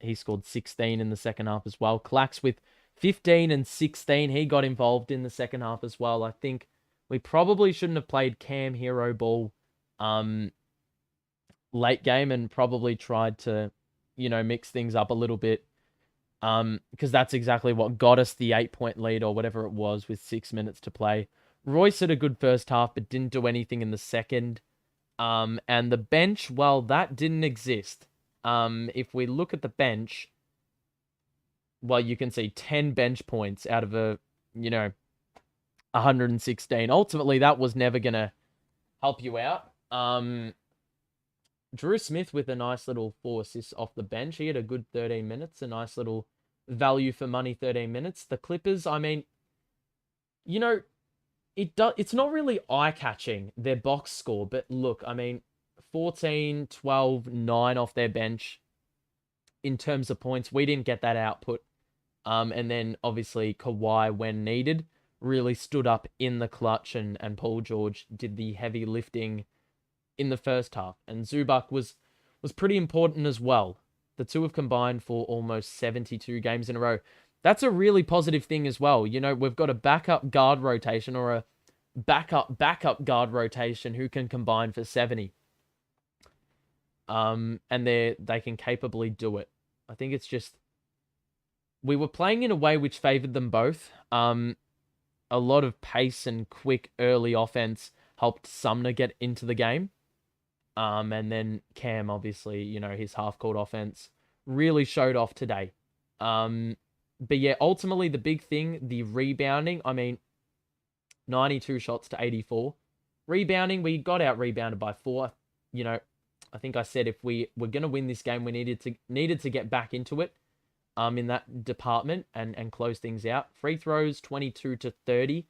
He scored 16 in the second half as well. Clax with 15 and 16. He got involved in the second half as well. I think we probably shouldn't have played Cam hero ball late game and probably tried to, mix things up a little bit. Because that's exactly what got us the 8-point lead or whatever it was with 6 minutes to play. Royce had a good first half, but didn't do anything in the second. And the bench, well, that didn't exist. If we look at the bench, well, you can see 10 bench points out of 116. Ultimately, that was never going to help you out. Drew Smith with a nice little 4 assists off the bench. He had a good 13 minutes, a nice little value for money 13 minutes. The Clippers, I mean, it's not really eye-catching, their box score, but look, I mean, 14, 12, 9 off their bench in terms of points. We didn't get that output. And then, obviously, Kawhi, when needed, really stood up in the clutch, and Paul George did the heavy lifting in the first half. And Zubac was pretty important as well. The two have combined for almost 72 games in a row. That's a really positive thing as well. We've got a backup guard rotation or a backup guard rotation who can combine for 70. And they can capably do it. I think it's just we were playing in a way which favored them both. A lot of pace and quick early offense helped Sumner get into the game. And then Cam, obviously, his half-court offense really showed off today. But yeah, ultimately the big thing, the rebounding, I mean, 92 shots to 84. Rebounding, we got out-rebounded by 4. I think I said if we were going to win this game, we needed to get back into it in that department and close things out. Free throws, 22 to 30.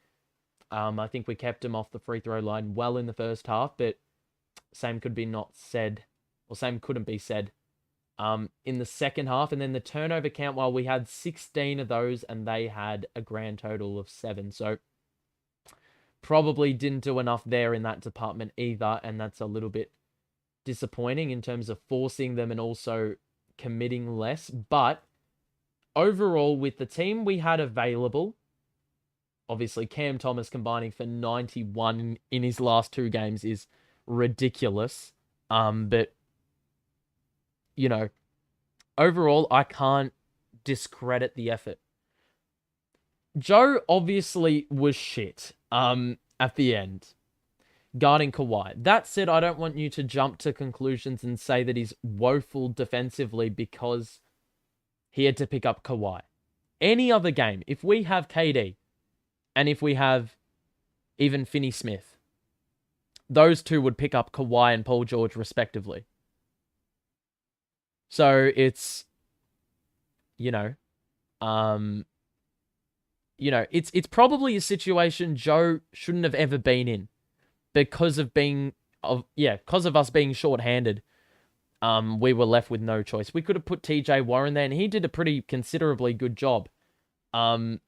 I think we kept them off the free throw line well in the first half, but same couldn't be said in the second half. And then the turnover count, well, we had 16 of those and they had a grand total of 7. So probably didn't do enough there in that department either. And that's a little bit disappointing in terms of forcing them and also committing less. But overall, with the team we had available, obviously Cam Thomas combining for 91 in his last 2 games is ridiculous. But overall, I can't discredit the effort. Joe obviously was shit at the end. guarding Kawhi. That said, I don't want you to jump to conclusions and say that he's woeful defensively because he had to pick up Kawhi. Any other game, if we have KD and if we have even Finney Smith, those two would pick up Kawhi and Paul George respectively. So it's, it's probably a situation Joe shouldn't have ever been in because of us being short-handed. We were left with no choice. We could have put TJ Warren there, and he did a pretty considerably good job in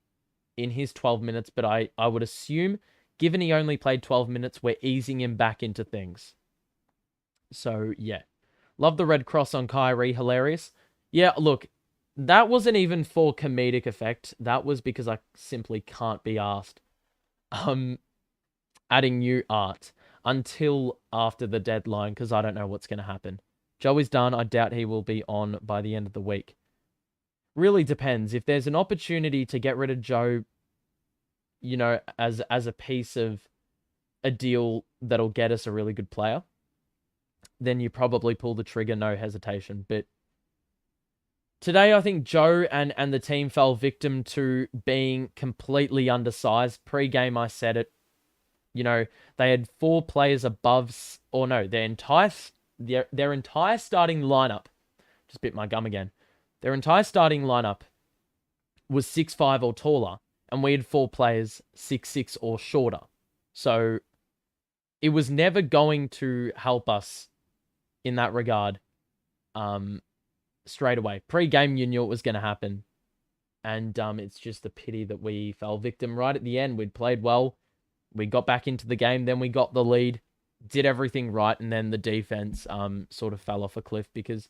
his 12 minutes, but I would assume, given he only played 12 minutes, we're easing him back into things. So, yeah. Love the red cross on Kyrie. Hilarious. Yeah, look, that wasn't even for comedic effect. That was because I simply can't be asked adding new art until after the deadline because I don't know what's going to happen. Joey's done. I doubt he will be on by the end of the week. Really depends. If there's an opportunity to get rid of Joe, as a piece of a deal that'll get us a really good player, then you probably pull the trigger, no hesitation. But today, I think Joe and the team fell victim to being completely undersized. Pre-game, I said it. They had 4 players above, their entire starting lineup. Just bit my gum again. Their entire starting lineup was 6'5" or taller, and we had 4 players 6'6" or shorter. So it was never going to help us in that regard. Straight away. Pre-game, you knew it was going to happen. And it's just a pity that we fell victim right at the end. We'd played well. We got back into the game. Then we got the lead. Did everything right. And then the defense sort of fell off a cliff because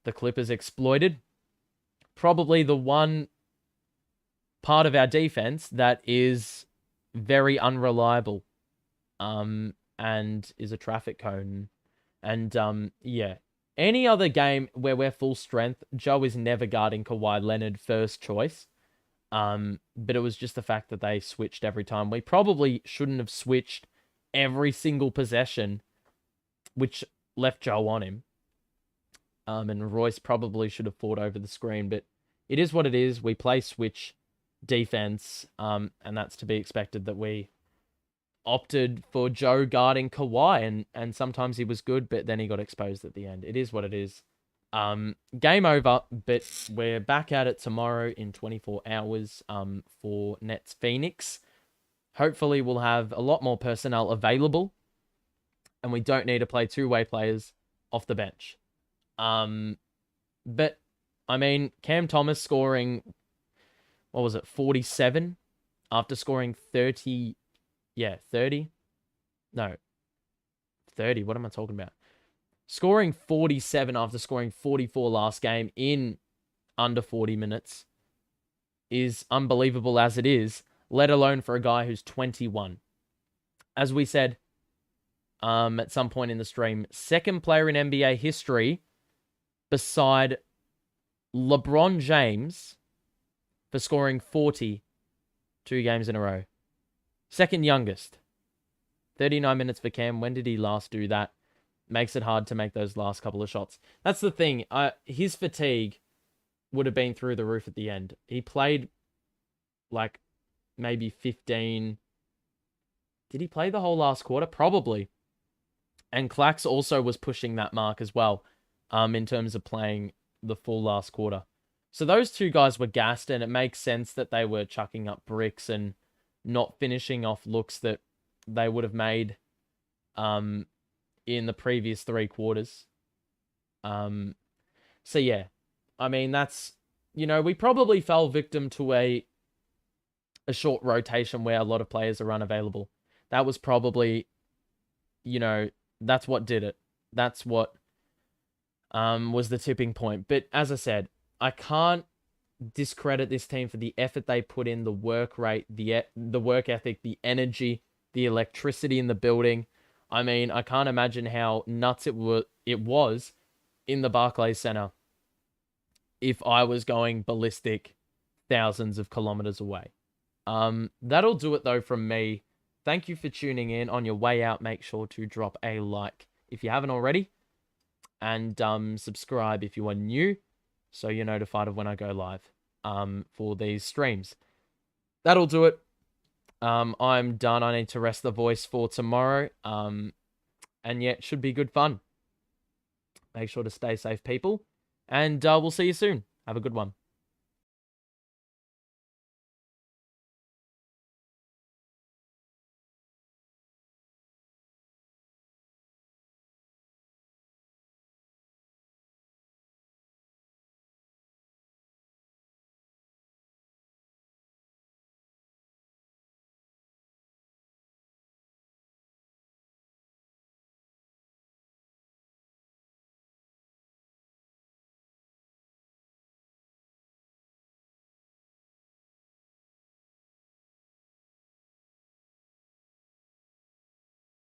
the Clippers exploited probably the one part of our defense that is very unreliable and is a traffic cone. And any other game where we're full strength, Joe is never guarding Kawhi Leonard first choice. But it was just the fact that they switched every time. We probably shouldn't have switched every single possession, which left Joe on him. And Royce probably should have fought over the screen, but it is what it is. We play switch defense, and that's to be expected that we opted for Joe guarding Kawhi, and sometimes he was good, but then he got exposed at the end. It is what it is. Game over, but we're back at it tomorrow in 24 hours for Nets Phoenix. Hopefully we'll have a lot more personnel available, and we don't need to play two-way players off the bench. But, I mean, Cam Thomas scoring, 47 after scoring 30. Yeah, 30? No, 30. What am I talking about? Scoring 47 after scoring 44 last game in under 40 minutes is unbelievable as it is, let alone for a guy who's 21. As we said at some point in the stream, second player in NBA history beside LeBron James for scoring 40 2 games in a row. Second youngest. 39 minutes for Cam. When did he last do that? Makes it hard to make those last couple of shots. That's the thing. His fatigue would have been through the roof at the end. He played like maybe 15. Did he play the whole last quarter? Probably. And Clax also was pushing that mark as well in terms of playing the full last quarter. So those two guys were gassed, and it makes sense that they were chucking up bricks and not finishing off looks that they would have made in the previous 3 quarters. So yeah, I mean, that's, we probably fell victim to a short rotation where a lot of players are unavailable. That was probably, that's what did it. That's what was the tipping point. But as I said, I can't discredit this team for the effort they put in, the work rate, the work ethic, the energy, the electricity in the building. I mean, I can't imagine how nuts it was in the Barclays Center if I was going ballistic thousands of kilometers away. That'll do it though from me. thank you for tuning in. On your way out, make sure to drop a like if you haven't already. And subscribe if you are new, so you're notified of when I go live for these streams. That'll do it. I'm done. I need to rest the voice for tomorrow. And yeah, it should be good fun. Make sure to stay safe, people. And we'll see you soon. Have a good one.